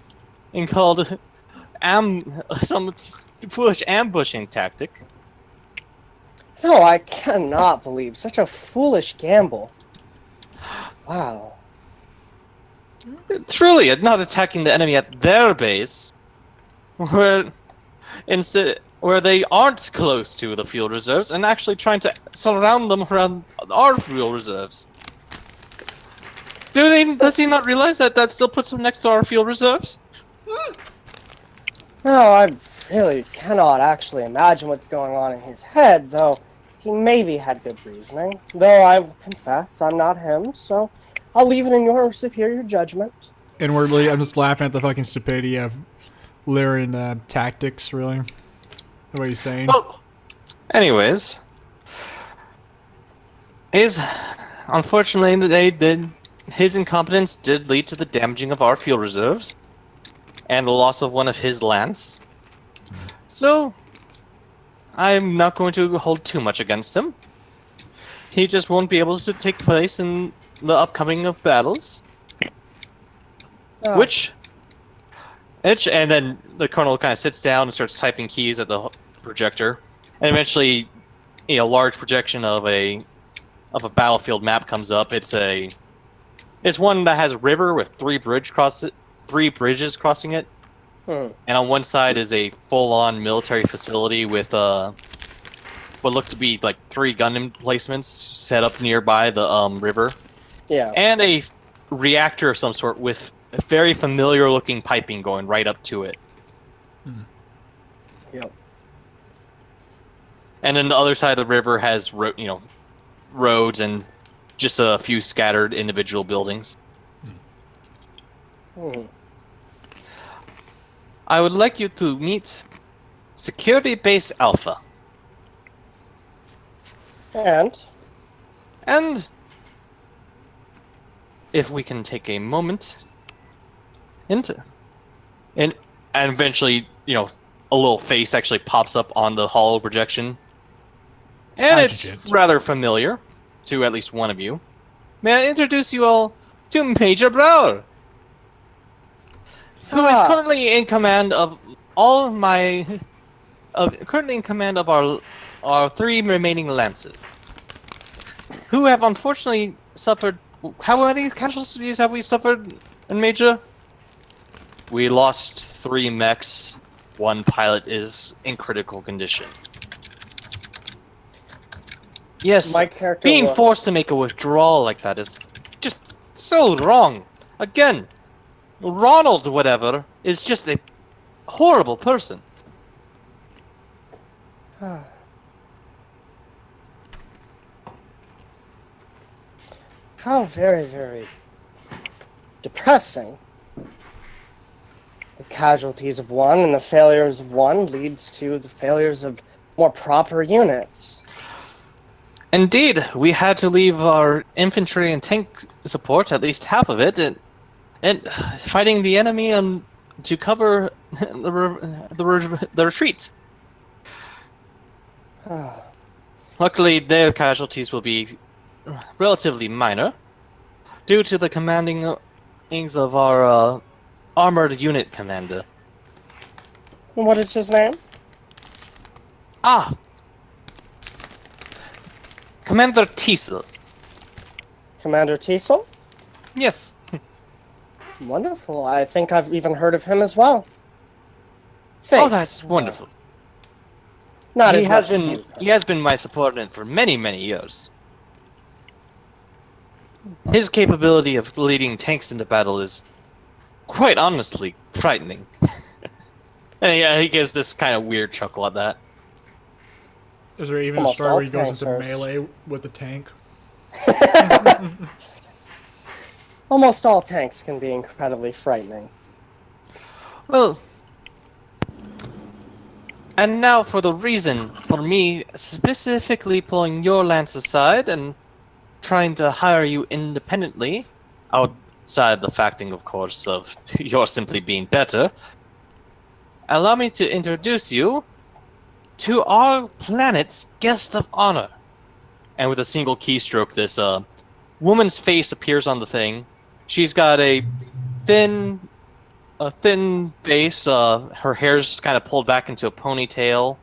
called some foolish ambushing tactic? No, I cannot believe such a foolish gamble. Wow. Truly, not attacking the enemy at their base, where they aren't close to the fuel reserves, and actually trying to surround them around our fuel reserves. Does he not realize that still puts him next to our fuel reserves? No, I really cannot actually imagine what's going on in his head, though he maybe had good reasoning. Though I confess I'm not him, so I'll leave it in your superior judgment. Inwardly, I'm just laughing at the fucking stupidity of Lyrian tactics, really. What are you saying? Well, anyways, unfortunately his incompetence did lead to the damaging of our fuel reserves and the loss of one of his lance. So I'm not going to hold too much against him. He just won't be able to take place in the upcoming of battles. Oh. And then the colonel kind of sits down and starts typing keys at the projector, and eventually, a large projection of a battlefield map comes up. It's one that has a river with three bridges crossing it, and on one side is a full-on military facility with what look to be like 3 gun emplacements set up nearby the river. Yeah. And a reactor of some sort with a very familiar-looking piping going right up to it. Yep. And then the other side of the river has roads and just a few scattered individual buildings. I would like you to meet Security Base Alpha. And if we can take a moment and eventually, a little face actually pops up on the hollow projection. And it's rather familiar to at least one of you. May I introduce you all to Major Brower, who is currently in command of our 3 remaining lances, who have unfortunately suffered. How many casualties have we suffered in Major? We lost 3 mechs. 1 pilot is in critical condition. Yes, being forced to make a withdrawal like that is just so wrong. Again, Ronald whatever is just a horrible person. How very, very depressing. The casualties of one and the failures of one leads to the failures of more proper units. Indeed, we had to leave our infantry and tank support, at least half of it, and fighting the enemy to cover the retreat. Luckily, their casualties will be relatively minor, due to the commandings of our armored unit commander. What is his name? Commander Teasel. Commander Teasel? Yes. Wonderful. I think I've even heard of him as well. That's wonderful. Not as much as you. He has been my subordinate for many, many years. His capability of leading tanks into battle is quite honestly frightening. And yeah, he gives this kind of weird chuckle at that. Is there even a story where he goes into melee with the tank? Almost all tanks can be incredibly frightening. Well, and now for the reason for me specifically pulling your lance aside and trying to hire you independently, aside the facting, of course, of your simply being better, allow me to introduce you to our planet's guest of honor. And with a single keystroke, this woman's face appears on the thing. She's got a thin face. Her hair's kind of pulled back into a ponytail.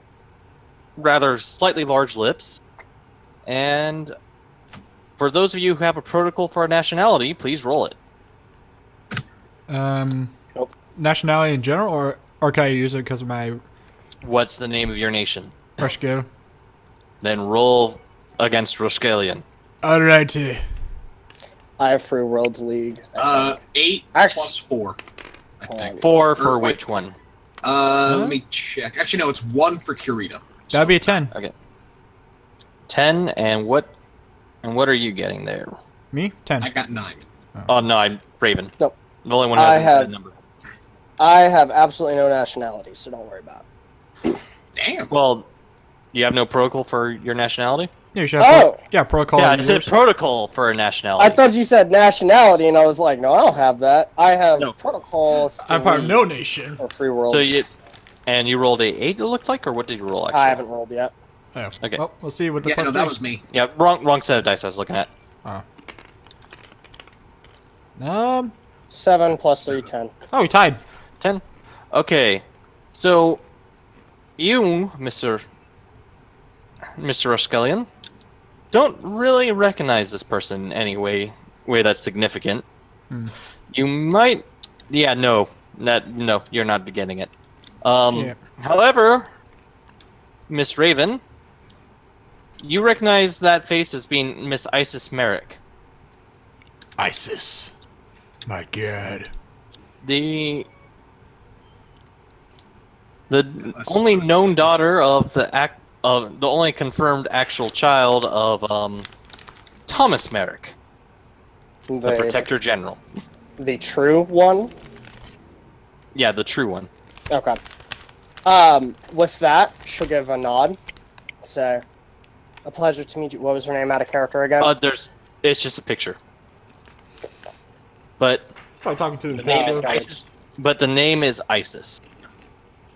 Rather slightly large lips. And for those of you who have a protocol for a nationality, please roll it. Nope. Nationality in general, or can I use it because of my What's the name of your nation? Rushgale? Then roll against Roskelion. Alrighty. I have Free Worlds League. I think. 8 Actually- plus 4. I Hold think. on. 4 for Or wait. which one? Let me check. Actually, no, it's 1 for Kirita. So, That'd be a 10. 10, and what are you getting there? Me? 10. I got 9. Oh no, I'm Raven. Nope. The only one who has I an inside have- number. I have absolutely no nationality, so don't worry about it. Damn. Well, you have no protocol for your nationality? Yeah, you should have Oh! yeah, protocol. yeah, I of said yours. protocol for a nationality. I thought you said nationality, and I was like, no, I don't have that. I have No. protocol. I'm part of 3 no nation. or Free Worlds. So you rolled a 8, it looked like, or what did you roll actually? I haven't rolled yet. Oh. Okay. Well, we'll see what the Yeah, plus no, that three. was me. Yeah, wrong set of dice I was looking at. Oh. 7 plus 3, 10. Oh, we tied. 10. Okay, so you, Mr. Roskelion, don't really recognize this person in any way that's significant. Hmm. You might, yeah, no, you're not getting it. Yeah. However, Miss Raven, you recognize that face as being Miss Isis Merrick, ISIS. My God. the That's only not known true. daughter of the only confirmed actual child of Thomas Merrick, the The, Protector General. the true one? Yeah, the true one. Okay. With that, she'll give a nod. Say, a pleasure to meet you. What was her name out of character again? It's just a picture. But Probably talking to the name is okay. Isis. But the name is Isis,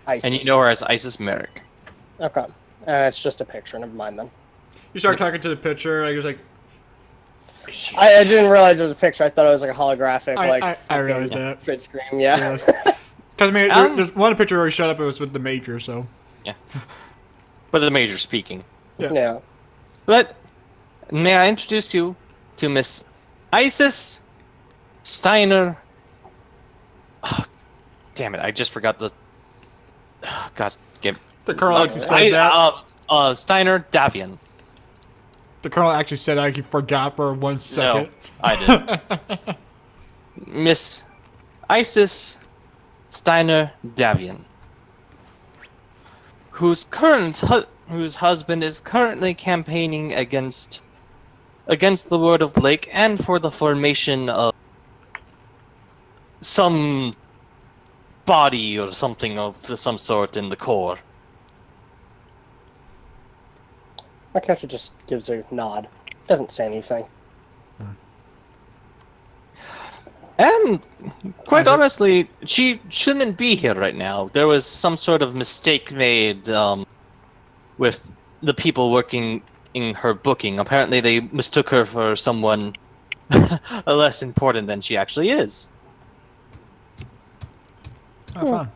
ISIS. and you know her as Isis Merrick. Okay. It's just a picture. Never mind then. You start talking to the picture, like, it's like, I didn't realize it was a picture. I thought it was like a holographic, I realized that. grid screen. Yeah. Because, I mean, Um, there's one picture where he showed up, it was with the major, so. But the major speaking. Yeah. But may I introduce you to Miss Isis Steiner? Oh, damn it! I just forgot the. Oh, God, give. The colonel actually said that. Steiner Davian. The colonel actually said I forgot for 1 second. No, I did. Miss Isis Steiner Davian, whose husband is currently campaigning against the Lord of Lake and for the formation of some body or something of some sort in the core. My character just gives a nod. Doesn't say anything. And quite How's it- honestly, she shouldn't be here right now. There was some sort of mistake made with the people working in her booking. Apparently, they mistook her for someone less important than she actually is. Oh, fun.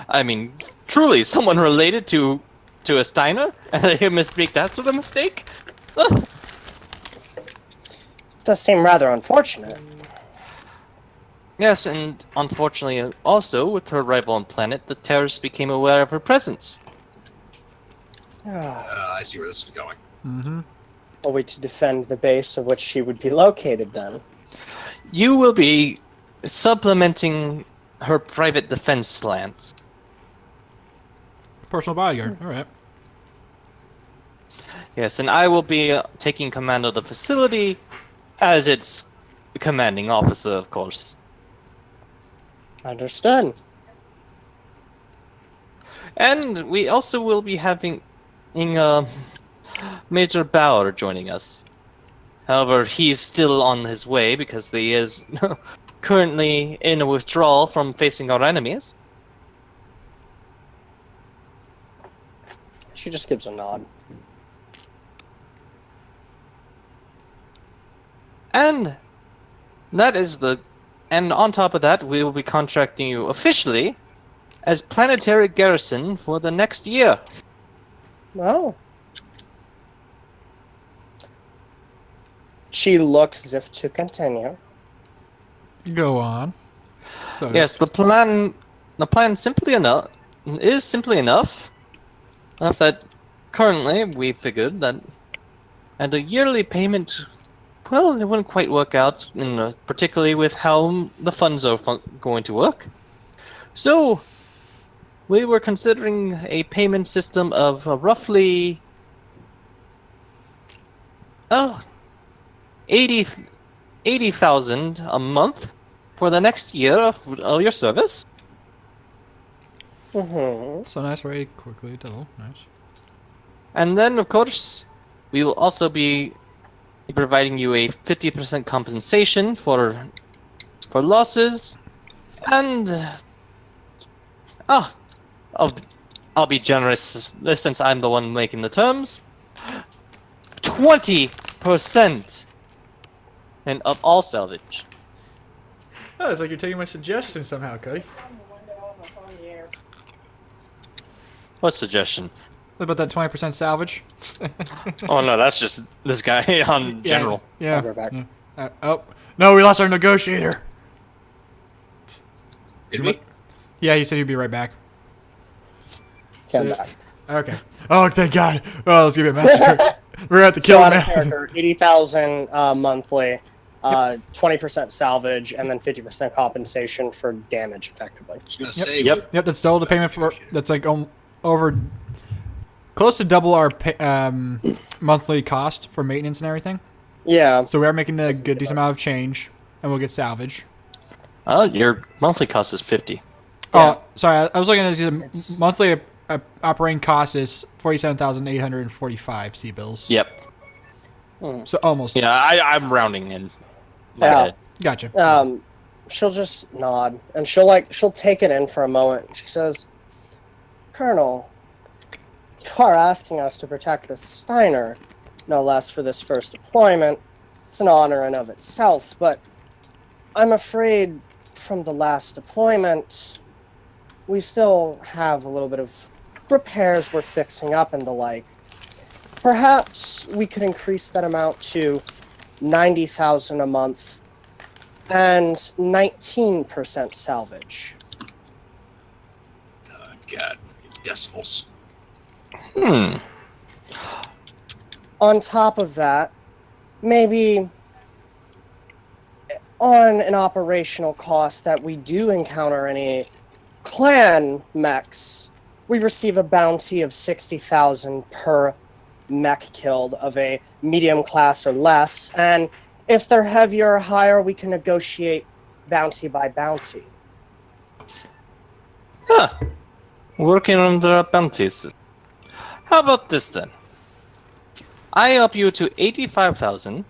I mean, truly, someone related to a Steiner, and they make that sort of mistake. Ugh. Does seem rather unfortunate. Yes, and unfortunately, also with her arrival on planet, the terrorists became aware of her presence. I see where this is going. Mm-hmm. Are we to defend the base of which she would be located then? You will be supplementing her private defense slants. Personal bodyguard. All right. Yes, and I will be taking command of the facility as its commanding officer, of course. Understood. And we also will be having Major Bauer joining us. However, he's still on his way because he is currently in a withdrawal from facing our enemies. She just gives a nod. And that is the... And on top of that, we will be contracting you officially as planetary garrison for the next year. Oh. She looks as if to continue. Go on. So Yes, the plan simply enough is simply enough that currently we figured that and a yearly payment, well, it wouldn't quite work out, particularly with how the funds are going to work. So we were considering a payment system of roughly 80,000 a month for the next year of your service. Mm-hmm. So nice rate, quickly double. Nice. And then, of course, we will also be providing you a 50% compensation for losses, and I'll be generous since I'm the one making the terms. 20% and of all salvage. Oh, it's like you're taking my suggestion somehow, Cody. What suggestion? What about that 20% salvage? Oh no, that's just this guy on general. Yeah. We're back. Yeah. Oh no, we lost our negotiator. Did we? Yeah, he said he'd be right back. Came So- back. Okay. Oh, thank God. Oh, let's give it a massacre. We're at the So kill out of now. character, 80,000 monthly, 20% salvage, and then 50% compensation for damage, effectively. I was gonna say. Yep. Yep, that's double the payment for. That's like over, close to double our monthly cost for maintenance and everything. Yeah. So we are making a Doesn't good give decent us- amount of change, and we'll get salvage. Your monthly cost is 50. Oh, sorry, I was looking at the It's- monthly operating cost is 47,845 C bills. Yep. So almost. Yeah, I'm rounding in my Yeah. head. Gotcha. She'll just nod, and she'll take it in for a moment. She says, "Colonel, you are asking us to protect the Steiner, no less for this first deployment. It's an honor in of itself, but I'm afraid from the last deployment, we still have a little bit of repairs we're fixing up and the like. Perhaps we could increase that amount to 90,000 a month and 19% salvage." God, decimals. On top of that, maybe on an operational cost that we do encounter any clan mechs, we receive a bounty of 60,000 per mech killed of a medium class or less, and if they're heavier or higher, we can negotiate bounty by bounty. Huh. Working on the bounties. How about this then? I up you to 85,000.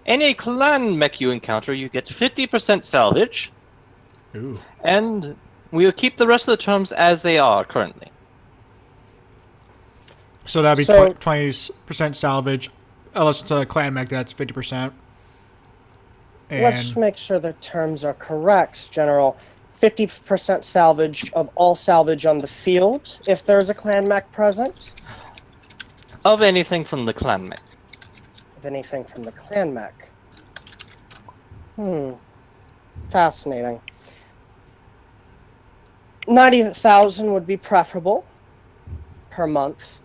Any clan mech you encounter, you get 50% salvage, Ooh. and we'll keep the rest of the terms as they are currently. So that'd be So- 20% salvage, unless it's a clan mech, that's 50%. And Let's make sure the terms are correct, General. 50% salvage of all salvage on the field, if there's a clan mech present. Of anything from the clan mech. Of anything from the clan mech. Fascinating. 90,000 would be preferable per month.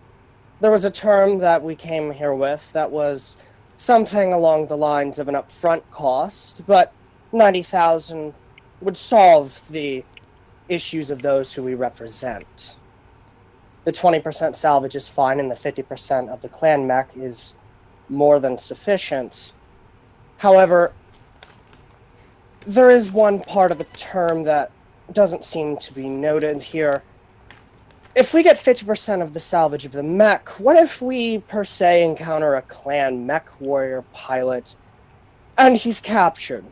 There was a term that we came here with that was something along the lines of an upfront cost, but 90,000 would solve the issues of those who we represent. The 20% salvage is fine, and the 50% of the clan mech is more than sufficient. However, there is one part of the term that doesn't seem to be noted here. if we get 50% of the salvage of the mech, what if we, per se, encounter a clan mech warrior pilot, and he's captured?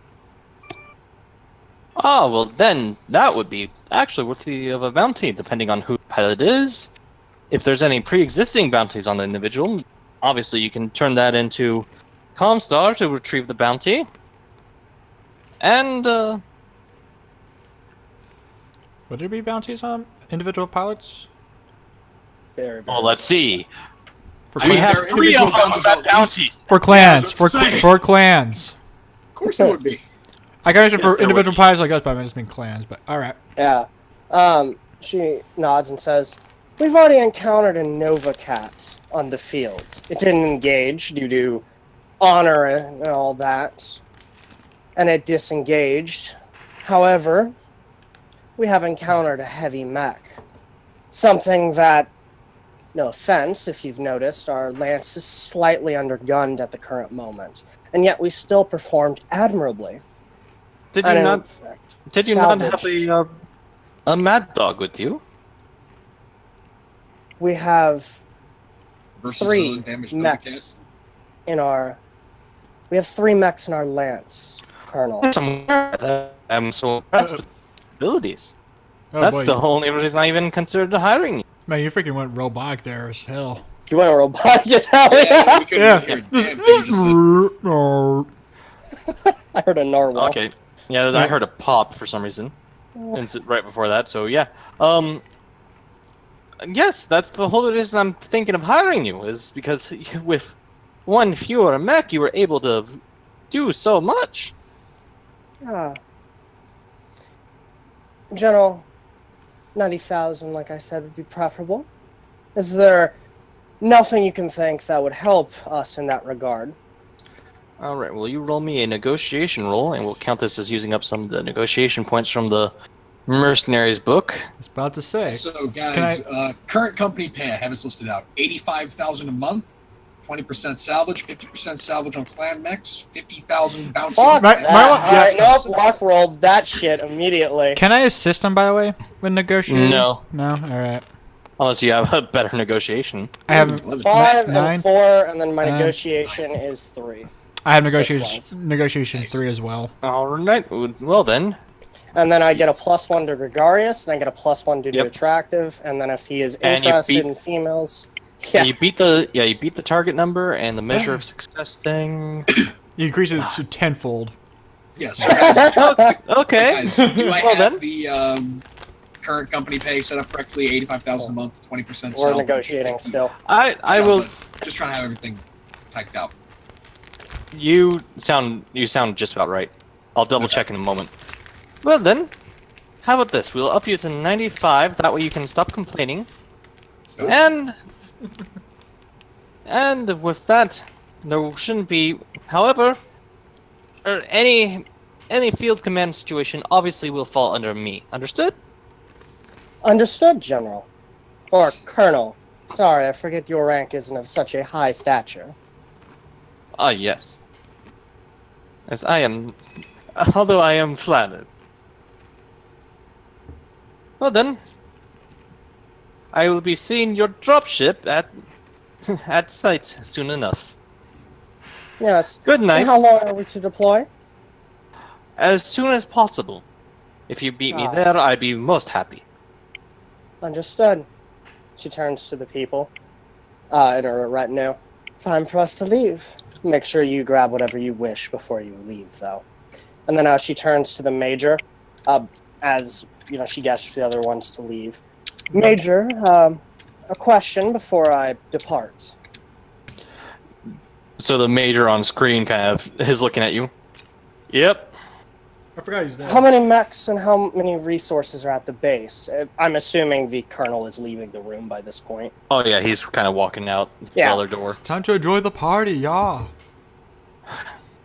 Oh, well then, that would be actually worthy of a bounty, depending on who the pilot is. If there's any pre-existing bounties on the individual, obviously you can turn that into Comstar to retrieve the bounty. And, Would there be bounties on individual pilots? Very, very well, let's see. For I mean, We clans? there have are 3 of individual them bounties that at least. bounties. For clans. Yeah, I was about to say. For clans. Of course there would be. I can understand Yes, for there would individual be. pilots like us, but I just mean clans. But all right. Yeah. She nods and says, "We've already encountered a Nova Cat on the field. It didn't engage due to honor and all that, and it disengaged. However, we have encountered a heavy mech. Something that, no offense if you've noticed, our lance is slightly undergunned at the current moment, and yet we still performed admirably. Did And you in not? fact, Did you not have salvaged. a mad dog with you? We have Versus three those damaged Nova mechs in our. We have 3 mechs in our lance, Colonel. I'm so impressed with abilities. Oh That's boy, the only reason I even considered hiring you. man, you freaking went robotic there as hell. You went robotic as hell. Yeah, we couldn't Yeah. hear a damn thing you just said. I heard a narwhal. Okay. Yeah, I heard a pop for some reason. Right before that, so yeah. Yes, that's the whole reason I'm thinking of hiring you, is because with one fewer mech, you were able to do so much. Ah. General, 90,000, like I said, would be preferable. Is there nothing you can think that would help us in that regard? Alright, well, you roll me a negotiation roll, and we'll count this as using up some of the negotiation points from the Mercenaries book. I was about to say. So, guys, current company pay, I have this listed out. 85,000 a month, 20% salvage, 50% salvage on clan mechs, 50,000 bounty. Fuck Right, that. my- Alright, yeah. nope, Lock rolled that shit immediately. Can I assist him, by the way, with negotiating? No. No. All right. Unless you have a better negotiation. I have 5 9. and 4, and then my Uh, negotiation is 3. I have So negotiation Nice. 3 as well. Alright, well then. And then I get a +1 to gregarious, and I get a +1 due to Yep. attractive, and then if he is And you interested beat- in females... Yeah. Yeah, You beat the target number and the measure of success thing. You increase it to tenfold. Yes. Guys, Okay. guys, do I Well, have then. the current company pay set up correctly? 85,000 a month, 20% we're salvage. negotiating still. I Yeah, will. but just trying to have everything typed out. You sound just about right. I'll double check in a moment. Well then, how about this? We'll up you to 95. That way you can stop complaining. So, And with that, there shouldn't be. However, any field command situation obviously will fall under me. Understood? Understood, General. Or Colonel. Sorry, I forget your rank isn't of such a high stature. Ah, yes. As I am, although I am flattered. Well then, I will be seeing your dropship at site soon enough. Yes. Good And night. how long are we to deploy? As soon as possible. If you beat me Ah. there, I'd be most happy. Understood. She turns to the people in her retinue. Time for us to leave. Make sure you grab whatever you wish before you leave, though. And then she turns to the major, as she gestures to the other ones to leave. Major, a question before I depart. So the major on screen kind of is looking at you. Yep. I forgot he's there. How many mechs and how many resources are at the base? I'm assuming the colonel is leaving the room by this point. Oh yeah, he's kind of walking out Yeah. the other door. Time to enjoy the party, yeah.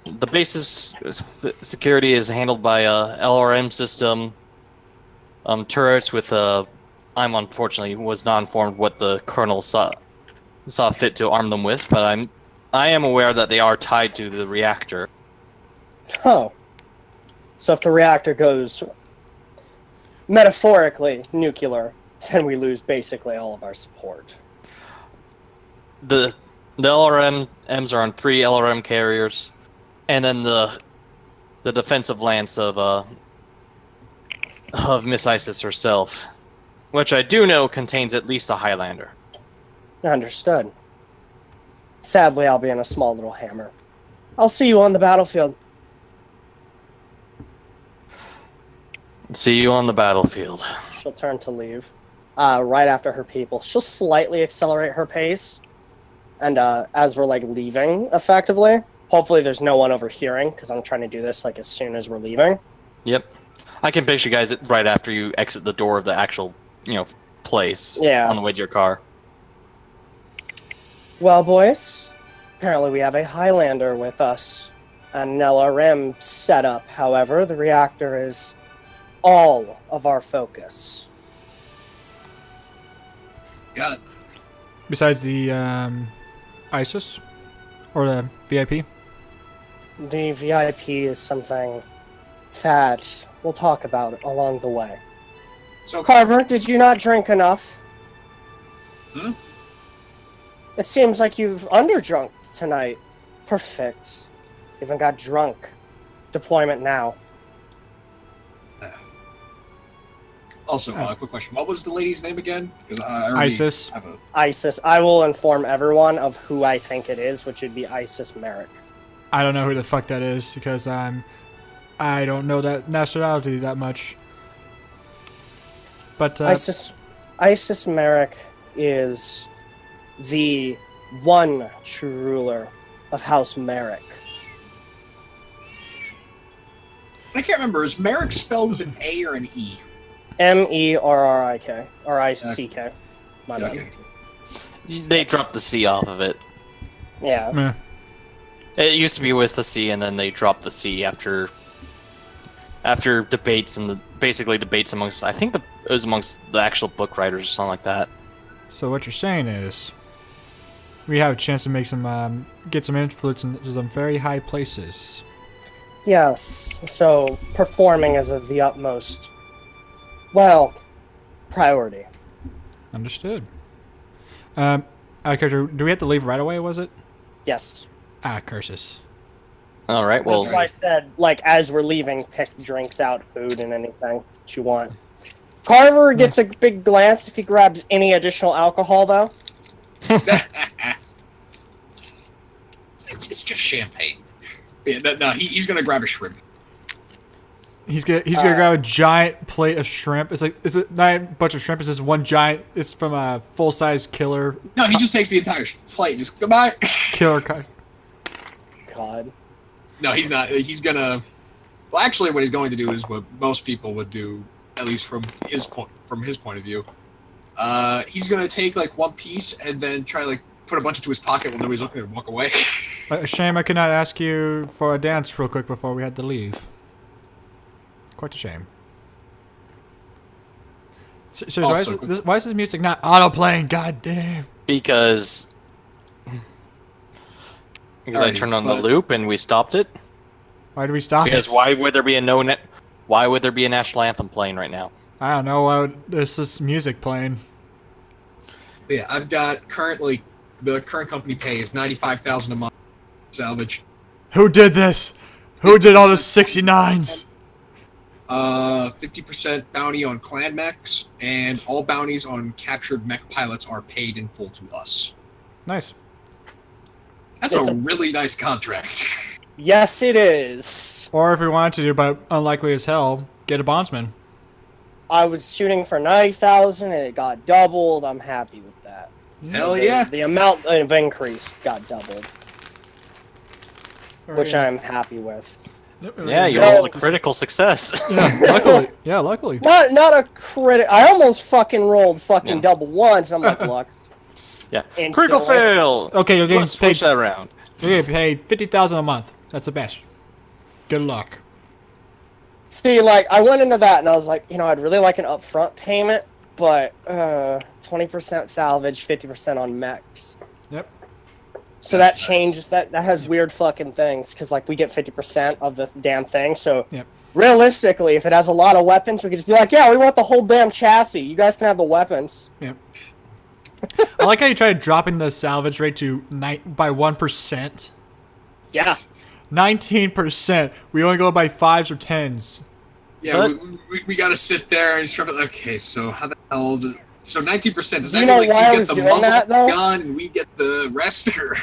The base's security is handled by a LRM system. Turrets with I'm unfortunately was not informed what the colonel saw fit to arm them with, but I am aware that they are tied to the reactor. Oh. So if the reactor goes metaphorically nuclear, then we lose basically all of our support. The LRMs are on 3 LRM carriers, and then the defensive lance of Miss Isis herself, which I do know contains at least a Highlander. Understood. Sadly, I'll be in a small little hammer. I'll see you on the battlefield. See you on the battlefield. She'll turn to leave. Right after her people. She'll slightly accelerate her pace. And as we're, like, leaving, effectively, hopefully there's no one overhearing, because I'm trying to do this, like, as soon as we're leaving. Yep. I can picture you guys right after you exit the door of the actual, place. Yeah. On the way to your car. Well, boys, apparently we have a Highlander with us. An LRM setup, however, the reactor is all of our focus. Got it. Besides the ISIS or the VIP. The VIP is something that we'll talk about along the way. So, Carver, did you not drink enough? Hmm? It seems like you've underdrunk tonight. Perfect. Even got drunk. Deployment now. also, quick question. What was the lady's name again? Because I already ISIS. have a... ISIS. I will inform everyone of who I think it is, which would be Isis Merrick. I don't know who the fuck that is because I don't know that nationality that much. But Isis Merrick is the one true ruler of House Merrick. I can't remember. Is Merrick spelled with an A or an E? Merrick. R-I-C-K. My bad. Okay. They dropped the C off of it. Yeah. meh. It used to be with the C, and then they dropped the C after debates and basically debates amongst. I think it was amongst the actual book writers or something like that. So what you're saying is, we have a chance to make some get some influence in some very high places. Yes. So performing is of the utmost, priority. Understood. Do we have to leave right away? Was it? Yes. Ah, curses. All right. Well, That's why I said, as we're leaving, pick drinks out, food, and anything that you want. Carver gets a big glance if he grabs any additional alcohol, though. It's just champagne. Yeah, no, he's gonna grab a shrimp. He's gonna grab a giant plate of shrimp. Is it not a bunch of shrimp? It's just one giant. It's from a full size killer. No, he just takes the entire plate and just goodbye. Killer. God. No, he's not. He's gonna. Well, actually, what he's going to do is what most people would do, at least from his point of view. He's gonna take one piece and then try to put a bunch into his pocket when nobody's looking and walk away. Shame I could not ask you for a dance real quick before we had to leave. Quite a shame. So why is this music not auto-playing? God damn. because I turned on the loop and we stopped it. Why did we stop Because it? why would there be a national anthem playing right now? I don't know. Why there's this music playing? Yeah, I've got currently the current company pay is $95,000 a month. Salvage. Who did this? Who did all the 69s? 50% bounty on clan mechs, and all bounties on captured mech pilots are paid in full to us. Nice. That's a really nice contract. Yes, it is. Or if we wanted to do, but unlikely as hell, get a bondsman. I was shooting for 90,000 and it got doubled. I'm happy with that. Hell yeah. The amount of increase got doubled, Or, which I'm happy with. Yeah, you No. rolled a critical success. Yeah, luckily. Not a credit. I almost fucking rolled double once. I'm like, look. Yeah, Instantly. critical fail. Okay, you're getting Let's switch paid. that around. You're getting paid 50,000 a month. That's the best. Good luck. See, I went into that and I was like, I'd really like an upfront payment, but 20% salvage, 50% on mechs. Yep. So That's that nice. changes. That has weird fucking things because like we get 50% of the damn thing. So Yep. realistically, if it has a lot of weapons, we could just be like, yeah, we want the whole damn chassis. You guys can have the weapons. Yep. I like how you tried dropping the salvage rate to by 1%. Yeah. 19%. We only go by 5s or 10s. Yeah, But- we got to sit there and try to. Okay, so how the hell does? So 19%. Does Do that you mean know like why I you was get the doing muzzle that, though? gun and we get the rest? Or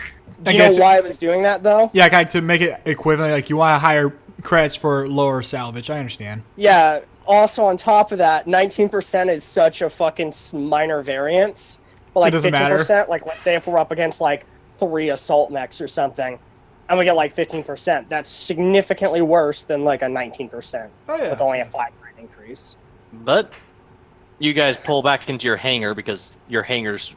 Do you Okay, know so- why I was doing that though? Yeah, kind of to make it equivalent. Like you want higher credits for lower salvage. I understand. Yeah. Also, on top of that, 19% is such a fucking minor variance. But like doesn't matter. 15%, like let's say if we're up against like 3 assault mechs or something, and we get like 15%, that's significantly worse than like a 19% Oh yeah. with only a 5 grade increase. But you guys pull back into your hangar because your hangar's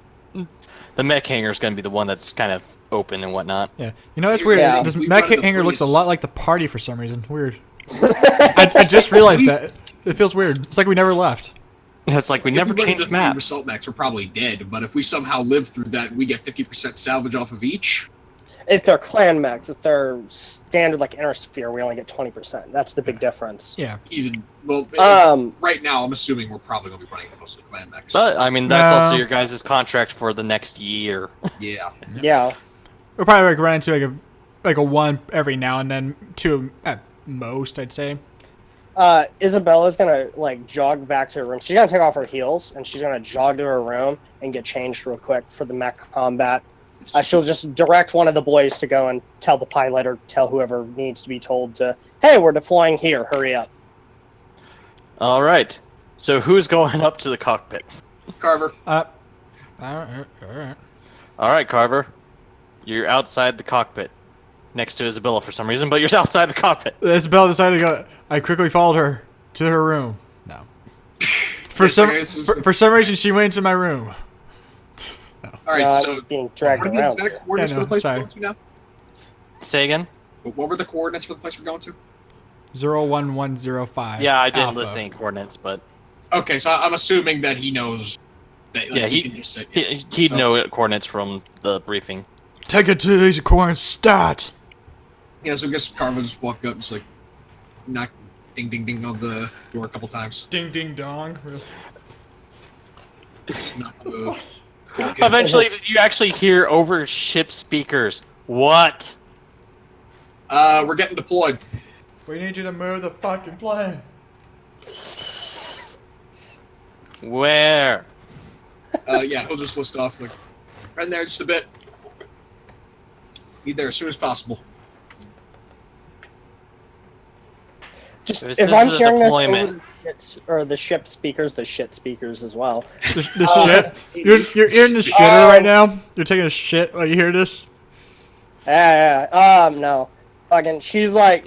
the mech hangar is going to be the one that's kind of open and whatnot. Yeah. You know, it's Here's weird. the thing, This we mech run the hangar looks a police. lot like the party for some reason. Weird. I just realized that. It feels weird. It's like we never left. It's like we if never run changed into map. Assault mechs, we're probably dead. But if we somehow live through that, we get 50% salvage off of each. If they're clan mechs, if they're standard like inner sphere, we only get 20%. That's the big difference. Yeah. Even well, Um, right now, I'm assuming we're probably gonna be running mostly clan mechs. But I mean, that's No. also your guys' contract for the next year. yeah, yeah. We'll probably like run into like a 1 every now and then, 2 at most, I'd say. Isabella's gonna like jog back to her room. She's gonna take off her heels and she's gonna jog to her room and get changed real quick for the mech combat. She'll just direct one of the boys to go and tell the pilot or tell whoever needs to be told to, hey, we're deploying here, hurry up. All right. So who's going up to the cockpit? Carver. All right. All right, Carver. You're outside the cockpit, next to Isabella for some reason, but you're outside the cockpit. Isabella decided to go. I quickly followed her to her room. No. For Yes, some okay, this is- for some reason, she went into my room. All right, I'm so being what dragged are the around. exact coordinates Yeah, for no, the place sorry. we're going to now? Say again? What were the coordinates for the place we're going to? 01105. Yeah, I didn't Alpha. list any coordinates, but Okay, so I'm assuming that he knows that like, Yeah, he he- can just say he'd so- know coordinates from the briefing. Take it to these coordinates. Start. Yeah, so I guess Carver just walked up, just like knock, ding, ding, ding on the door a couple times. Ding ding dong. Just knock on the okay. Eventually, you actually hear over ship speakers. What? We're getting deployed. We need you to move the fucking plane. Where? Yeah, he'll just list off like right in there just a bit. Be there as soon as possible. Just This if is I'm a hearing this deployment. over the shit, or the ship speakers, the shit speakers as well. The shit. You're in the shitter right now. You're taking a shit while you hear this. Yeah. No. Fucking, she's like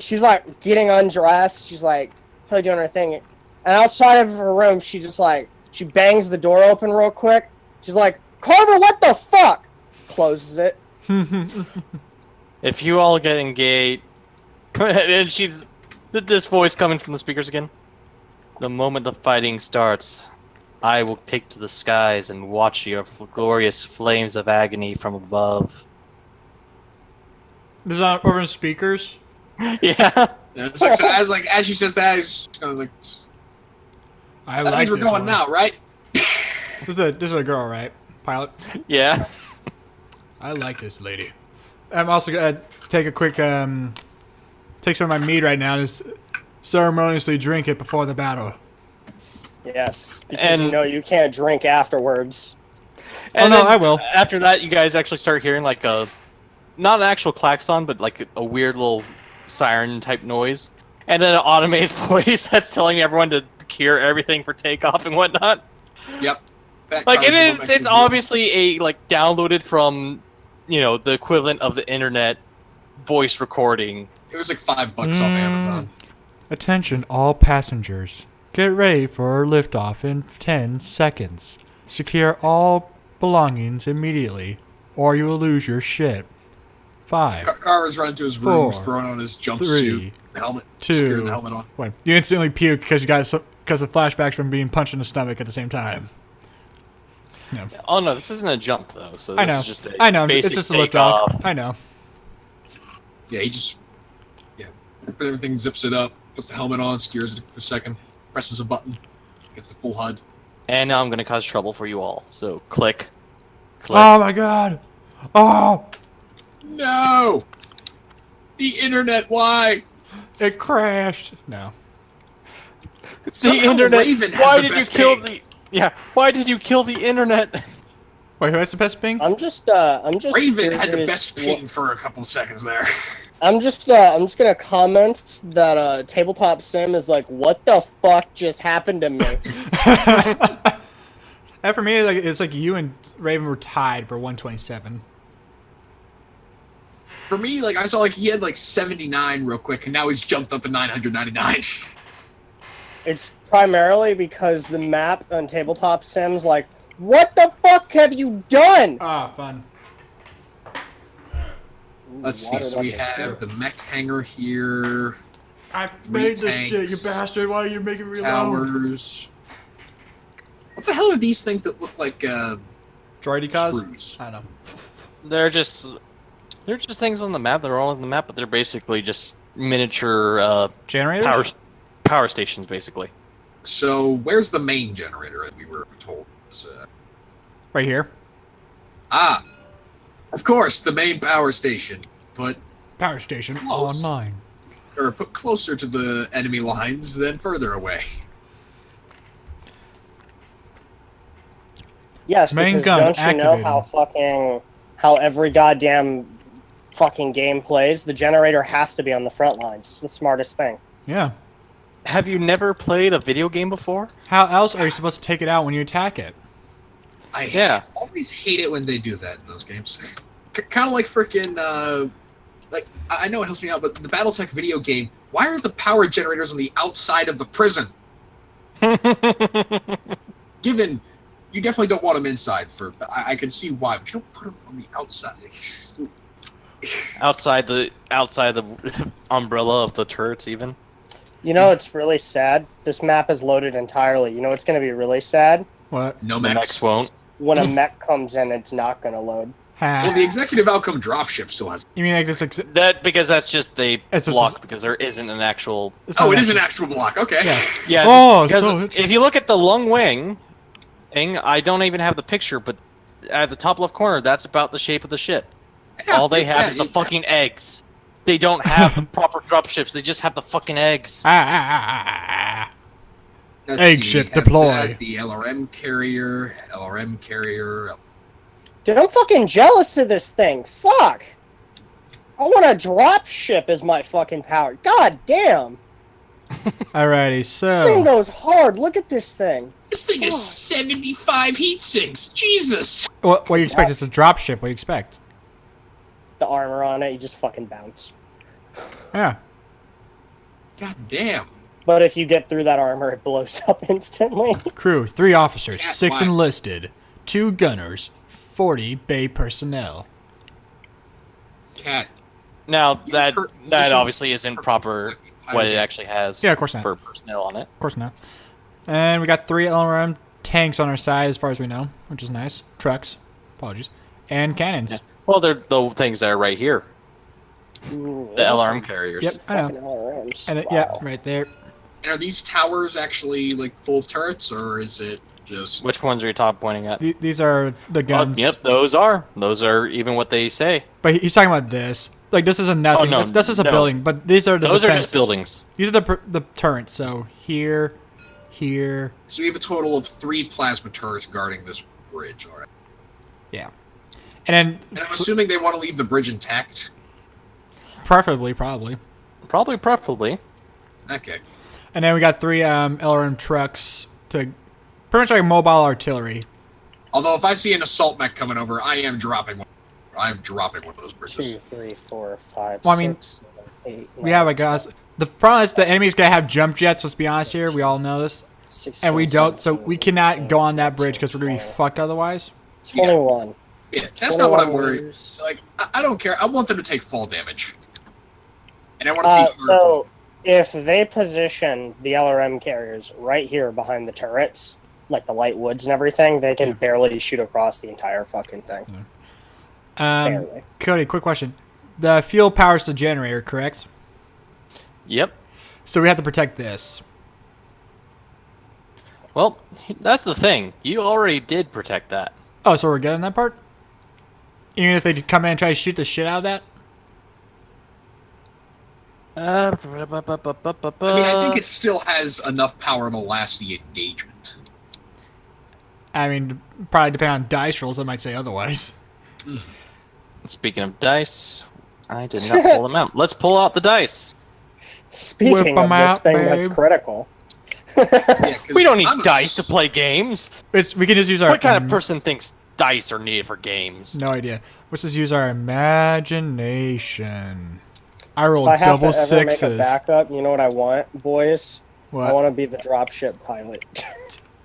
getting undressed. She's like probably doing her thing, and outside of her room, she bangs the door open real quick. She's like, Carver, what the fuck? Closes it. If you all get engaged, and she's this voice coming from the speakers again. The moment the fighting starts, I will take to the skies and watch your glorious flames of agony from above. This is on over in speakers. Yeah. Yeah, it's like, so as she says that, he's kind of like, I that like means we're this going one. now, right? This is a girl, right? Pilot. Yeah. I like this lady. I'm also gonna take a quick take some of my mead right now and just ceremoniously drink it before the battle. Yes, because And- you know you can't drink afterwards. And no, then I will. After that, you guys actually start hearing like not an actual klaxon, but like a weird little siren type noise, and then an automated voice that's telling everyone to cure everything for takeoff and whatnot. Yep. That Like car's going it back is, to it's the- obviously a like downloaded from, the equivalent of the internet voice recording. It was like $5 off Amazon. Attention all passengers. Get ready for liftoff in 10 seconds. Secure all belongings immediately or you will lose your shit. 5, Carver's running to his room, 4, he's throwing on his 3, jumpsuit, helmet, 2, securing the helmet on. 1. You instantly puke because of flashbacks from being punched in the stomach at the same time. No. Oh no, this isn't a jump though. So this I know. is just a I know. It's basic just a lift off. takeoff. I know. Yeah, he just everything zips it up, puts the helmet on, skews it for a second, presses a button, gets the full HUD. And now I'm gonna cause trouble for you all. So click. Click. Oh my god. Oh, No! The internet, why? it crashed. No. The Somehow internet. Raven has Why the did you best kill ping. the? Yeah. Why did you kill the internet? Wait, who has the best ping? I'm just Raven had the curious best ping for a couple seconds there. I'm just gonna comment that tabletop sim is like, what the fuck just happened to me? And for me, it's like you and Raven were tied for 127. For me, like I saw like he had like 79 real quick, and now he's jumped up to 999. It's primarily because the map on tabletop sims like, what the fuck have you done? Ah, fun. Let's see. Water So we level have two. the mech hangar here, I made this shit, you bastard. Why are you making me towers. What the hell are these things that look like Droidy cause? screws? I don't know. They're just things on the map. They're all on the map, but they're basically just miniature Generators? power stations, basically. So where's the main generator that we were told? It's, Right here. of course, the main power station. But Power station Close. online. or put closer to the enemy lines than further away. Yes, Main because gun don't you know activated. how every goddamn fucking game plays? The generator has to be on the front lines. It's the smartest thing. Yeah. Have you never played a video game before? How else are you supposed to take it out when you attack it? I Yeah. always hate it when they do that in those games. Kind of like freaking, like, I know it helps me out, but the Battletech video game, why are the power generators on the outside of the prison? Given, you definitely don't want them inside, I can see why, but you don't put them on the outside. outside the umbrella of the turrets, even. You know, it's really sad. This map is loaded entirely. You know what's going to be really sad? What? No The mechs. mechs won't. When a mech comes in, it's not going to load. Ha. Well, the executive outcome dropship still has. You mean like this? That because that's just a It's just- block because there isn't an actual. It's Oh, not it is an actually- actual block. Okay. Yeah. Yeah. Oh, because so if you look at the lung wing thing, I don't even have the picture, but at the top left corner, that's about the shape of the ship. Yeah, All they have yeah, is the yeah. fucking eggs. They don't have the proper dropships. They just have the fucking eggs. Ah. Let's Egg see, ship we have deploy. that, the LRM carrier. Dude, I'm fucking jealous of this thing. Fuck. I want a drop ship as my fucking power. God damn. Alrighty, This thing so goes hard. Look at this thing. This thing is 75 heat sinks. Jesus. what do you expect? It's a drop ship. What do you expect? The armor on it, you just fucking bounce. Yeah. God damn. But if you get through that armor, it blows up instantly. Crew: 3 officers, Cat 6 black. enlisted, 2 gunners, 40 bay personnel. Cat. Now You that per- that position- obviously isn't proper what it actually has. Yeah, of course not. For personnel on it. Of course not. And we got 3 LRM tanks on our side, as far as we know, which is nice. Trucks, apologies, and cannons. Yeah. Well, they're the things that are right here. Ooh, The those are LRM some carriers. Yep. I know. fucking LRMs. And Wow. yeah, right there. And are these towers actually like full of turrets, or is it just? Which ones are you top pointing at? These are the guns. Yep, those are. Those are even what they say. But he's talking about this. Like this is a nothing. no, this is a no. building, but these are the Those are defense. just buildings. These are the turrets. So here. So we have a total of 3 plasma turrets guarding this bridge. All right. Yeah. And then And I'm assuming they want to leave the bridge intact. preferably, probably. Preferably. Okay. And then we got 3 LRM trucks to pretty much like mobile artillery. Although if I see an assault mech coming over, I am dropping one. I am dropping one of those bridges. 2, 3, 4, 5, Well, I mean, 6, 7, 8, We have like us. The problem is the enemy's gonna have jump jets. Let's be honest here. We all know this, 16, and we don't. So 17, we cannot 18, go on that bridge because we're gonna be 20, fucked otherwise. 21. Yeah, that's not what I'm 21 worried. meters. Like, I don't care. I want them to take fall damage. And I want it to be hurtful. So, if they position the LRM carriers right here behind the turrets, like the light woods and everything, they can barely shoot across the entire fucking thing. Barely. Cody, quick question. The fuel powers the generator, correct? Yep. So we have to protect this. Well, that's the thing. You already did protect that. Oh, so we're good on that part? Even if they come in and try to shoot the shit out of that? I mean, I think it still has enough power to last the engagement. I mean, probably depending on dice rolls, I might say otherwise. Speaking of dice, I did not pull them out. Let's pull out the dice. Speaking Whip 'em of this out, thing that's babe. critical. Yeah, 'cause We don't need I'm a dice to s- play games. We can just use our... What kind of person thinks dice are needed for games? No idea. Let's just use our imagination. I If rolled I have double to ever make a sixes. backup, you know what I want, boys? I What? want to be the dropship pilot.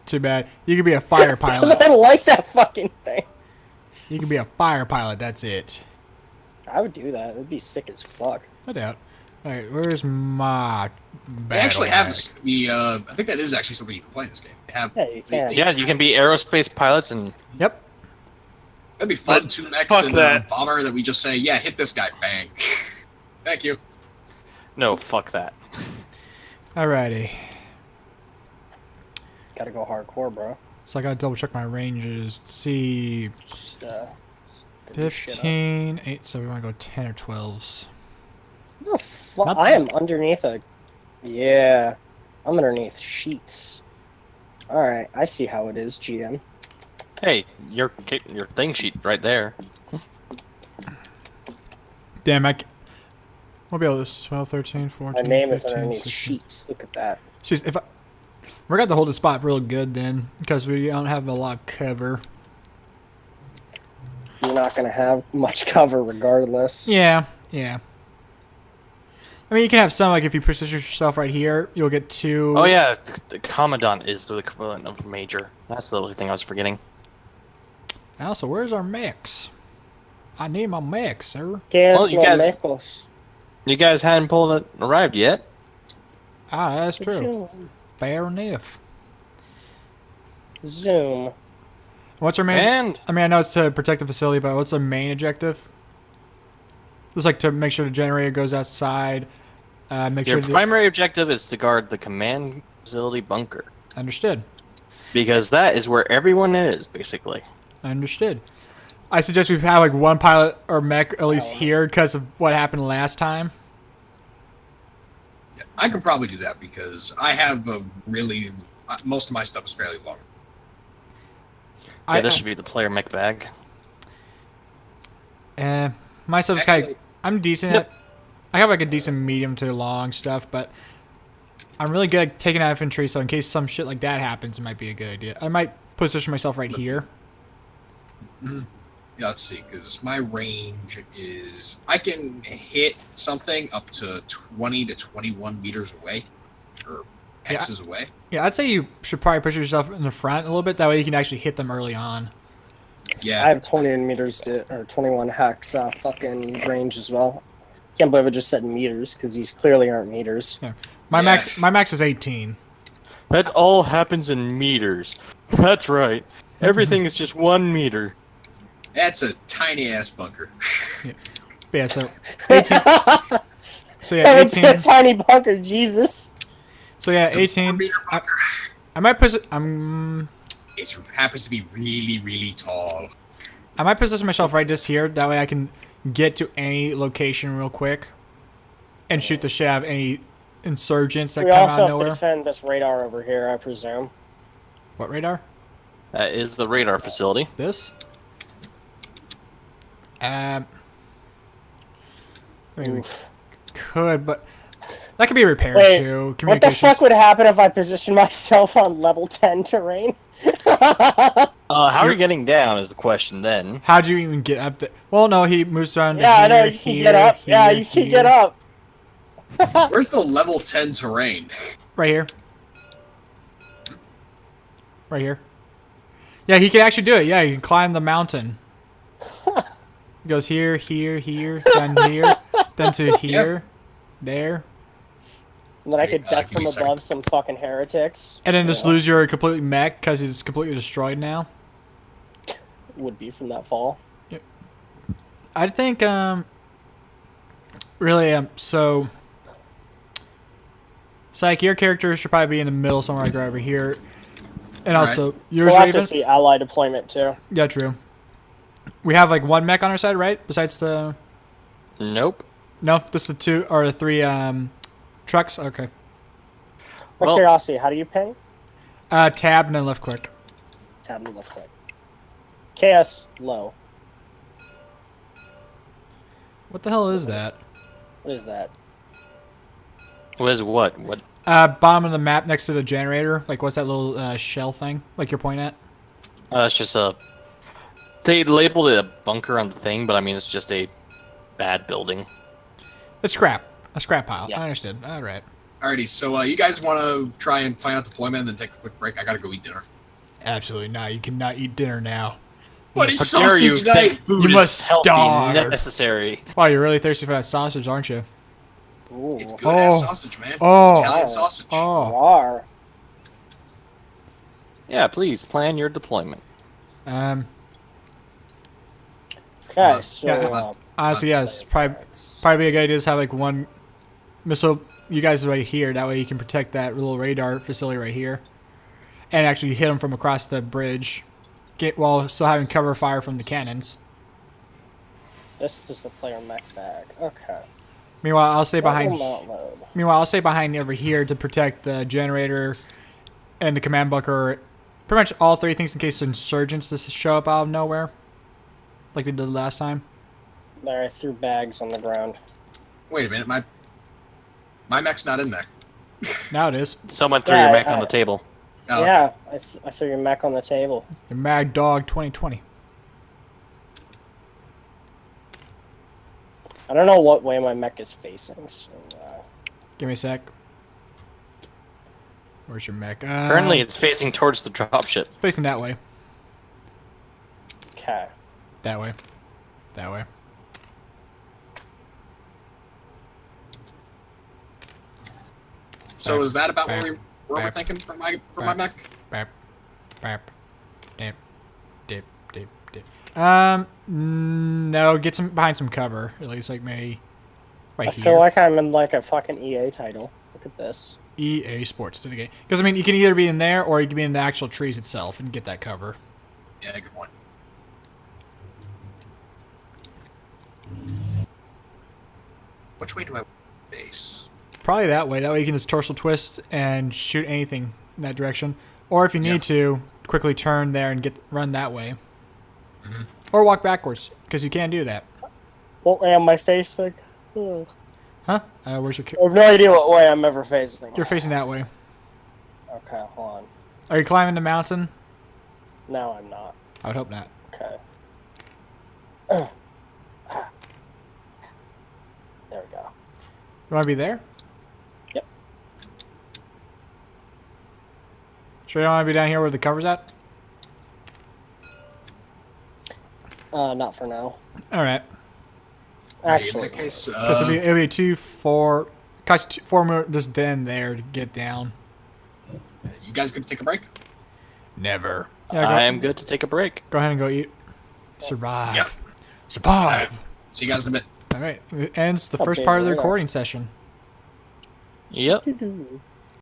Too bad. You could be a fire Because pilot. I like that fucking thing. You can be a fire pilot. That's it. I would do that. It'd be sick as fuck. No doubt. All right, where's my They actually battle have axe? the. I think that is actually something you can play in this game. They have. Yeah, you can. Yeah, you can be aerospace pilots and Yep. That'd be fun. But 2 mechs fuck and that. a bomber that we just say, yeah, hit this guy, bang. Thank you. no, fuck that. Alrighty. Gotta go hardcore, bro. So I gotta double check my ranges. See, Just, get this shit up. 15, 8. So we want to go 10 or 12s. What the fuck? Not I bad. am underneath a. Yeah. I'm underneath sheets. Alright, I see how it is, GM. Hey, your thing sheet right there. Damn, we'll be able to 12, 13, 14, My name is 15, underneath 16. sheets. Look at that. Jeez, if we're going to hold the spot real good then, because we don't have a lot of cover. You're not gonna have much cover regardless. Yeah. I mean, you can have some, like, if you position yourself right here, you'll get 2. Oh yeah, the commandant is the equivalent of major. That's the only thing I was forgetting. Also, where's our mix? I need my mix, sir. Guess Well, you no guys- mecos. You guys hadn't arrived yet. Ah, that's true. Fair enough. Zoom. What's our main... And I mean, I know it's to protect the facility, but what's the main objective? Just like to make sure the generator goes outside. Make your sure... primary objective is to guard the command facility bunker. Understood. Because that is where everyone is, basically. Understood. I suggest we have like one pilot or mech at least here because of what happened last time. Yeah, I can probably do that because I have a really. Most of my stuff is fairly long. Yeah, this should be the player mech bag. My stuff's kind of... Actually, I'm decent Yep. at... I have like a decent medium to long stuff, but I'm really good at taking out infantry, so in case some shit like that happens, it might be a good idea. I might position myself right here. yeah, let's see, because my range is I can hit something up to 20 to 21 meters away, or hexes away. Yeah, I'd say you should probably push yourself in the front a little bit. That way you can actually hit them early on. Yeah, I have 20 meters or 21 hex fucking range as well. Can't believe I just said meters because these clearly aren't meters. My Yeah. max is 18. That all happens in meters. That's right. Everything is just 1 meter. that's a tiny ass bunker. But yeah, so 18. So yeah, That would be a 18. tiny bunker, Jesus. So yeah, It's a 18. 4-meter bunker. I might It happens to be really, really tall. I might position myself right just here. That way I can get to any location real quick and shoot the shit out of any insurgents that We come also out of have to nowhere. defend this radar over here, I presume. What radar? That is the radar facility. This? I mean, we Oof. could, but that could be repaired Wait, too. What the Communications. fuck would happen if I positioned myself on level 10 terrain? How are you getting down is the question then. How'd you even get up there? Well, no, he moves around. To Yeah, I here, know, you can here, get up. Yeah, here, you can here. get up. Where's the level 10 terrain? Right here. Right here. Yeah, he can actually do it. Yeah, he can climb the mountain. He goes here, here, here, then here, then to here, there. And then I Okay, could death give me from a second. above some fucking heretics. And then just Yeah, lose your completely mech because it's completely destroyed now. would be from that fall. I think, really, so, Psych, your character should probably be in the middle somewhere like right over here. And Alright. also, yours, We'll have Raven. to see ally deployment too. Yeah, true. We have like one mech on our side, right? Besides the, Nope. no, just the two or the three trucks. Okay. For Well- curiosity, how do you ping? Tab and then left click. Tab and left click. KS low. What the hell is that? What is that? Was what? What? Bottom of the map next to the generator. Like, what's that little shell thing? Like you're pointing at? It's just a. They labeled it a bunker on the thing, but I mean it's just a bad building. It's scrap. A scrap pile. Yeah. I understood. All right. Alrighty, so you guys want to try and plan out deployment and then take a quick break? I gotta go eat dinner. Absolutely not. You cannot eat dinner now. What is How dare you sausage night? think food You is must healthy, starve. necessary. Wow, you're really thirsty for that sausage, aren't you? Ooh. It's good ass Oh. sausage, man. Oh. It's Italian sausage. Oh. Rar. Yeah, please plan your deployment. Um. Okay, so Yeah, honestly, yes. Probably be a good idea to have like one missile. You guys right here. That way you can protect that little radar facility right here, and actually hit them from across the bridge. Get while still having cover fire from the cannons. This is the player mech bag. Okay. Meanwhile, I'll stay That will behind. not load. Meanwhile, I'll stay behind over here to protect the generator and the command bunker. Pretty much all three things in case insurgents just show up out of nowhere, like they did last time. There, I threw bags on the ground. Wait a minute, my mech's not in there. Now it is. Someone threw Yeah, your mech on the table. Oh, Yeah, I threw your mech on the table. The Mad Dog 2020. I don't know what way my mech is facing. So, Give me a sec. Where's your mech? Currently, it's facing towards the dropship. Facing that way. okay. That way. That way. So is that about where Bap, we're bap, thinking for my bap. mech? Bap. Bap. Dip. Dip. Dip. Dip. No, get some behind some cover. At least like maybe right I here. feel like I'm in like a fucking EA title. Look at this. EA Sports Syndicate. Because I mean, you can either be in there or you can be in the actual trees itself and get that cover. Yeah, good point. Which way do I base? Probably that way. That way you can just torso twist and shoot anything in that direction. Or if you need to, quickly turn there and run that way. Mhm. Or walk backwards, because you can do that. What way am I facing? Ugh. Huh? Where's your... I have no idea what way I'm ever facing. You're facing that way. Okay, hold on. Are you climbing the mountain? No, I'm not. I would hope not. Okay. There we go. You want to be there? Yep. Sure you don't want to be down here where the cover's at? Not for now. All right. Actually, in that case, Because it'll be 2, 4... Cost 4 more just then there to get down. you guys gonna take a break? Never. Yeah, I am good to take a break. Go ahead and go eat. Survive. Yep. Survive. See you guys in a bit. All right. It ends the Oh, first babe, part of the we're not- recording session. Yep. Doo-doo.